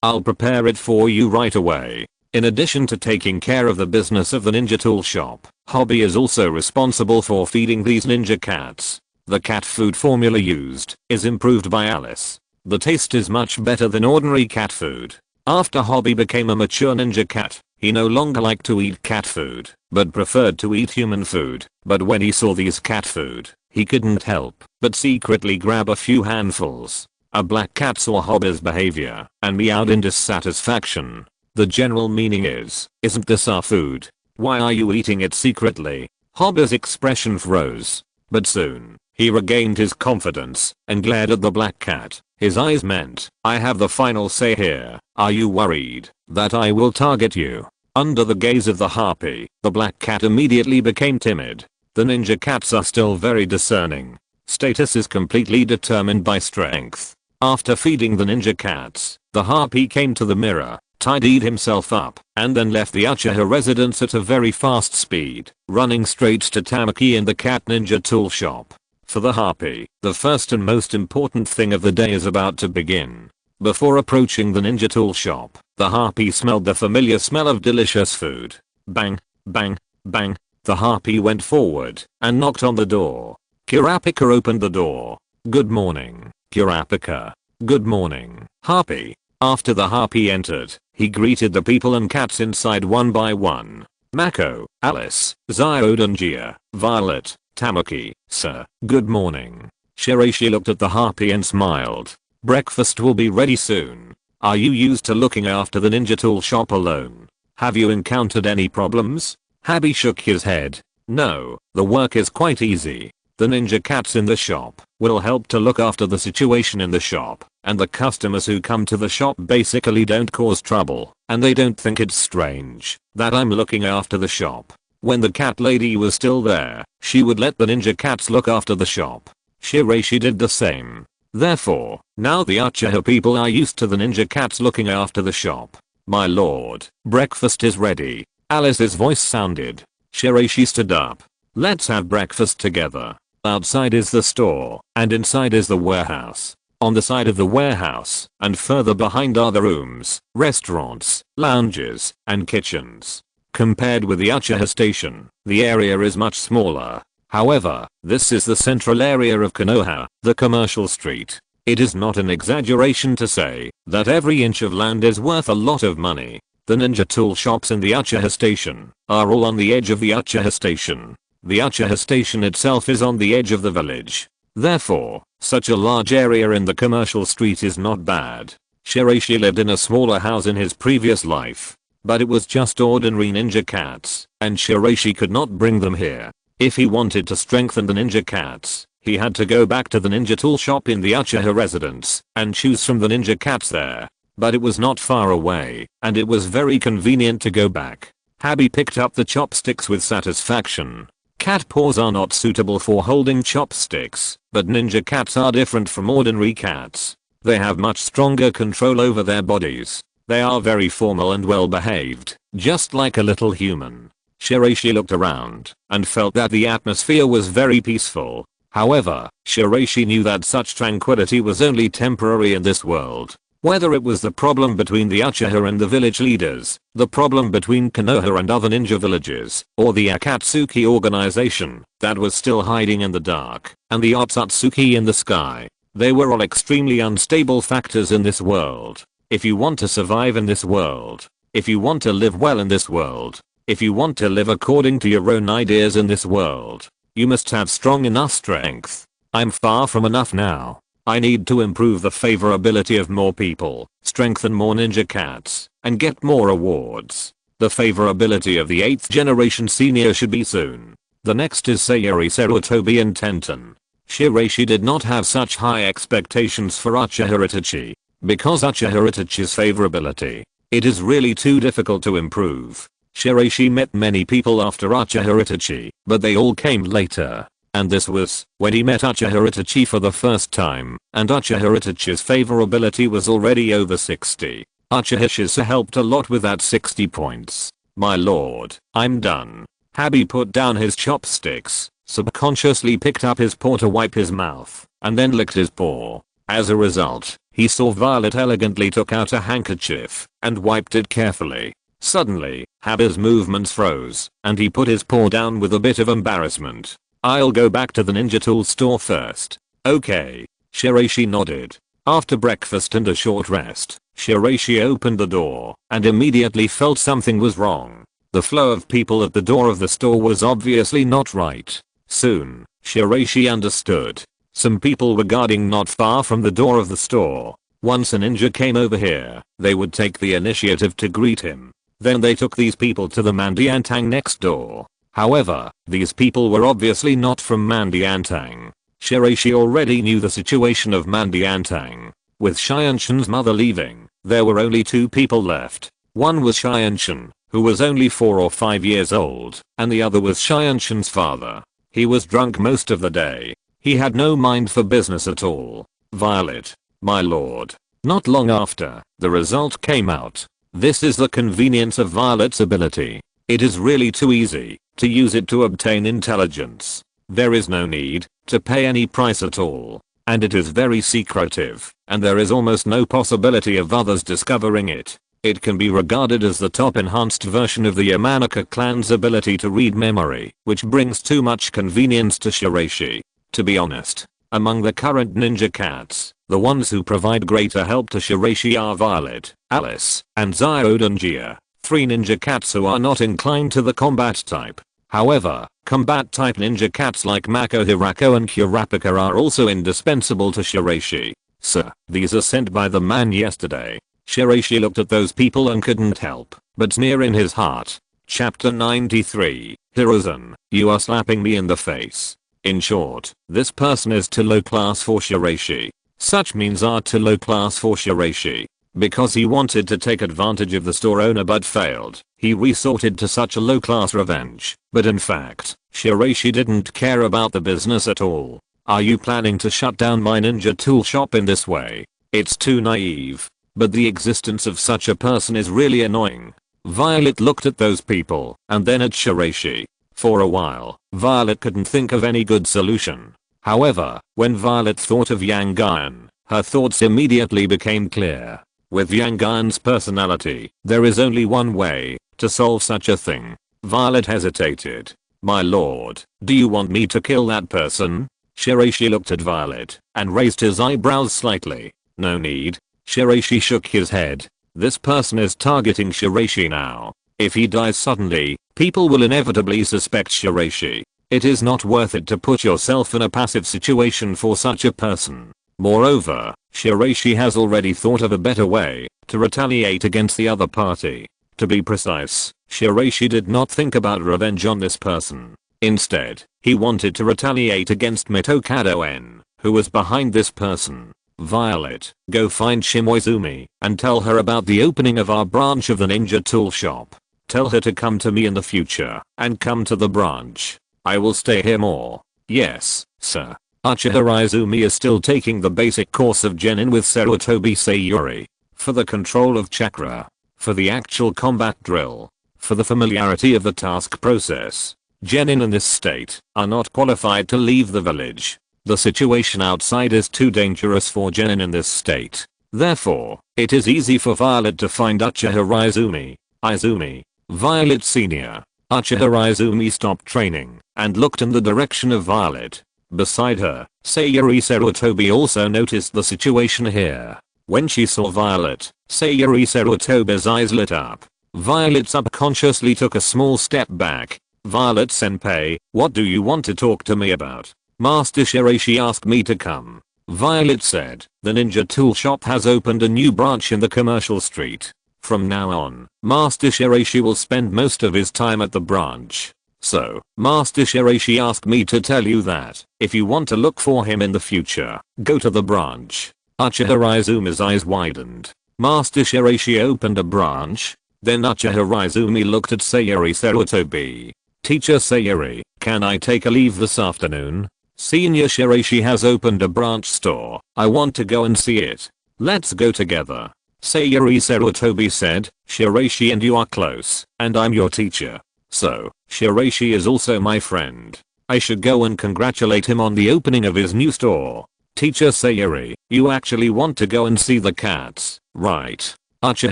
I'll prepare it for you right away. In addition to taking care of the business of the ninja tool shop, Hobby is also responsible for feeding these ninja cats. The cat food formula used is improved by Alice. The taste is much better than ordinary cat food. After Hobby became a mature ninja cat, he no longer liked to eat cat food, but preferred to eat human food. But when he saw these cat food, he couldn't help but secretly grab a few handfuls. A black cat saw Hobby's behavior and meowed in dissatisfaction. The general meaning is, isn't this our food? Why are you eating it secretly? Hobby's expression froze. But soon, he regained his confidence and glared at the black cat. His eyes meant, I have the final say here. Are you worried that I will target you? Under the gaze of the harpy, the black cat immediately became timid. The ninja cats are still very discerning. Status is completely determined by strength. After feeding the ninja cats, the harpy came to the mirror, tidied himself up, and then left the Uchiha residence at a very fast speed, running straight to Tamaki in the cat ninja tool shop. For the harpy, the first and most important thing of the day is about to begin. Before approaching the ninja tool shop, the harpy smelled the familiar smell of delicious food. Bang, Bang, bang. The harpy went forward and knocked on the door. Kurapika opened the door. Good morning, Kurapika. Good morning, harpy. After the harpy entered, he greeted the people and cats inside one by one. Mako, Alice, Zyodongia, Violet, Tamaki, sir, good morning. Shiraishi looked at the harpy and smiled. Breakfast will be ready soon. Are you used to looking after the ninja tool shop alone? Have you encountered any problems? Habi shook his head. No, the work is quite easy. The ninja cats in the shop will help to look after the situation in the shop, and the customers who come to the shop basically don't cause trouble, and they don't think it's strange that I'm looking after the shop. When the cat lady was still there, she would let the ninja cats look after the shop. Shiraishi did the same. Therefore, now the Uchiha people are used to the ninja cats looking after the shop. My lord, breakfast is ready. Alice's voice sounded. Shiraishi stood up. Let's have breakfast together. Outside is the store, and inside is the warehouse. On the side of the warehouse, and further behind are the rooms, restaurants, lounges, and kitchens. Compared with the Uchiha station, the area is much smaller. However, this is the central area of Konoha, the commercial street. It is not an exaggeration to say that every inch of land is worth a lot of money. The ninja tool shops in the Uchiha station are all on the edge of the Uchiha station. The Uchiha station itself is on the edge of the village. Therefore, such a large area in the commercial street is not bad. Shiraishi lived in a smaller house in his previous life, but it was just ordinary ninja cats, and Shiraishi could not bring them here. If he wanted to strengthen the ninja cats, he had to go back to the ninja tool shop in the Uchiha residence and choose from the ninja cats there. But it was not far away, and it was very convenient to go back. Habi picked up the chopsticks with satisfaction. Cat paws are not suitable for holding chopsticks, but ninja cats are different from ordinary cats. They have much stronger control over their bodies. They are very formal and well behaved, just like a little human. Shiraishi looked around and felt that the atmosphere was very peaceful. However, Shiraishi knew that such tranquility was only temporary in this world. Whether it was the problem between the Uchiha and the village leaders, the problem between Konoha and other ninja villages, or the Akatsuki organization that was still hiding in the dark, and the Otsutsuki in the sky, they were all extremely unstable factors in this world. If you want to survive in this world, if you want to live well in this world, if you want to live according to your own ideas in this world, you must have strong enough strength. I'm far from enough now. I need to improve the favorability of more people, strengthen more ninja cats, and get more awards. The favorability of the 8th generation senior should be soon. The next is Sayori Sarutobi and Tenten. Shiraishi did not have such high expectations for Uchiha Itachi, because Uchiha Itachi's favorability, it is really too difficult to improve. Shiraishi met many people after Uchiha Itachi, but they all came later. And this was when he met Uchiha Itachi for the first time, and Uchiha Itachi's favorability was already over 60. Uchiha Shisa helped a lot with that 60 points. My lord, I'm done. Habi put down his chopsticks, subconsciously picked up his paw to wipe his mouth, and then licked his paw. As a result, he saw Violet elegantly took out a handkerchief and wiped it carefully. Suddenly, Habi's movements froze, and he put his paw down with a bit of embarrassment. I'll go back to the ninja tool store first. Okay. Shiraishi nodded. After breakfast and a short rest, Shiraishi opened the door and immediately felt something was wrong. The flow of people at the door of the store was obviously not right. Soon, Shiraishi understood. Some people were guarding not far from the door of the store. Once a ninja came over here, they would take the initiative to greet him. Then they took these people to the Mandiantang next door. However, these people were obviously not from Mandiantang. Shiraishi already knew the situation of Mandiantang. With Shianshin's mother leaving, there were only 2 people left. One was Shianshin, who was only 4 or 5 years old, and the other was Shianshin's father. He was drunk most of the day. He had no mind for business at all. Violet. My lord. Not long after, the result came out. This is the convenience of Violet's ability. It is really too easy to use it to obtain intelligence. There is no need to pay any price at all, and it is very secretive, and there is almost no possibility of others discovering it. It can be regarded as the top enhanced version of the Yamanaka clan's ability to read memory, which brings too much convenience to Shiraishi. To be honest, among the current ninja cats, the ones who provide greater help to Shiraishi are Violet, Alice, and Zyodongia, 3 ninja cats who are not inclined to the combat type. However, combat type ninja cats like Mako, Hirako and Kurapika are also indispensable to Shiraishi. Sir, these are sent by the man yesterday. Shiraishi looked at those people and couldn't help but sneer in his heart. Chapter 93, Hiruzen, you are slapping me in the face. In short, this person is too low class for Shiraishi. Such means are too low class for Shiraishi. Because he wanted to take advantage of the store owner but failed, he resorted to such a low class revenge. But in fact, Shiraishi didn't care about the business at all. Are you planning to shut down my ninja tool shop in this way? It's too naive. But the existence of such a person is really annoying. Violet looked at those people and then at Shiraishi. For a while, Violet couldn't think of any good solution. However, when Violet thought of Yangan, her thoughts immediately became clear. With Yangan's personality, there is only one way to solve such a thing. Violet hesitated. My lord, do you want me to kill that person? Shiraishi looked at Violet and raised his eyebrows slightly. No need. Shiraishi shook his head. This person is targeting Shiraishi now. If he dies suddenly, people will inevitably suspect Shiraishi. It is not worth it to put yourself in a passive situation for such a person. Moreover, Shiraishi has already thought of a better way to retaliate against the other party. To be precise, Shiraishi did not think about revenge on this person. Instead, he wanted to retaliate against Mitokado N, who was behind this person. Violet, go find Shimoizumi and tell her about the opening of our branch of the ninja tool shop. Tell her to come to me in the future and come to the branch. I will stay here more. Yes, sir. Uchiha Izumi is still taking the basic course of Genin with Sarutobi Sayuri. For the control of chakra. For the actual combat drill. For the familiarity of the task process. Genin in this state are not qualified to leave the village. The situation outside is too dangerous for Genin in this state. Therefore, it is easy for Violet to find Uchiha Izumi. Izumi. Violet Sr. Uchiha Izumi stopped training and looked in the direction of Violet. Beside her, Sayuri Sarutobi also noticed the situation here. When she saw Violet, Sayuri Sarutobi's eyes lit up. Violet subconsciously took a small step back. Violet Senpai, what do you want to talk to me about? Master Shiraishi asked me to come. Violet said, the ninja tool shop has opened a new branch in the commercial street. From now on, Master Shiraishi will spend most of his time at the branch. So, Master Shiraishi asked me to tell you that, if you want to look for him in the future, go to the branch. Uchiha Izumi's eyes widened. Master Shiraishi opened a branch? Then Uchiha Izumi looked at Sayuri Sarutobi. Teacher Sayuri, can I take a leave this afternoon? Senior Shiraishi has opened a branch store. I want to go and see it. Let's go together. Sayuri Sarutobi said, Shiraishi and you are close, and I'm your teacher. So, Shiraishi is also my friend. I should go and congratulate him on the opening of his new store. Teacher Sayuri, you actually want to go and see the cats, right? Uchiha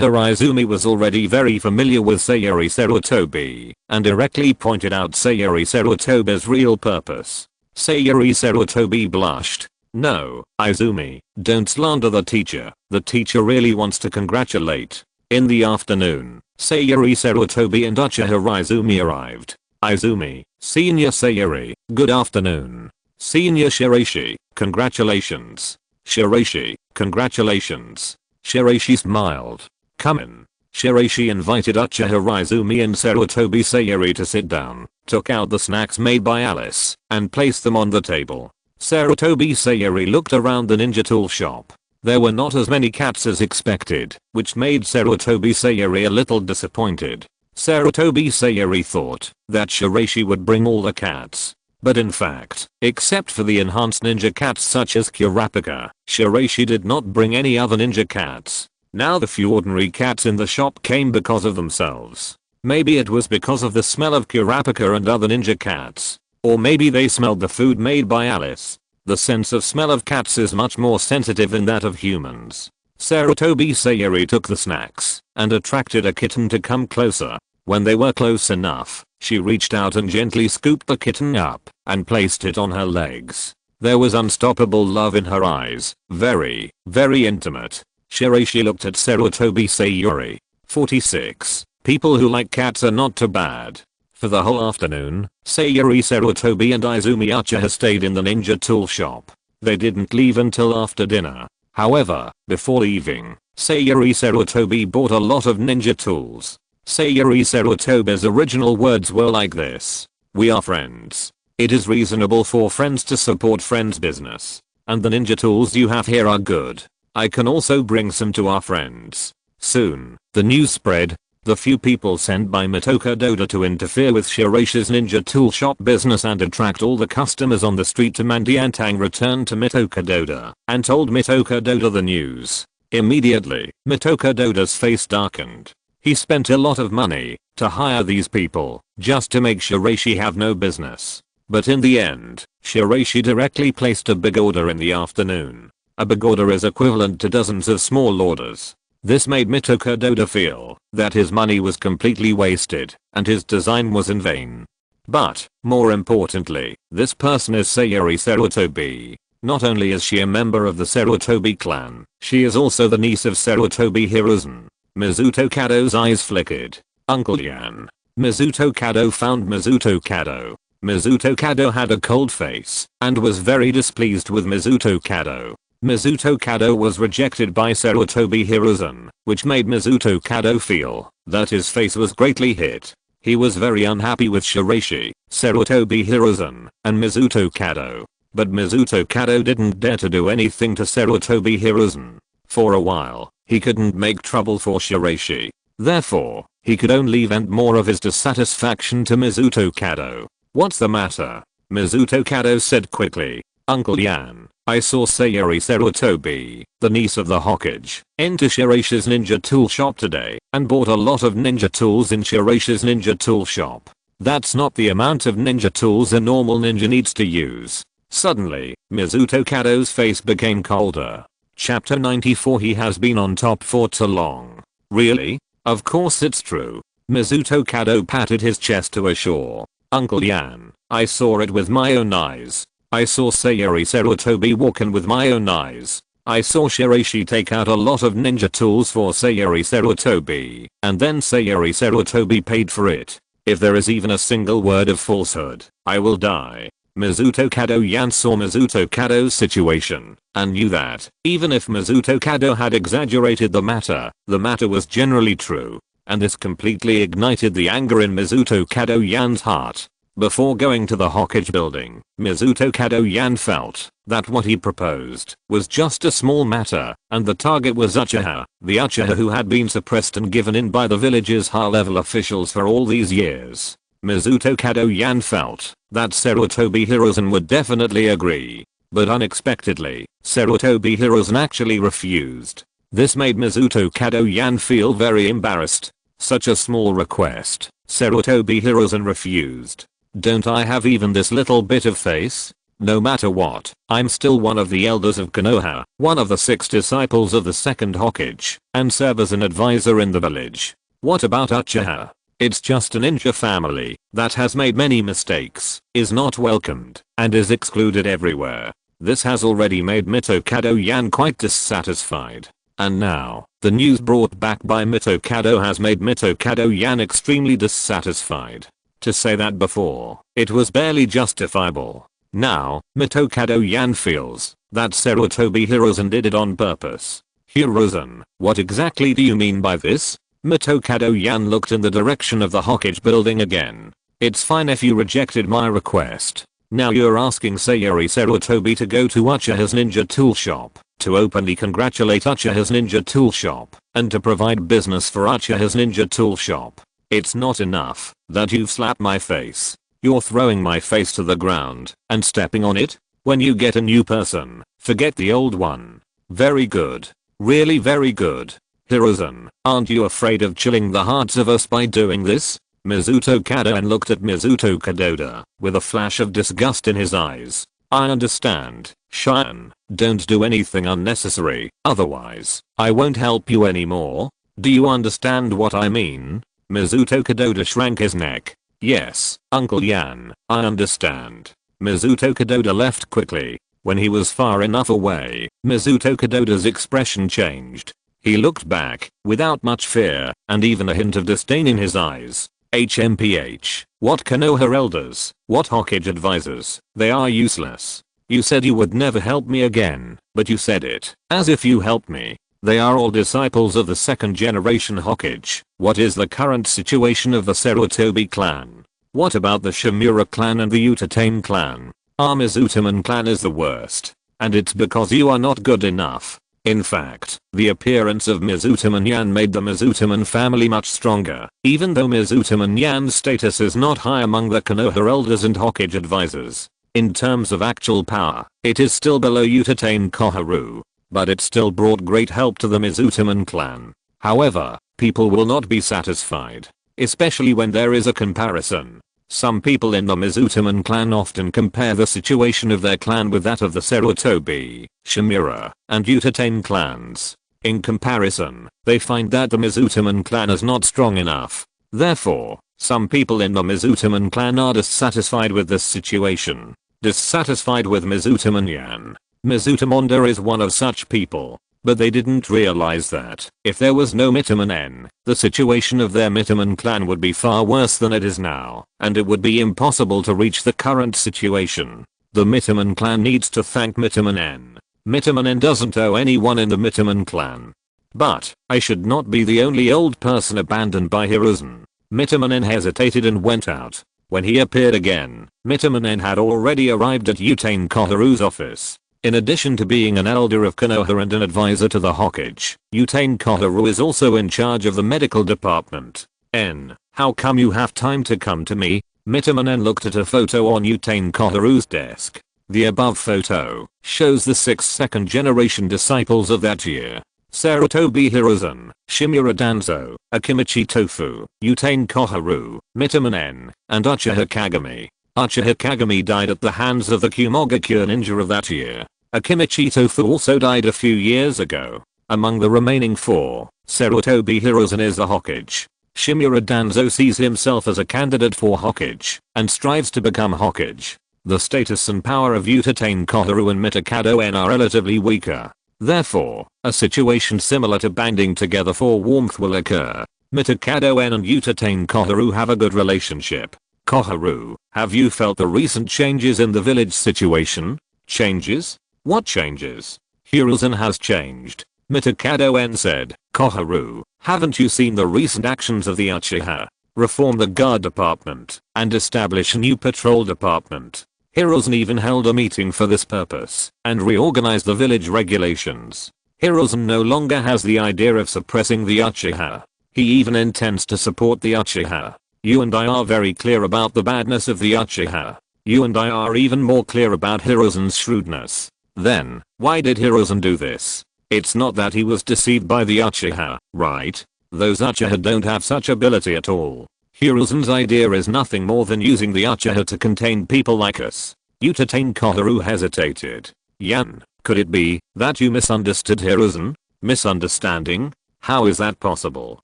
Izumi was already very familiar with Sayuri Sarutobi, and directly pointed out Sayuri Sarutobi's real purpose. Sayuri Sarutobi blushed. No, Izumi, don't slander the teacher. The teacher really wants to congratulate. In the afternoon, Sayuri Sarutobi and Uchiha Izumi arrived. Izumi, Senior Sayuri, good afternoon. Senior Shiraishi, congratulations. Shiraishi, congratulations. Shiraishi smiled. Come in. Shiraishi invited Uchiha Izumi and Sarutobi Sayuri to sit down, took out the snacks made by Alice, and placed them on the table. Sarutobi Sayuri looked around the ninja tool shop. There were not as many cats as expected, which made Sarutobi Sayuri a little disappointed. Sarutobi Sayuri thought that Shiraishi would bring all the cats. But in fact, except for the enhanced ninja cats such as Kurapika, Shiraishi did not bring any other ninja cats. Now the few ordinary cats in the shop came because of themselves. Maybe it was because of the smell of Kurapika and other ninja cats. Or maybe they smelled the food made by Alice. The sense of smell of cats is much more sensitive than that of humans. Sarutobi Sayuri took the snacks and attracted a kitten to come closer. When they were close enough, she reached out and gently scooped the kitten up and placed it on her legs. There was unstoppable love in her eyes, very, very intimate. Shiraishi looked at Sarutobi Sayuri. 46. People who like cats are not too bad. For the whole afternoon, Sayuri Sarutobi and Izumi Uchiha stayed in the ninja tool shop. They didn't leave until after dinner. However, before leaving, Sayuri Sarutobi bought a lot of ninja tools. Sayuri Sarutobi's original words were like this: "We are friends. It is reasonable for friends to support friends' business. And the ninja tools you have here are good. I can also bring some to our friends." Soon, the news spread. The few people sent by Mitoka Doda to interfere with Shiraishi's ninja tool shop business and attract all the customers on the street to Mandiantang returned to Mitoka Doda and told Mitoka Doda the news. Immediately, Mitoka Doda's face darkened. He spent a lot of money to hire these people just to make Shiraishi have no business. But in the end, Shiraishi directly placed a big order in the afternoon. A big order is equivalent to dozens of small orders. This made Mitoka Doda feel that his money was completely wasted and his design was in vain. But, more importantly, this person is Sayuri Sarutobi. Not only is she a member of the Sarutobi clan, she is also the niece of Sarutobi Hiruzen. Mizuto Kado's eyes flickered. Uncle Yan. Mizuto Kado found Mizuto Kado. Mizuto Kado had a cold face and was very displeased with Mizuto Kado. Mizuto Kado was rejected by Sarutobi Hiruzen, which made Mizuto Kado feel that his face was greatly hit. He was very unhappy with Shiraishi, Sarutobi Hiruzen, and Mizuto Kado. But Mizuto Kado didn't dare to do anything to Sarutobi Hiruzen. For a while, he couldn't make trouble for Shiraishi. Therefore, he could only vent more of his dissatisfaction to Mizuto Kado. "What's the matter?" Mizuto Kado said quickly. "Uncle Yan, I saw Sayuri Sarutobi, the niece of the Hokage, enter Shiraishi's ninja tool shop today and bought a lot of ninja tools in Shiraishi's ninja tool shop. That's not the amount of ninja tools a normal ninja needs to use." Suddenly, Mizuto Kado's face became colder. Chapter 94. He has been on top for too long. Really? Of course it's true. Mizuto Kado patted his chest to assure. "Uncle Yan, I saw it with my own eyes. I saw Sayuri Sarutobi walk in with my own eyes. I saw Shiraishi take out a lot of ninja tools for Sayuri Sarutobi, and then Sayuri Sarutobi paid for it. If there is even a single word of falsehood, I will die." Mizuto Kado Yan saw Mizuto Kado's situation and knew that even if Mizuto Kado had exaggerated the matter was generally true, and this completely ignited the anger in Mizuto Kado Yan's heart. Before going to the Hokage building, Mizuto Kado Yan felt that what he proposed was just a small matter, and the target was Uchiha, the Uchiha who had been suppressed and given in by the village's high-level officials for all these years. Mizuto Kado Yan felt that Sarutobi Hiruzen would definitely agree. But unexpectedly, Sarutobi Hiruzen actually refused. This made Mizuto Kado Yan feel very embarrassed. Such a small request, Sarutobi Hiruzen refused. "Don't I have even this little bit of face? No matter what, I'm still one of the elders of Konoha, one of the 6 disciples of the second Hokage, and serve as an advisor in the village. What about Uchiha? It's just a ninja family that has made many mistakes, is not welcomed, and is excluded everywhere." This has already made Mito Kado Yan quite dissatisfied. And now, the news brought back by Mito Kado has made Mito Kado Yan extremely dissatisfied. To say that before, it was barely justifiable. Now, Mito Kado Yan feels that Sarutobi Hiruzen did it on purpose. "Hiruzen, what exactly do you mean by this?" Mito Kado Yan looked in the direction of the Hokage building again. "It's fine if you rejected my request. Now you're asking Sayuri Sarutobi to go to Uchiha's ninja tool shop, to openly congratulate Uchiha's ninja tool shop, and to provide business for Uchiha's ninja tool shop. It's not enough that you've slapped my face. You're throwing my face to the ground and stepping on it. When you get a new person, forget the old one. Very good. Really very good. Hiruzen, aren't you afraid of chilling the hearts of us by doing this?" Mizuto Kado looked at Mizuto Kadoda with a flash of disgust in his eyes. I understand, Cheyenne. Don't do anything unnecessary, otherwise, I won't help you anymore. Do you understand what I mean? Mizuto Kadoda shrank his neck. Yes, Uncle Yan, I understand. Mizuto Kadoda left quickly. When he was far enough away, Mizuto Kadoda's expression changed. He looked back, without much fear, and even a hint of disdain in his eyes. HMPH, what Konoha elders, what Hokage advisors, they are useless. You said you would never help me again, but you said it, as if you helped me. They are all disciples of the second generation Hokage. What is the current situation of the Sarutobi clan? What about the Shimura clan and the Uchiha clan? Our Mizutoman clan is the worst. And it's because you are not good enough. In fact, the appearance of Mizutoman Yan made the Mizutoman family much stronger, even though Mizutoman Yan's status is not high among the Konoha elders and Hokage advisors. In terms of actual power, it is still below Uchiha Koharu, but it still brought great help to the Mizutoman clan. However, people will not be satisfied, especially when there is a comparison. Some people in the Mizutoman clan often compare the situation of their clan with that of the Sarutobi, Shimura, and Uchiha clans. In comparison, they find that the Mizutoman clan is not strong enough. Therefore, some people in the Mizutoman clan are dissatisfied with this situation. Dissatisfied with Mizutoman Yan. Mizutomonda is one of such people. But they didn't realize that, if there was no Mitoman N, the situation of their Mitoman clan would be far worse than it is now, and it would be impossible to reach the current situation. The Mitoman clan needs to thank Mitoman N. Mitoman N doesn't owe anyone in the Mitoman clan. But, I should not be the only old person abandoned by Hiruzen. Mitoman N hesitated and went out. When he appeared again, Mitoman N had already arrived at Uchiha Koharu's office. In addition to being an elder of Konoha and an advisor to the Hokage, Uchiha Koharu is also in charge of the medical department. N, how come you have time to come to me? Mitoman N looked at a photo on Uchiha Koharu's desk. The above photo shows the 6 second generation disciples of that year. Sarutobi Hiruzen, Shimura Danzo, Akimichi Tofu, Uchiha Koharu, Mitoman N, and Uchiha Kagami. Uchiha Kagami died at the hands of the Kumogakure ninja of that year. Akimichi Tofu also died a few years ago. Among the remaining 4, Sarutobi Hiruzen is the Hokage. Shimura Danzo sees himself as a candidate for Hokage, and strives to become Hokage. The status and power of Uchiha Koharu and Mitokado N are relatively weaker. Therefore, a situation similar to banding together for warmth will occur. Mitokado N and Uchiha Koharu have a good relationship. Koharu, have you felt the recent changes in the village situation? Changes? What changes? Hiruzen has changed. Mitokado N said. Koharu, haven't you seen the recent actions of the Uchiha? Reform the guard department, and establish a new patrol department. Hiruzen even held a meeting for this purpose, and reorganized the village regulations. Hiruzen no longer has the idea of suppressing the Uchiha. He even intends to support the Uchiha. You and I are very clear about the badness of the Uchiha. You and I are even more clear about Hiruzen's shrewdness. Then, why did Hiruzen do this? It's not that he was deceived by the Uchiha, right? Those Uchiha don't have such ability at all. Hiruzen's idea is nothing more than using the Uchiha to contain people like us. Uchiha Koharu hesitated. Yan, could it be that you misunderstood Hiruzen? Misunderstanding? How is that possible?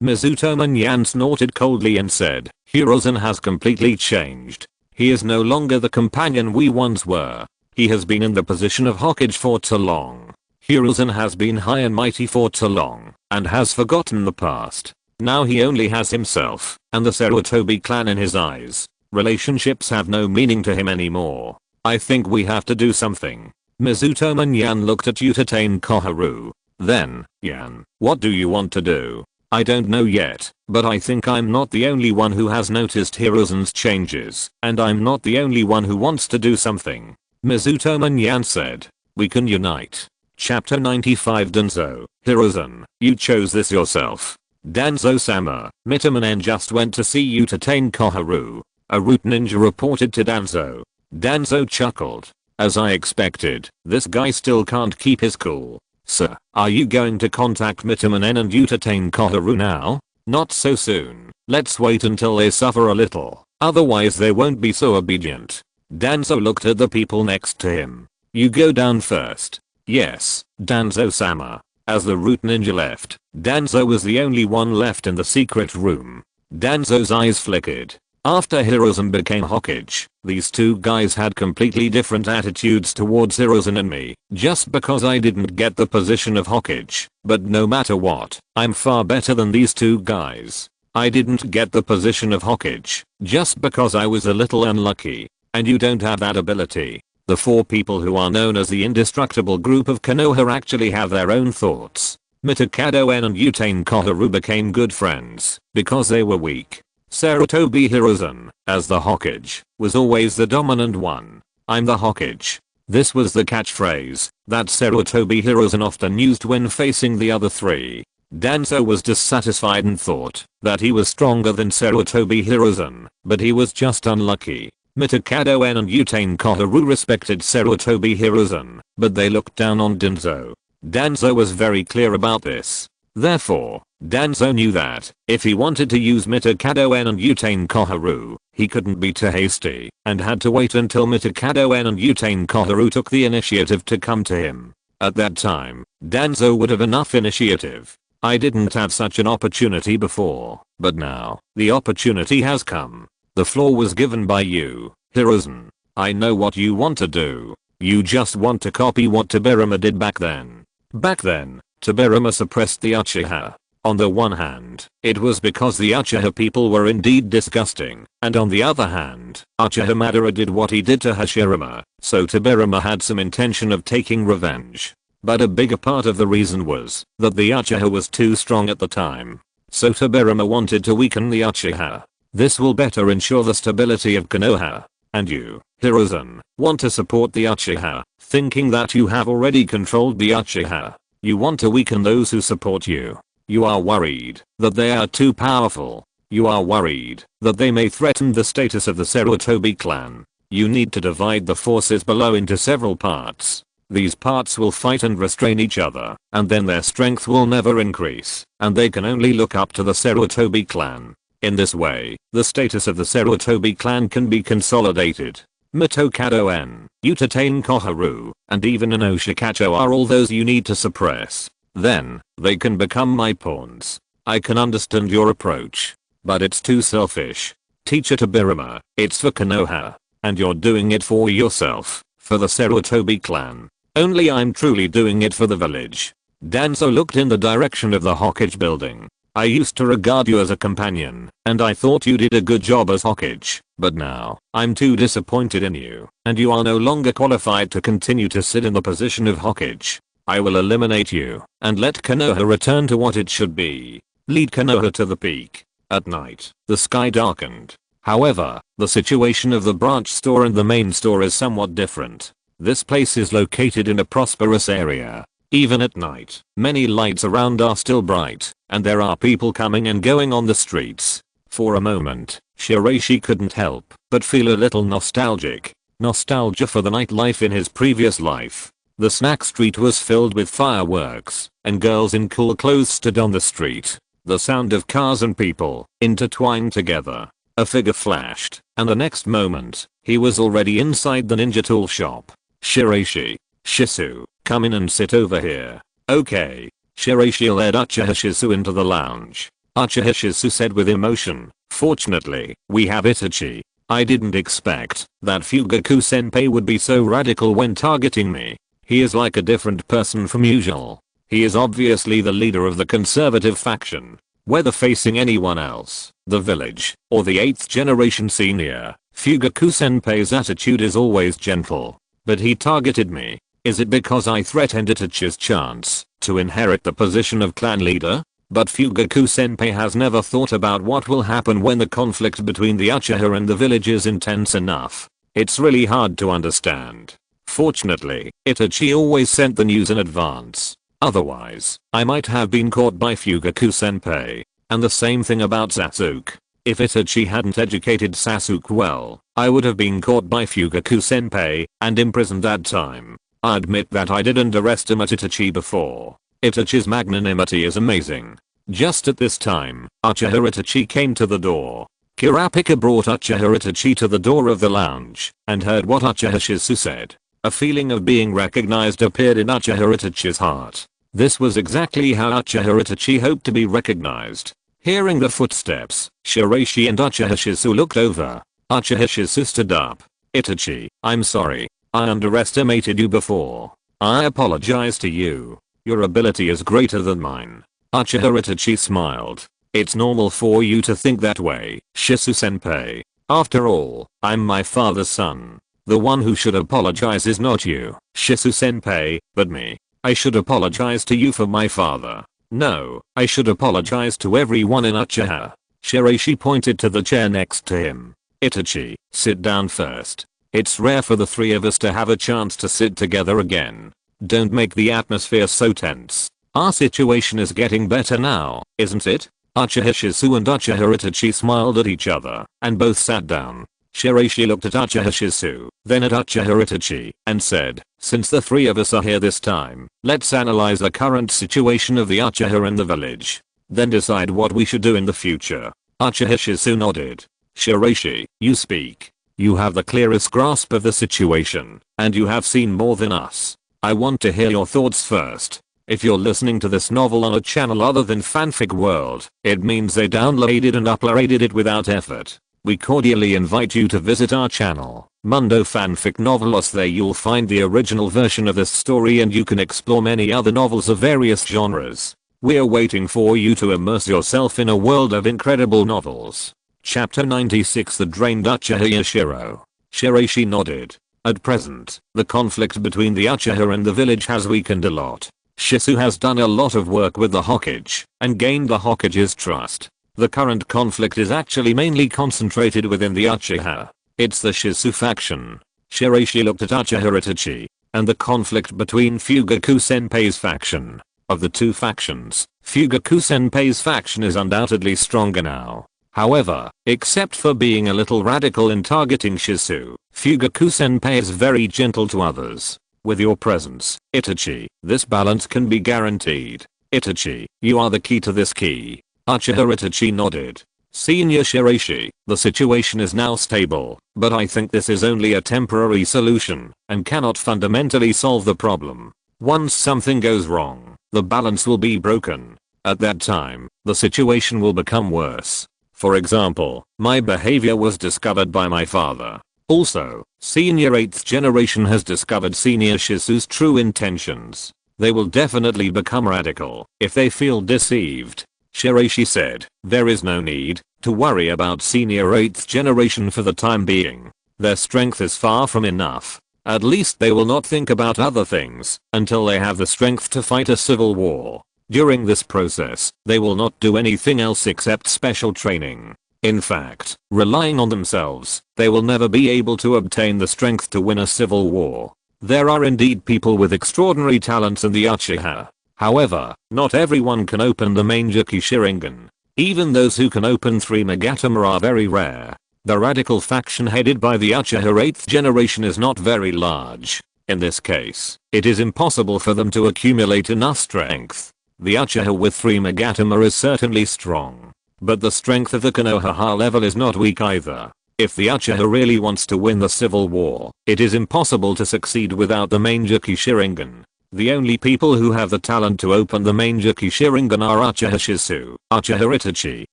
Mizutoman Yan snorted coldly and said, Hiruzen has completely changed. He is no longer the companion we once were. He has been in the position of Hokage for too long. Hiruzen has been high and mighty for too long, and has forgotten the past. Now he only has himself, and the Sarutobi clan in his eyes. Relationships have no meaning to him anymore. I think we have to do something. Mizutoman Yan looked at Uchiha Koharu. Then, Yan, what do you want to do? I don't know yet, but I think I'm not the only one who has noticed Hiruzen's changes, and I'm not the only one who wants to do something. Mizutoman Yan said. We can unite. Chapter 95 Danzo, Hiruzen, you chose this yourself. Danzo-sama, Mitoman N just went to see Uchiha Koharu. A root ninja reported to Danzo. Danzo chuckled. As I expected, this guy still can't keep his cool. Sir, are you going to contact Mitoman N and Uchiha Koharu now? Not so soon. Let's wait until they suffer a little, otherwise they won't be so obedient. Danzo looked at the people next to him. You go down first. Yes, Danzo-sama. As the root ninja left, Danzo was the only one left in the secret room. Danzo's eyes flickered. After Hiruzen became Hokage, these two guys had completely different attitudes towards Hiruzen and me, just because I didn't get the position of Hokage. But no matter what, I'm far better than these two guys. I didn't get the position of Hokage, just because I was a little unlucky. And you don't have that ability. The four people who are known as the indestructible group of Konoha actually have their own thoughts. Mitakado En and Utane Koharu became good friends because they were weak. Sarutobi Hiruzen, as the Hokage, was always the dominant one. I'm the Hokage. This was the catchphrase that Sarutobi Hiruzen often used when facing the other three. Danzo was dissatisfied and thought that he was stronger than Sarutobi Hiruzen, but he was just unlucky. Mitakado En and Utane Koharu respected Sarutobi Hiruzen, but they looked down on Danzo. Danzo was very clear about this. Therefore, Danzo knew that if he wanted to use Mitakado En and Utane Koharu, he couldn't be too hasty and had to wait until Mitakado En and Utane Koharu took the initiative to come to him. At that time, Danzo would have enough initiative. I didn't have such an opportunity before, but now, the opportunity has come. The floor was given by you, Hiruzen. I know what you want to do. You just want to copy what Tobirama did back then. Back then, Tobirama suppressed the Uchiha. On the one hand, it was because the Uchiha people were indeed disgusting, and on the other hand, Uchiha Madara did what he did to Hashirama, so Tobirama had some intention of taking revenge. But a bigger part of the reason was that the Uchiha was too strong at the time. So Tobirama wanted to weaken the Uchiha. This will better ensure the stability of Konoha. And you, Hiruzen, want to support the Uchiha, thinking that you have already controlled the Uchiha. You want to weaken those who support you. You are worried that they are too powerful. You are worried that they may threaten the status of the Sarutobi clan. You need to divide the forces below into several parts. These parts will fight and restrain each other, and then their strength will never increase, and they can only look up to the Sarutobi clan. In this way, the status of the Sarutobi clan can be consolidated. Mitokado En, Utatane Koharu, and even Inoshikacho are all those you need to suppress. Then, they can become my pawns. I can understand your approach. But it's too selfish. Teacher Tobirama, it's for Konoha. And you're doing it for yourself, for the Sarutobi clan. Only I'm truly doing it for the village. Danzo looked in the direction of the Hokage building. I used to regard you as a companion, and I thought you did a good job as Hokage, but now, I'm too disappointed in you, and you are no longer qualified to continue to sit in the position of Hokage. I will eliminate you, and let Konoha return to what it should be. Lead Konoha to the peak. At night, the sky darkened. However, the situation of the branch store and the main store is somewhat different. This place is located in a prosperous area. Even at night, many lights around are still bright, and there are people coming and going on the streets. For a moment, Shiraishi couldn't help but feel a little nostalgic. Nostalgia for the nightlife in his previous life. The snack street was filled with fireworks, and girls in cool clothes stood on the street. The sound of cars and people intertwined together. A figure flashed, and the next moment, he was already inside the ninja tool shop. Shiraishi. Shisu, come in and sit over here. Okay. Shiraishi led Uchiha Shisu into the lounge. Uchiha Shisu said with emotion, fortunately, we have Itachi. I didn't expect that Fugaku-senpai would be so radical when targeting me. He is like a different person from usual. He is obviously the leader of the conservative faction. Whether facing anyone else, the village, or the 8th generation senior, Fugaku-senpai's attitude is always gentle. But he targeted me. Is it because I threatened Itachi's chance to inherit the position of clan leader? But Fugaku-senpai has never thought about what will happen when the conflict between the Uchiha and the village is intense enough. It's really hard to understand. Fortunately, Itachi always sent the news in advance. Otherwise, I might have been caught by Fugaku-senpai. And the same thing about Sasuke. If Itachi hadn't educated Sasuke well, I would have been caught by Fugaku-senpai and imprisoned that time. I admit that I did underestimate Itachi before. Itachi's magnanimity is amazing. Just at this time, Uchiha Itachi came to the door. Kurapika brought Uchiha Itachi to the door of the lounge and heard what Uchiha Shisui said. A feeling of being recognized appeared in Uchiha Itachi's heart. This was exactly how Uchiha Itachi hoped to be recognized. Hearing the footsteps, Shiraishi and Uchiha Shisui looked over. Uchiha Shisui stood up. Itachi, I'm sorry. I underestimated you before. I apologize to you. Your ability is greater than mine. Uchiha Itachi smiled. It's normal for you to think that way, Shisui-senpai. After all, I'm my father's son. The one who should apologize is not you, Shisui-senpai, but me. I should apologize to you for my father. No, I should apologize to everyone in Uchiha. Shiraishi pointed to the chair next to him. Itachi, sit down first. It's rare for the three of us to have a chance to sit together again. Don't make the atmosphere so tense. Our situation is getting better now, isn't it? Uchiha Shisui and Uchiha Itachi smiled at each other, and both sat down. Shiraishi looked at Uchiha Shisui, then at Uchiha Itachi, and said, since the three of us are here this time, let's analyze the current situation of the Uchiha in the village. Then decide what we should do in the future. Uchiha Shisui nodded. Shiraishi, you speak. You have the clearest grasp of the situation, and you have seen more than us. I want to hear your thoughts first. If you're listening to this novel on a channel other than Fanfic World, it means they downloaded and uploaded it without effort. We cordially invite you to visit our channel, Mundo Fanfic Novelos. There you'll find the original version of this story and you can explore many other novels of various genres. We're waiting for you to immerse yourself in a world of incredible novels. Chapter 96 The Drained Uchiha Yashiro. Shiraishi nodded. At present, the conflict between the Uchiha and the village has weakened a lot. Shisui has done a lot of work with the Hokage, and gained the Hokage's trust. The current conflict is actually mainly concentrated within the Uchiha. It's the Shisui faction. Shiraishi looked at Uchiha Itachi, and the conflict between Fugaku-senpai's faction. Of the two factions, Fugaku-senpai's faction is undoubtedly stronger now. However, except for being a little radical in targeting Shisui, Fugaku-senpai is very gentle to others. With your presence, Itachi, this balance can be guaranteed. Itachi, you are the key to this key. Uchiha Itachi nodded. Senior Shiraishi, the situation is now stable, but I think this is only a temporary solution, and cannot fundamentally solve the problem. Once something goes wrong, the balance will be broken. At that time, the situation will become worse. For example, my behavior was discovered by my father. Also, senior 8th generation has discovered senior Shisui's true intentions. They will definitely become radical if they feel deceived. Shiraishi said, there is no need to worry about senior 8th generation for the time being. Their strength is far from enough. At least they will not think about other things until they have the strength to fight a civil war. During this process, they will not do anything else except special training. In fact, relying on themselves, they will never be able to obtain the strength to win a civil war. There are indeed people with extraordinary talents in the Uchiha. However, not everyone can open the Mangekyou Sharingan. Even those who can open 3 Megatama are very rare. The radical faction headed by the Uchiha 8th generation is not very large. In this case, it is impossible for them to accumulate enough strength. The Uchiha with 3 Megatama is certainly strong. But the strength of the Konoha level is not weak either. If the Uchiha really wants to win the civil war, it is impossible to succeed without the Mangekyou Sharingan. The only people who have the talent to open the Mangekyou Sharingan are Uchiha Shisui, Uchiha Itachi,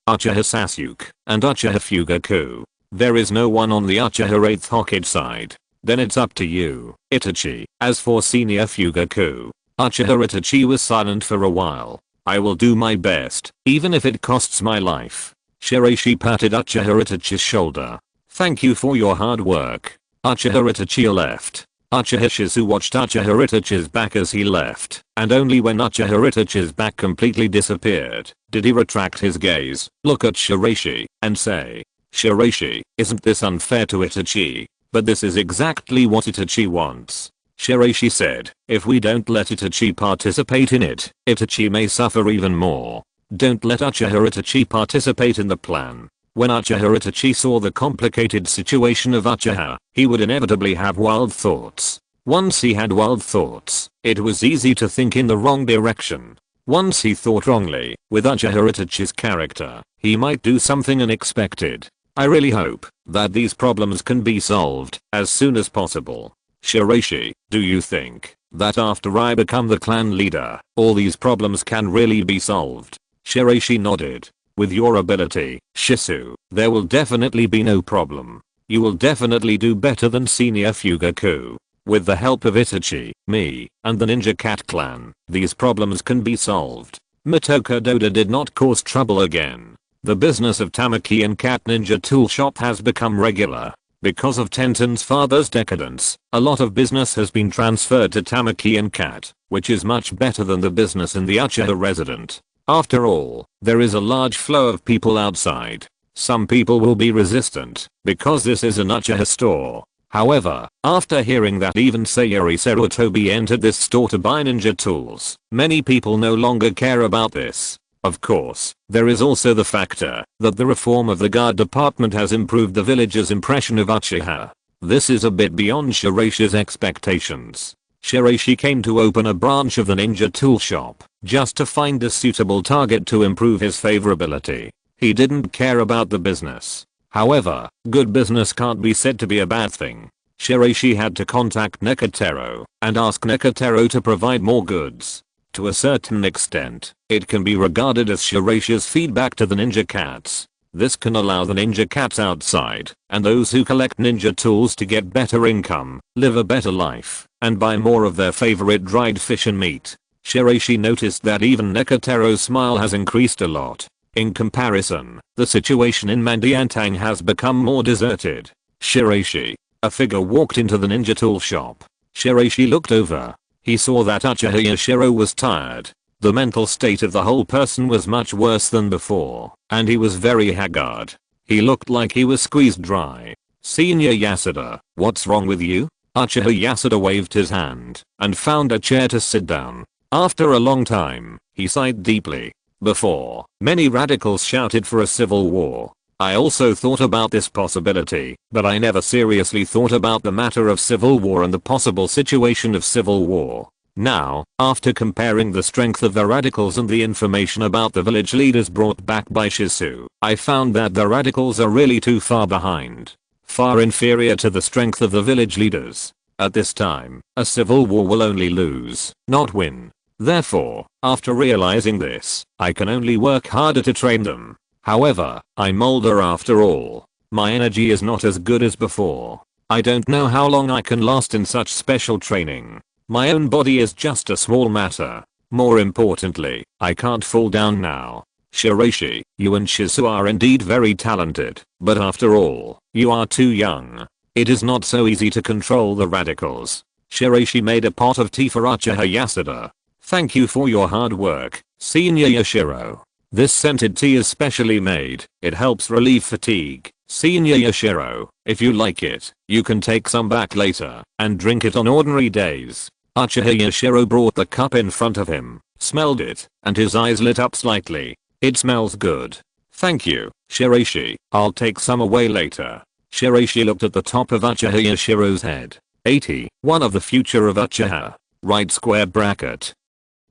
Uchiha Sasuke, and Uchiha Fugaku. There is no one on the Uchiha 8th Hokage side. Then it's up to you, Itachi. As for senior Fugaku, Uchiha Itachi was silent for a while. I will do my best, even if it costs my life. Shiraishi patted Uchiha Itachi's shoulder. Thank you for your hard work. Uchiha Itachi left. Uchiha Shisui watched Uchiha Itachi's back as he left, and only when Uchiha Itachi's back completely disappeared, did he retract his gaze, look at Shiraishi, and say, Shiraishi, isn't this unfair to Itachi? But this is exactly what Itachi wants. Shiraishi said, if we don't let Itachi participate in it, Itachi may suffer even more. Don't let Uchiha Itachi participate in the plan. When Uchiha Itachi saw the complicated situation of Uchiha, he would inevitably have wild thoughts. Once he had wild thoughts, it was easy to think in the wrong direction. Once he thought wrongly, with Uchiha Itachi's character, he might do something unexpected. I really hope that these problems can be solved as soon as possible. Shiraishi, do you think that after I become the clan leader, all these problems can really be solved? Shiraishi nodded. With your ability, Shisu, there will definitely be no problem. You will definitely do better than Senior Fugaku. With the help of Itachi, me, and the Ninja Cat clan, these problems can be solved. Motoko Doda did not cause trouble again. The business of Tamaki and Cat Ninja Tool Shop has become regular. Because of Tenten's father's decadence, a lot of business has been transferred to Tamaki and Cat, which is much better than the business in the Uchiha resident. After all, there is a large flow of people outside. Some people will be resistant, because this is an Uchiha store. However, after hearing that even Sayori Sarutobi entered this store to buy ninja tools, many people no longer care about this. Of course, there is also the factor that the reform of the guard department has improved the village's impression of Uchiha. This is a bit beyond Shiraishi's expectations. Shiraishi came to open a branch of the ninja tool shop, just to find a suitable target to improve his favorability. He didn't care about the business. However, good business can't be said to be a bad thing. Shiraishi had to contact Nekatero and ask Nekatero to provide more goods. To a certain extent, it can be regarded as Shiraishi's feedback to the ninja cats. This can allow the ninja cats outside and those who collect ninja tools to get better income, live a better life, and buy more of their favorite dried fish and meat. Shiraishi noticed that even Nekatero's smile has increased a lot. In comparison, the situation in Mandiantang has become more deserted. Shiraishi. A figure walked into the ninja tool shop. Shiraishi looked over. He saw that Uchiha Yashiro was tired. The mental state of the whole person was much worse than before, and he was very haggard. He looked like he was squeezed dry. Senior Yasuda, what's wrong with you? Uchiha Yasuda waved his hand and found a chair to sit down. After a long time, he sighed deeply. Before, many radicals shouted for a civil war. I also thought about this possibility, but I never seriously thought about the matter of civil war and the possible situation of civil war. Now, after comparing the strength of the radicals and the information about the village leaders brought back by Shisu, I found that the radicals are really too far behind. Far inferior to the strength of the village leaders. At this time, a civil war will only lose, not win. Therefore, after realizing this, I can only work harder to train them. However, I'm older after all. My energy is not as good as before. I don't know how long I can last in such special training. My own body is just a small matter. More importantly, I can't fall down now. Shiraishi, you and Shisu are indeed very talented, but after all, you are too young. It is not so easy to control the radicals. Shiraishi made a pot of tea for Uchiha Yasuda. Thank you for your hard work, Senior Yashiro. This scented tea is specially made. It helps relieve fatigue. Senior Yashiro, if you like it, you can take some back later and drink it on ordinary days. Uchiha Yashiro brought the cup in front of him, smelled it, and his eyes lit up slightly. It smells good. Thank you, Shiraishi. I'll take some away later. Shiraishi looked at the top of Uchiha Yashiro's head. 80. One of the future of Uchiha. Right square bracket.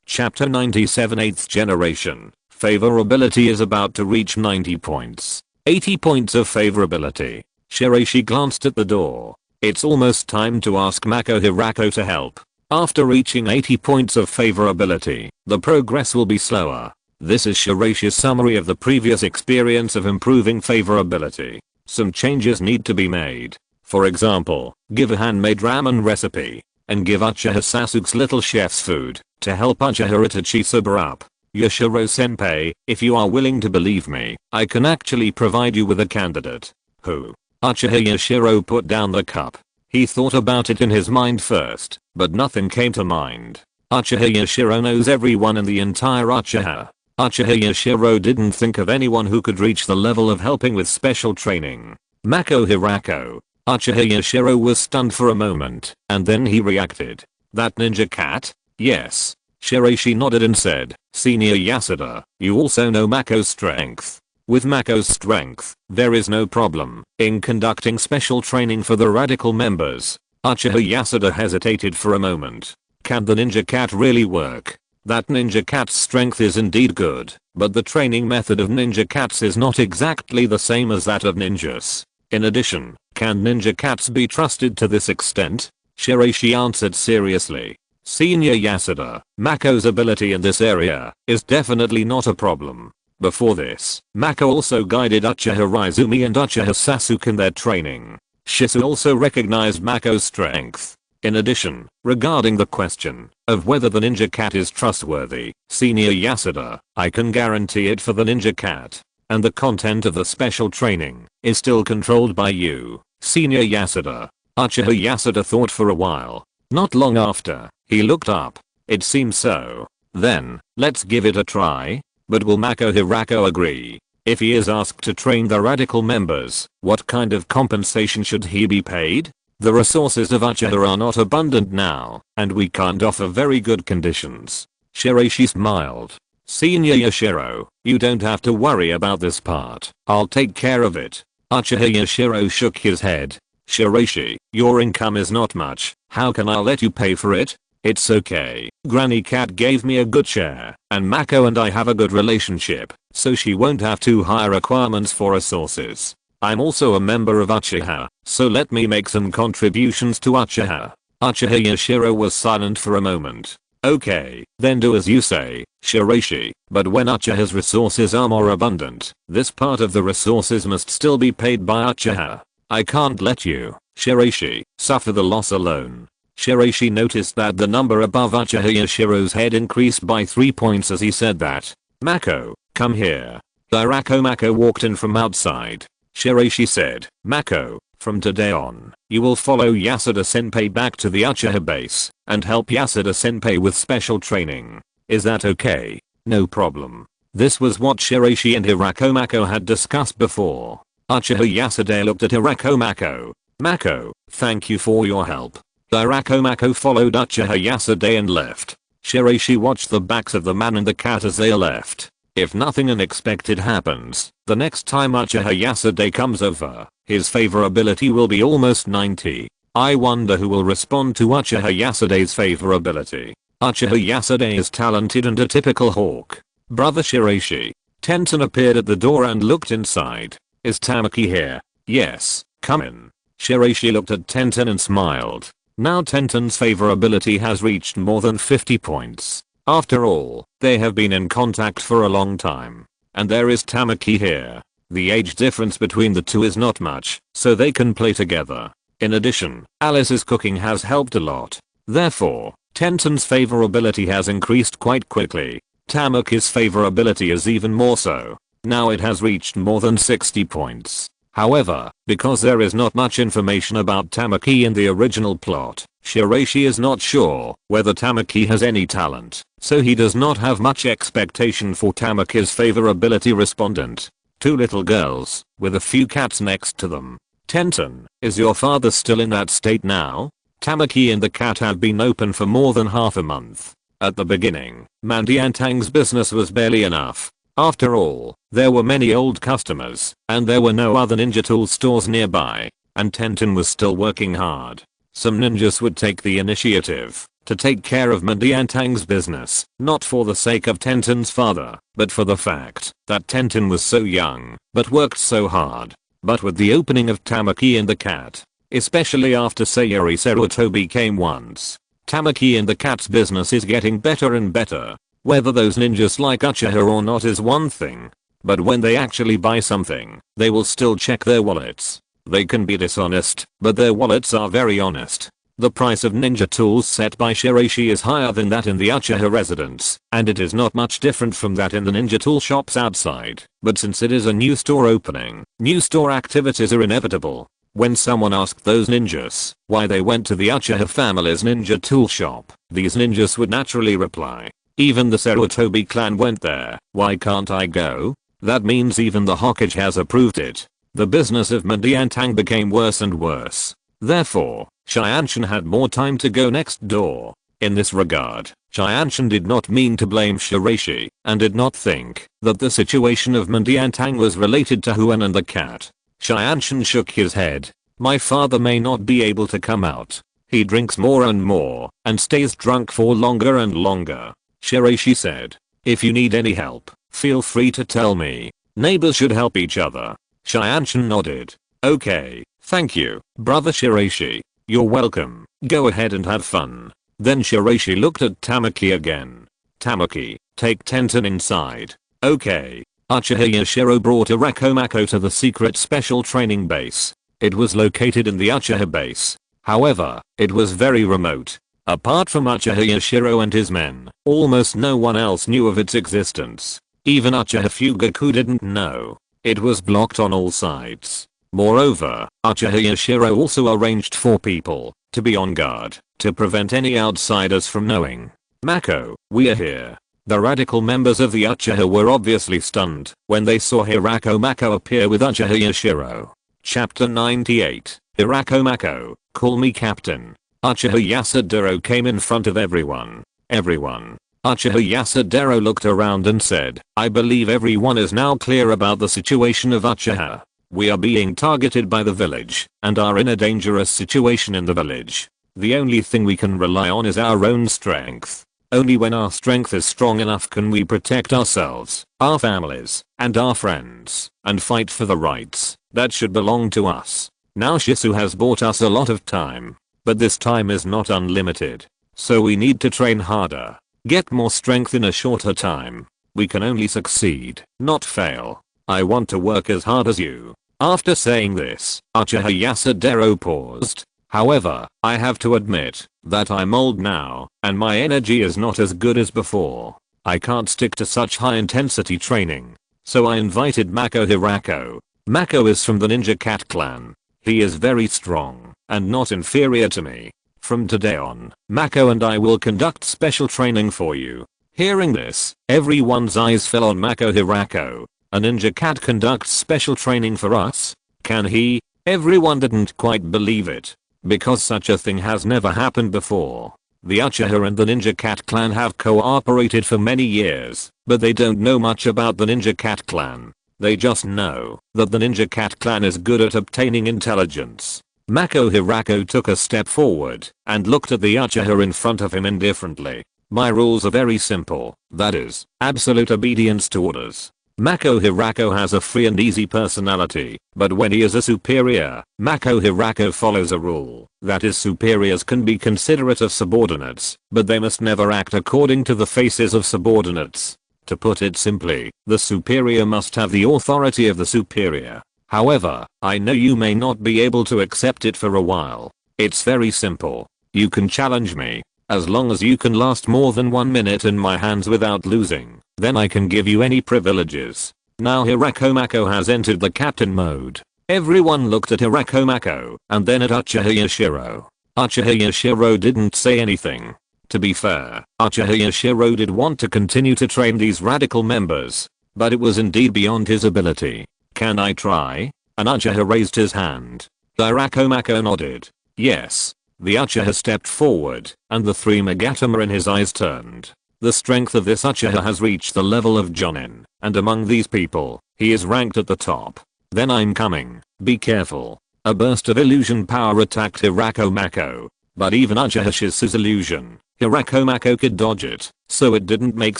Chapter 97 8th generation. Favorability is about to reach 90 points. 80 points of favorability. Shiraishi glanced at the door. It's almost time to ask Mako Hirako to help. After reaching 80 points of favorability, the progress will be slower. This is Shiraishi's summary of the previous experience of improving favorability. Some changes need to be made. For example, give a handmade ramen recipe, and give Uchiha Sasuke's little chef's food, to help Uchiha Itachi sober up. Yashiro-senpai, if you are willing to believe me, I can actually provide you with a candidate. Who? Uchiha Yashiro put down the cup. He thought about it in his mind first, but nothing came to mind. Uchiha Yashiro knows everyone in the entire Uchiha. Uchiha Yashiro didn't think of anyone who could reach the level of helping with special training. Mako Hirako. Uchiha Yashiro was stunned for a moment, and then he reacted. That ninja cat? Yes. Shiraishi nodded and said, Senior Yasuda, you also know Mako's strength. With Mako's strength, there is no problem in conducting special training for the radical members. Uchiha Yasuda hesitated for a moment. Can the ninja cat really work? That ninja cat's strength is indeed good, but the training method of ninja cats is not exactly the same as that of ninjas. In addition, can ninja cats be trusted to this extent? Shiraishi answered seriously. Senior Yasuda, Mako's ability in this area is definitely not a problem. Before this, Mako also guided Uchiha Raizumi and Uchiha Sasuke in their training. Shisui also recognized Mako's strength. In addition, regarding the question of whether the ninja cat is trustworthy, Senior Yasuda, I can guarantee it for the ninja cat. And the content of the special training is still controlled by you, Senior Yasuda. Uchiha Yasuda thought for a while. Not long after, he looked up. It seems so. Then, let's give it a try. But will Mako Hirako agree? If he is asked to train the radical members, what kind of compensation should he be paid? The resources of Uchiha are not abundant now, and we can't offer very good conditions. Shiraishi smiled. Senior Yashiro, you don't have to worry about this part. I'll take care of it. Uchiha Yashiro shook his head. Shiraishi, your income is not much. How can I let you pay for it? It's okay. Granny Cat gave me a good share, and Mako and I have a good relationship, so she won't have too high requirements for resources. I'm also a member of Uchiha, so let me make some contributions to Uchiha. Uchiha Yashiro was silent for a moment. Okay, then do as you say, Shiraishi, but when Uchiha's resources are more abundant, this part of the resources must still be paid by Uchiha. I can't let you, Shiraishi, suffer the loss alone. Shiraishi noticed that the number above Uchiha Yashiro's head increased by 3 points as he said that. Mako, come here. Hirako Mako walked in from outside. Shiraishi said, Mako, from today on, you will follow Yasuda Senpai back to the Uchiha base and help Yasuda Senpai with special training. Is that okay? No problem. This was what Shiraishi and Hirako Mako had discussed before. Uchiha Yasuda looked at Hirako Mako. Mako, thank you for your help. Hirako Mako followed Uchiha Yasuda and left. Shiraishi watched the backs of the man and the cat as they left. If nothing unexpected happens, the next time Uchiha Yasuda comes over, his favorability will be almost 90. I wonder who will respond to Uchiha Yasuda's favorability. Uchiha Yasuda is talented and a typical hawk. Brother Shiraishi. Tenten appeared at the door and looked inside. Is Tamaki here? Yes, come in. Shiraishi looked at Tenten and smiled. Now Tenten's favorability has reached more than 50 points. After all, they have been in contact for a long time. And there is Tamaki here. The age difference between the two is not much, so they can play together. In addition, Alice's cooking has helped a lot. Therefore, Tenten's favorability has increased quite quickly. Tamaki's favorability is even more so. Now it has reached more than 60 points. However, because there is not much information about Tamaki in the original plot, Shiraishi is not sure whether Tamaki has any talent, so he does not have much expectation for Tamaki's favorability respondent. Two little girls, with a few cats next to them. Tenten, is your father still in that state now? Tamaki and the cat have been open for more than half a month. At the beginning, Mandiantang's business was barely enough. After all, there were many old customers, and there were no other ninja tool stores nearby, and Tenten was still working hard. Some ninjas would take the initiative to take care of Mandiantang's business, not for the sake of Tenten's father, but for the fact that Tenten was so young, but worked so hard. But with the opening of Tamaki and the cat, especially after Sayori Serutobi came once, Tamaki and the cat's business is getting better and better. Whether those ninjas like Uchiha or not is one thing, but when they actually buy something, they will still check their wallets. They can be dishonest, but their wallets are very honest. The price of ninja tools set by Shiraishi is higher than that in the Uchiha residence, and it is not much different from that in the ninja tool shops outside. But since it is a new store opening, new store activities are inevitable. When someone asked those ninjas why they went to the Uchiha family's ninja tool shop, these ninjas would naturally reply, even the Serutobi clan went there, why can't I go? That means even the Hokage has approved it. The business of Mandiantang became worse and worse. Therefore, Chyanshin had more time to go next door. In this regard, Chyanshin did not mean to blame Shiraishi, and did not think that the situation of Mandiantang was related to Huan and the cat. Chyanshin shook his head. My father may not be able to come out. He drinks more and more, and stays drunk for longer and longer. Shiraishi said. If you need any help, feel free to tell me. Neighbors should help each other. Shianchan nodded. Okay, thank you, brother Shiraishi. You're welcome. Go ahead and have fun. Then Shiraishi looked at Tamaki again. Tamaki, take Tenten inside. Okay. Uchiha Yashiro brought Hirako Mako to the secret special training base. It was located in the Uchiha base. However, it was very remote. Apart from Uchiha Yashiro and his men, almost no one else knew of its existence. Even Uchiha Fugaku didn't know. It was blocked on all sides. Moreover, Uchiha Yashiro also arranged 4 people to be on guard to prevent any outsiders from knowing. Mako, we are here. The radical members of the Uchiha were obviously stunned when they saw Hirako Mako appear with Uchiha Yashiro. Chapter 98, Hirako Mako, call me captain. Uchiha Yasudaro came in front of everyone. Uchiha Yasudaro looked around and said, I believe everyone is now clear about the situation of Uchiha. We are being targeted by the village and are in a dangerous situation in the village. The only thing we can rely on is our own strength. Only when our strength is strong enough can we protect ourselves, our families, and our friends, and fight for the rights that should belong to us. Now Shisu has bought us a lot of time. But this time is not unlimited. So we need to train harder. Get more strength in a shorter time. We can only succeed, not fail. I want to work as hard as you. After saying this, Uchiha Yasudaro paused. However, I have to admit that I'm old now, and my energy is not as good as before. I can't stick to such high intensity training. So I invited Mako Hirako. Mako is from the Ninja Cat clan. He is very strong, and not inferior to me. From today on, Mako and I will conduct special training for you. Hearing this, everyone's eyes fell on Mako Hirako. A Ninja Cat conducts special training for us? Can he? Everyone didn't quite believe it. Because such a thing has never happened before. The Uchiha and the Ninja Cat clan have cooperated for many years, but they don't know much about the Ninja Cat clan. They just know that the Ninja Cat clan is good at obtaining intelligence. Mako Hirako took a step forward and looked at the Uchiha in front of him indifferently. My rules are very simple, that is, absolute obedience to orders. Mako Hirako has a free and easy personality, but when he is a superior, Mako Hirako follows a rule that his superiors can be considerate of subordinates, but they must never act according to the faces of subordinates. To put it simply, the superior must have the authority of the superior. However, I know you may not be able to accept it for a while. It's very simple. You can challenge me. As long as you can last more than 1 minute in my hands without losing, then I can give you any privileges. Now Hirako Mako has entered the captain mode. Everyone looked at Hirako Mako and then at Uchiha Yashiro. Uchiha Yashiro didn't say anything. To be fair, Uchiha Yashiro did want to continue to train these radical members, but it was indeed beyond his ability. Can I try? An Uchiha raised his hand. Hirako Mako nodded. Yes. The Uchiha stepped forward, and the 3 Megatama in his eyes turned. The strength of this Uchiha has reached the level of Jonin, and among these people, he is ranked at the top. Then I'm coming, be careful. A burst of illusion power attacked Hirako Mako, but even Uchiha Shisu's illusion, Hirako Mako could dodge it, so it didn't make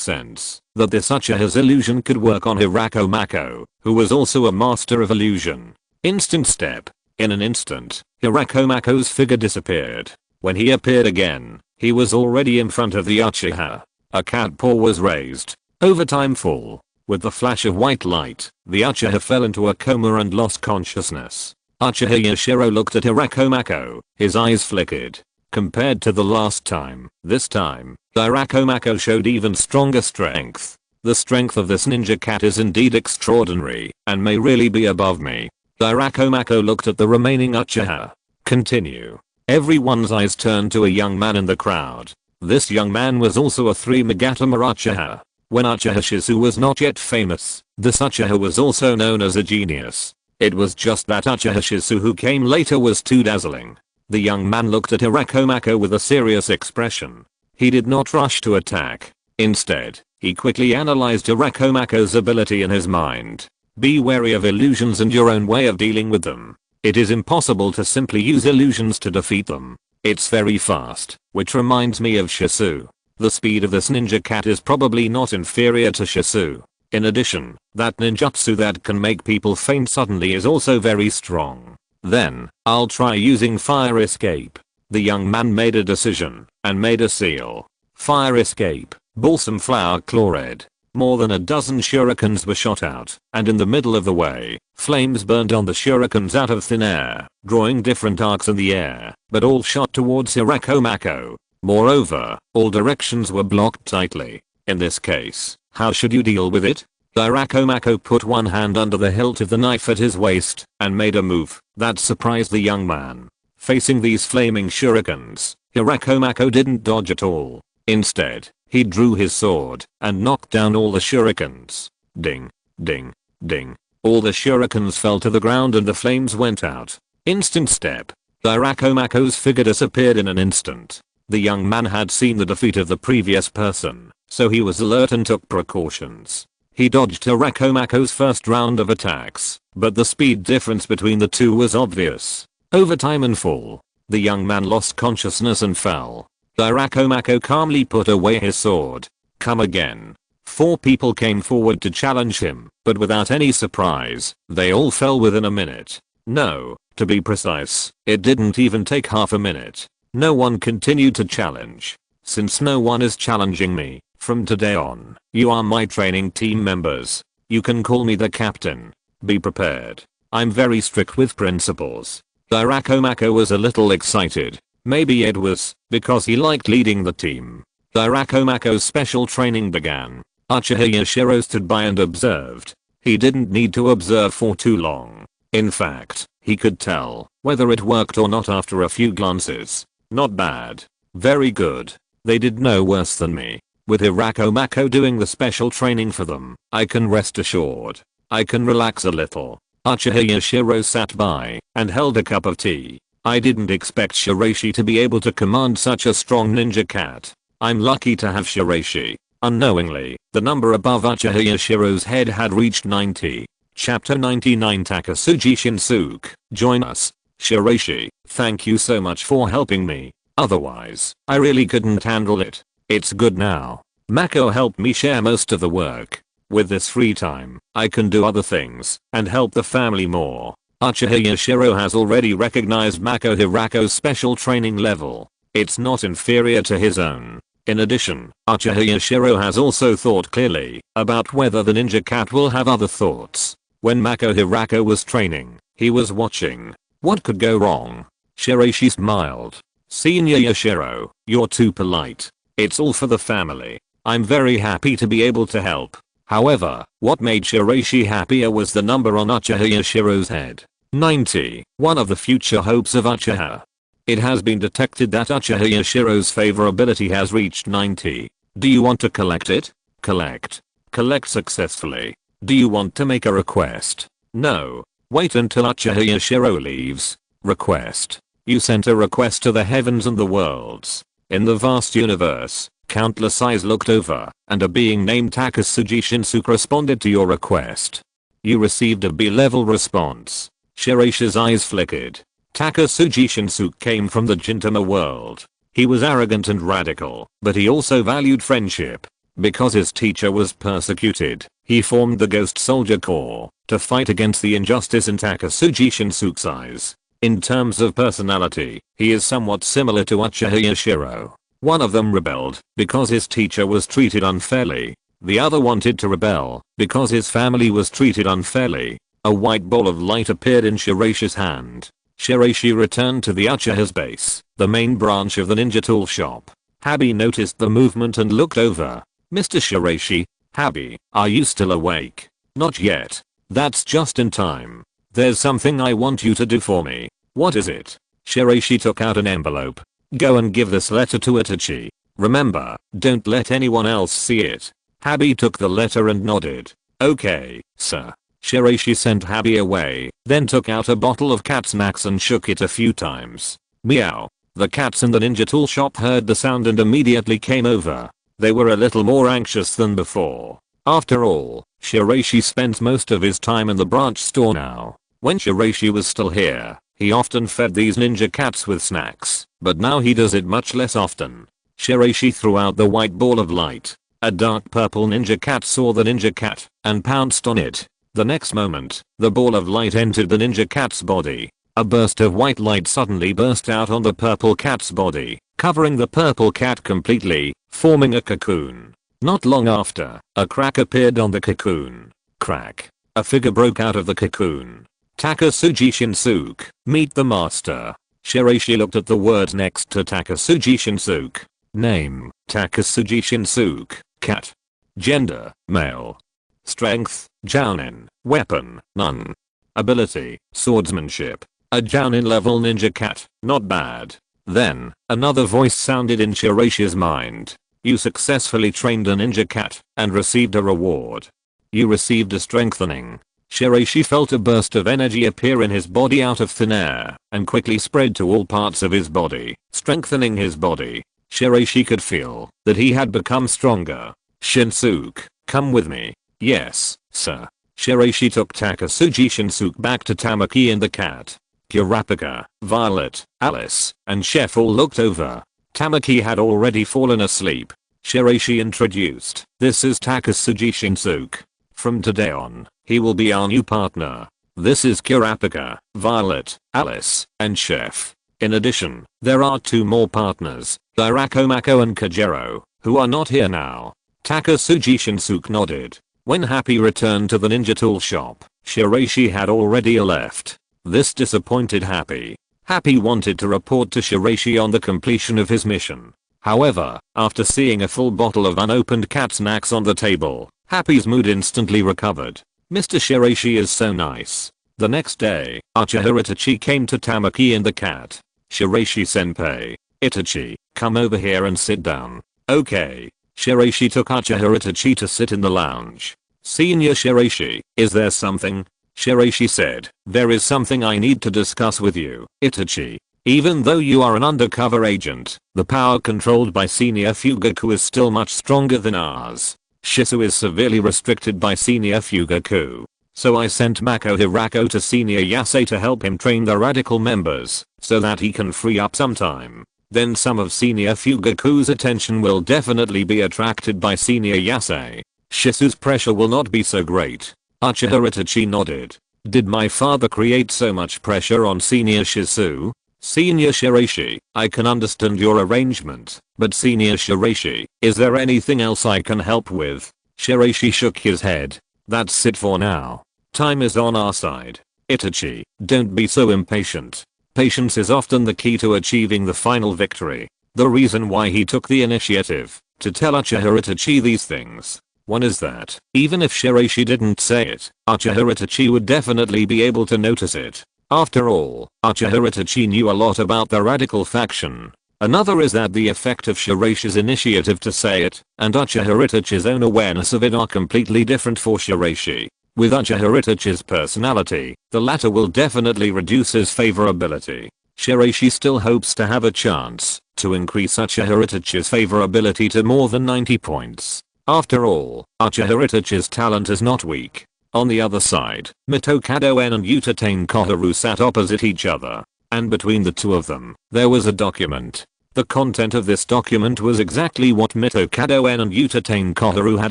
sense that this Uchiha's illusion could work on Hirako Mako, who was also a master of illusion. Instant step. In an instant, Hirako Mako's figure disappeared. When he appeared again, he was already in front of the Uchiha. A cat paw was raised. Overtime fall. With the flash of white light, the Uchiha fell into a coma and lost consciousness. Uchiha Yashiro looked at Hirako Mako. His eyes flickered. Compared to the last time, this time, Hirako Mako showed even stronger strength. The strength of this ninja cat is indeed extraordinary, and may really be above me. Hirako Mako looked at the remaining Uchiha. Continue. Everyone's eyes turned to a young man in the crowd. This young man was also a 3 Megatama Uchiha. When Uchiha Shisu was not yet famous, this Uchiha was also known as a genius. It was just that Uchiha Shisu who came later was too dazzling. The young man looked at Hirako Mako with a serious expression. He did not rush to attack. Instead, he quickly analyzed Hirako Mako's ability in his mind. Be wary of illusions and your own way of dealing with them. It is impossible to simply use illusions to defeat them. It's very fast, which reminds me of Shisu. The speed of this ninja cat is probably not inferior to Shisui. In addition, that ninjutsu that can make people faint suddenly is also very strong. Then, I'll try using fire escape. The young man made a decision and made a seal. Fire escape, balsam flower chlorid. More than a dozen shurikens were shot out, and in the middle of the way, flames burned on the shurikens out of thin air, drawing different arcs in the air, but all shot towards Peiko Mako. Moreover, all directions were blocked tightly. In this case, how should you deal with it? Peiko Mako put one hand under the hilt of the knife at his waist and made a move that surprised the young man. Facing these flaming shurikens, Peiko Mako didn't dodge at all. Instead, he drew his sword and knocked down all the shurikens. Ding, ding, ding. All the shurikens fell to the ground and the flames went out. Instant step. Peiko Mako's figure disappeared in an instant. The young man had seen the defeat of the previous person, so he was alert and took precautions. He dodged Peiko Mako's first round of attacks, but the speed difference between the two was obvious. Over time and fall, the young man lost consciousness and fell. Peiko Mako calmly put away his sword. Come again. 4 people came forward to challenge him, but without any surprise, they all fell within a minute. No, to be precise, it didn't even take half a minute. No one continued to challenge. Since no one is challenging me, from today on, you are my training team members. You can call me the captain. Be prepared. I'm very strict with principles. Peiko Mako was a little excited. Maybe it was because he liked leading the team. Peiko Mako's special training began. Uchiha Yashiro stood by and observed. He didn't need to observe for too long. In fact, he could tell whether it worked or not after a few glances. Not bad. Very good. They did no worse than me. With Peiko Mako doing the special training for them, I can rest assured. I can relax a little. Uchiha Yashiro sat by and held a cup of tea. I didn't expect Shiraishi to be able to command such a strong ninja cat. I'm lucky to have Shiraishi. Unknowingly, the number above Uchiha Yashiro's head had reached 90. Chapter 99 Takasugi Shinsuke. Join us. Shiraishi, thank you so much for helping me. Otherwise, I really couldn't handle it. It's good now. Mako helped me share most of the work. With this free time, I can do other things and help the family more. Uchiha Yashiro has already recognized Mako Hirako's special training level. It's not inferior to his own. In addition, Uchiha Yashiro has also thought clearly about whether the ninja cat will have other thoughts. When Mako Hirako was training, he was watching. What could go wrong? Shiraishi smiled. Senior Yashiro, you're too polite. It's all for the family. I'm very happy to be able to help. However, what made Shiraishi happier was the number on Uchiha Yashiro's head. 90, one of the future hopes of Uchiha. It has been detected that Uchiha Yashiro's favorability has reached 90. Do you want to collect it? Collect. Collect successfully. Do you want to make a request? No. Wait until Uchiha Yashiro leaves. Request. You sent a request to the heavens and the worlds. In the vast universe, countless eyes looked over, and a being named Takasugi Shinsuke responded to your request. You received a B-level response. Shiraishi's eyes flickered. Takasugi Shinsuke came from the Gintama world. He was arrogant and radical, but he also valued friendship. Because his teacher was persecuted, he formed the Ghost Soldier Corps to fight against the injustice in Takasugi Shinsuke's eyes. In terms of personality, he is somewhat similar to Uchiha Yashiro. One of them rebelled because his teacher was treated unfairly. The other wanted to rebel because his family was treated unfairly. A white ball of light appeared in Shiraishi's hand. Shiraishi returned to the Uchiha's base, the main branch of the ninja tool shop. Habi noticed the movement and looked over. Mr. Shiraishi, Habi, are you still awake? Not yet. That's just in time. There's something I want you to do for me. What is it? Shiraishi took out an envelope. Go and give this letter to Itachi. Remember, don't let anyone else see it. Habi took the letter and nodded. Okay, sir. Shiraishi sent Habi away, then took out a bottle of cat snacks and shook it a few times. Meow. The cats in the ninja tool shop heard the sound and immediately came over. They were a little more anxious than before. After all, Shiraishi spends most of his time in the branch store now. When Shiraishi was still here, he often fed these ninja cats with snacks, but now he does it much less often. Shiraishi threw out the white ball of light. A dark purple ninja cat saw the ninja cat and pounced on it. The next moment, the ball of light entered the ninja cat's body. A burst of white light suddenly burst out on the purple cat's body, covering the purple cat completely, forming a cocoon. Not long after, a crack appeared on the cocoon. Crack. A figure broke out of the cocoon. Takasugi Shinsuke, meet the master. Shiraishi looked at the word next to Takasugi Shinsuke. Name, Takasugi Shinsuke, cat. Gender, male. Strength, jounin. Weapon, none. Ability, swordsmanship. A jounin level ninja cat, not bad. Then, another voice sounded in Shiraishi's mind. You successfully trained a ninja cat and received a reward. You received a strengthening. Shiraishi felt a burst of energy appear in his body out of thin air and quickly spread to all parts of his body, strengthening his body. Shiraishi could feel that he had become stronger. Shinsuke, come with me. Yes, sir. Shiraishi took Takasugi Shinsuke back to Tamaki and the cat. Kurapika, Violet, Alice, and Chef all looked over. Tamaki had already fallen asleep. Shiraishi introduced, this is Takasugi Shinsuke. From today on, he will be our new partner. This is Kurapika, Violet, Alice, and Chef. In addition, there are 2 more partners, Peiko Mako and Kajero, who are not here now. Takasugi Shinsuke nodded. When Happy returned to the ninja tool shop, Shiraishi had already left. This disappointed Happy. Happy wanted to report to Shiraishi on the completion of his mission. However, after seeing a full bottle of unopened cat snacks on the table, Happy's mood instantly recovered. Mr. Shiraishi is so nice. The next day, Uchiha Itachi came to Tamaki and the cat. Shiraishi senpai. Itachi, come over here and sit down. Okay. Shiraishi took Uchiha Itachi to sit in the lounge. Senior Shiraishi, is there something? Shiraishi said, there is something I need to discuss with you, Itachi. Even though you are an undercover agent, the power controlled by Senior Fugaku is still much stronger than ours. Shisu is severely restricted by Senior Fugaku. So I sent Mako Hirako to Senior Yasei to help him train the radical members, so that he can free up some time. Then some of Senior Fugaku's attention will definitely be attracted by Senior Yasei. Shisu's pressure will not be so great. Uchiha Itachi nodded. Did my father create so much pressure on Senior Shisu? Senior Shiraishi, I can understand your arrangement, but Senior Shiraishi, is there anything else I can help with? Shiraishi shook his head. That's it for now. Time is on our side. Itachi, don't be so impatient. Patience is often the key to achieving the final victory. The reason why he took the initiative to tell Uchiha Itachi these things. One is that, even if Shiraishi didn't say it, Uchiha Itachi would definitely be able to notice it. After all, Uchiha Itachi knew a lot about the radical faction. Another is that the effect of Shiraishi's initiative to say it, and Uchiha Itachi's own awareness of it are completely different for Shiraishi. With Uchiha Itachi's personality, the latter will definitely reduce his favorability. Shiraishi still hopes to have a chance to increase Uchiha Itachi's favorability to more than 90 points. After all, Uchiha Itachi's talent is not weak. On the other side, Mitokado-en and Utatane Koharu sat opposite each other. And between the two of them, there was a document. The content of this document was exactly what Mitokado-en and Utatane Koharu had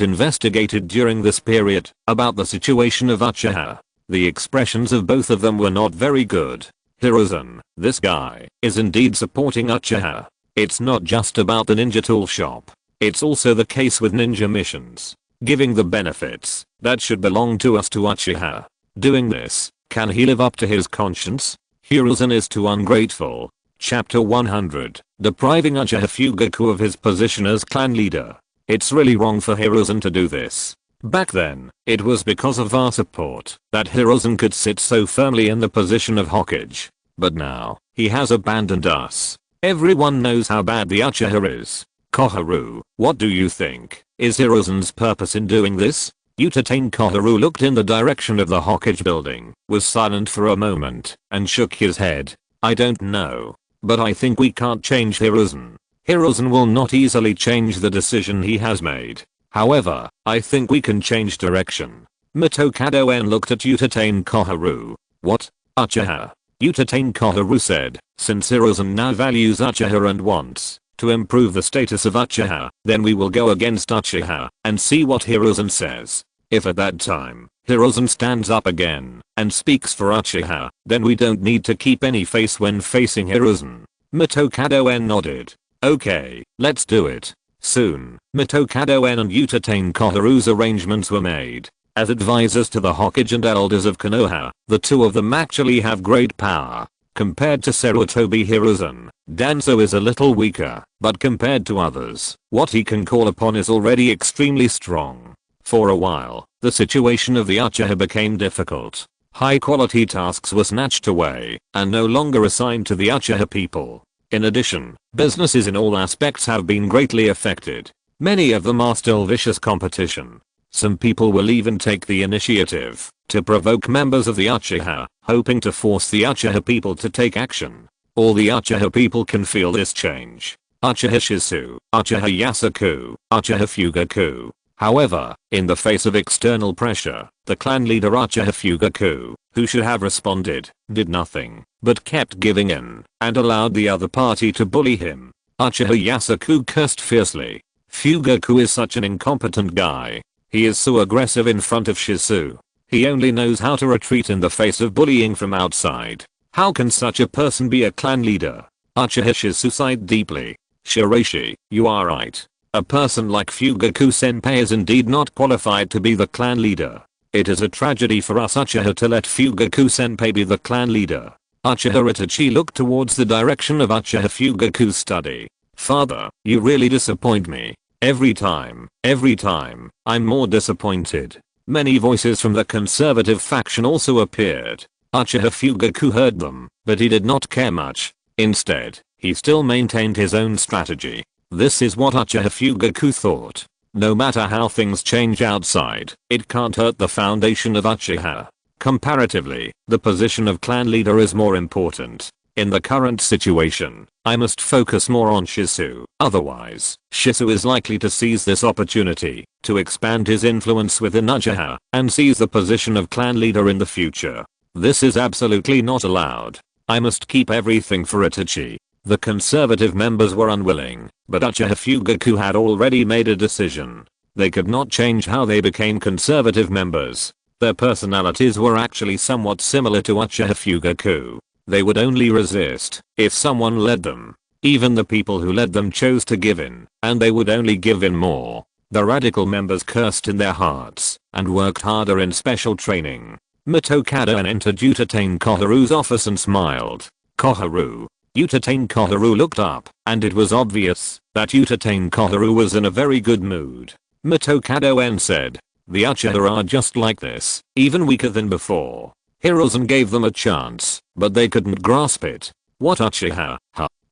investigated during this period, about the situation of Uchiha. The expressions of both of them were not very good. Hiruzen, this guy, is indeed supporting Uchiha. It's not just about the ninja tool shop. It's also the case with ninja missions. Giving the benefits that should belong to us to Uchiha. Doing this, can he live up to his conscience? Hiruzen is too ungrateful. Chapter 100, depriving Uchiha Fugaku of his position as clan leader. It's really wrong for Hiruzen to do this. Back then, it was because of our support that Hiruzen could sit so firmly in the position of Hokage. But now, he has abandoned us. Everyone knows how bad the Uchiha is. Koharu, what do you think is Hiruzen's purpose in doing this? Utatane Koharu looked in the direction of the Hokage building, was silent for a moment, and shook his head. I don't know. But I think we can't change Hiruzen. Hiruzen will not easily change the decision he has made. However, I think we can change direction. Mitokado-en looked at Utatane Koharu. What? Uchiha? Utatane Koharu said, since Hiruzen now values Uchiha and wants to improve the status of Uchiha, then we will go against Uchiha and see what Hiruzen says. If at that time, Hiruzen stands up again and speaks for Uchiha, then we don't need to keep any face when facing Hiruzen. Mitokado-en nodded. Okay, let's do it. Soon, Mitokado-en and Utatane Koharu's arrangements were made. As advisors to the Hokage and elders of Konoha, the two of them actually have great power. Compared to Sarutobi Hiruzen, Danzo is a little weaker, but compared to others, what he can call upon is already extremely strong. For a while, the situation of the Uchiha became difficult. High quality tasks were snatched away, and no longer assigned to the Uchiha people. In addition, businesses in all aspects have been greatly affected. Many of them are still vicious competition. Some people will even take the initiative to provoke members of the Uchiha, hoping to force the Uchiha people to take action. All the Uchiha people can feel this change. Uchiha Shizu, Uchiha Yasuku, Uchiha Fugaku. However, in the face of external pressure, the clan leader Uchiha Fugaku, who should have responded, did nothing, but kept giving in, and allowed the other party to bully him. Uchiha Yasuku cursed fiercely. Fugaku is such an incompetent guy. He is so aggressive in front of Shizu. He only knows how to retreat in the face of bullying from outside. How can such a person be a clan leader? Uchiha Shizu sighed deeply. Shiraishi, you are right. A person like Fugaku-senpai is indeed not qualified to be the clan leader. It is a tragedy for us Uchiha to let Fugaku-senpai be the clan leader. Uchiha Itachi looked towards the direction of Uchiha Fugaku's study. Father, you really disappoint me. Every time, I'm more disappointed. Many voices from the conservative faction also appeared. Uchiha Fugaku heard them, but he did not care much. Instead, he still maintained his own strategy. This is what Uchiha Fugaku thought. No matter how things change outside, it can't hurt the foundation of Uchiha. Comparatively, the position of clan leader is more important. In the current situation, I must focus more on Shizu. Otherwise, Shizu is likely to seize this opportunity to expand his influence within Uchiha and seize the position of clan leader in the future. This is absolutely not allowed. I must keep everything for Itachi. The conservative members were unwilling, but Uchiha Fugaku had already made a decision. They could not change how they became conservative members. Their personalities were actually somewhat similar to Uchiha Fugaku. They would only resist if someone led them. Even the people who led them chose to give in, and they would only give in more. The radical members cursed in their hearts and worked harder in special training. Mitokado entered Utatane Koharu's office and smiled. Koharu. Utatane Koharu looked up, and it was obvious that Utatane Koharu was in a very good mood. Mitokado said, the Uchiha are just like this, even weaker than before. Hiruzen gave them a chance, but they couldn't grasp it. What Uchiha?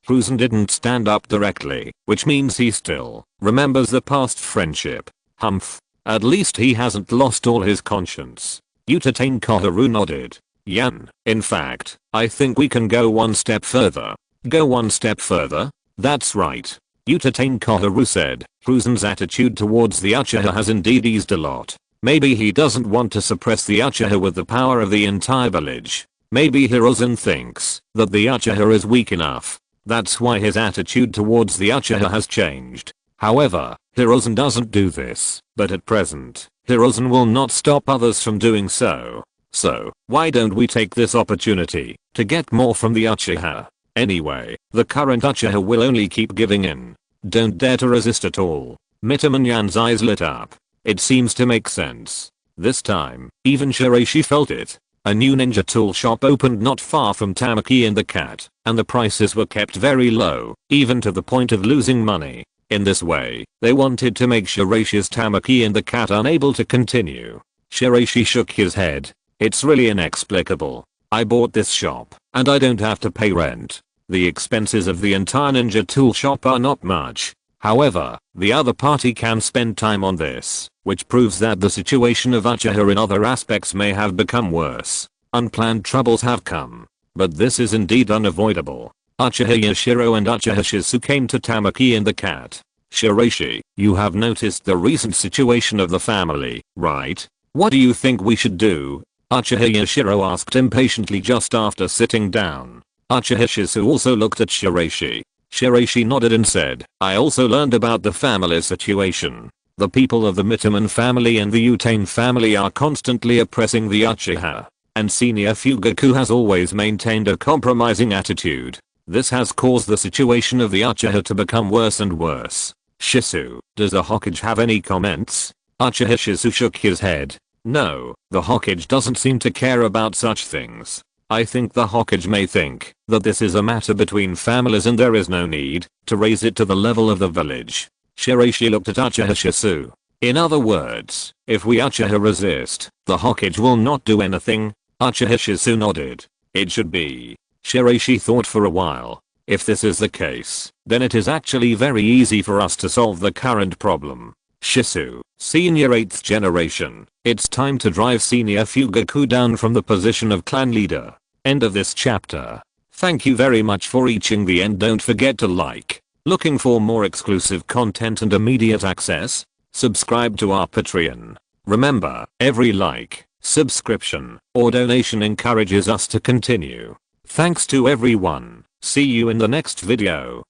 Hiruzen didn't stand up directly, which means he still remembers the past friendship. Humph. At least he hasn't lost all his conscience. Utatane Koharu nodded. Yan, in fact, I think we can go one step further. Go one step further? That's right. Utatane Koharu said. Hiruzen's attitude towards the Uchiha has indeed eased a lot. Maybe he doesn't want to suppress the Uchiha with the power of the entire village. Maybe Hiruzen thinks that the Uchiha is weak enough. That's why his attitude towards the Uchiha has changed. However, Hiruzen doesn't do this, but at present, Hiruzen will not stop others from doing so. So, why don't we take this opportunity to get more from the Uchiha? Anyway, the current Uchiha will only keep giving in. Don't dare to resist at all. Mitamanyan's eyes lit up. It seems to make sense. This time, even Shiraishi felt it. A new ninja tool shop opened not far from Tamaki and the cat, and the prices were kept very low, even to the point of losing money. In this way, they wanted to make Shiraishi's Tamaki and the cat unable to continue. Shiraishi shook his head. It's really inexplicable. I bought this shop, and I don't have to pay rent. The expenses of the entire ninja tool shop are not much. However, the other party can spend time on this, which proves that the situation of Uchiha in other aspects may have become worse. Unplanned troubles have come. But this is indeed unavoidable. Uchiha Yashiro and Uchiha Shizu came to Tamaki and the cat. Shiraishi, you have noticed the recent situation of the family, right? What do you think we should do? Uchiha Yashiro asked impatiently just after sitting down. Uchiha Shizu also looked at Shiraishi. Shiraishi nodded and said, I also learned about the family situation. The people of the Mitaman family and the Utane family are constantly oppressing the Uchiha. And senior Fugaku has always maintained a compromising attitude. This has caused the situation of the Uchiha to become worse and worse. Shisu, does the Hokage have any comments? Uchiha Shisu shook his head. No, the Hokage doesn't seem to care about such things. I think the Hokage may think that this is a matter between families and there is no need to raise it to the level of the village. Shiraishi looked at Uchiha Shisu. In other words, if we Uchiha resist, the Hokage will not do anything. Uchiha Shisu nodded. It should be. Shiraishi thought for a while. If this is the case, then it is actually very easy for us to solve the current problem. Shisu, senior 8th generation, it's time to drive senior Fugaku down from the position of clan leader. End of this chapter. Thank you very much for reaching the end. Don't forget to like. Looking for more exclusive content and immediate access? Subscribe to our Patreon. Remember, every like, subscription, or donation encourages us to continue. Thanks to everyone. See you in the next video.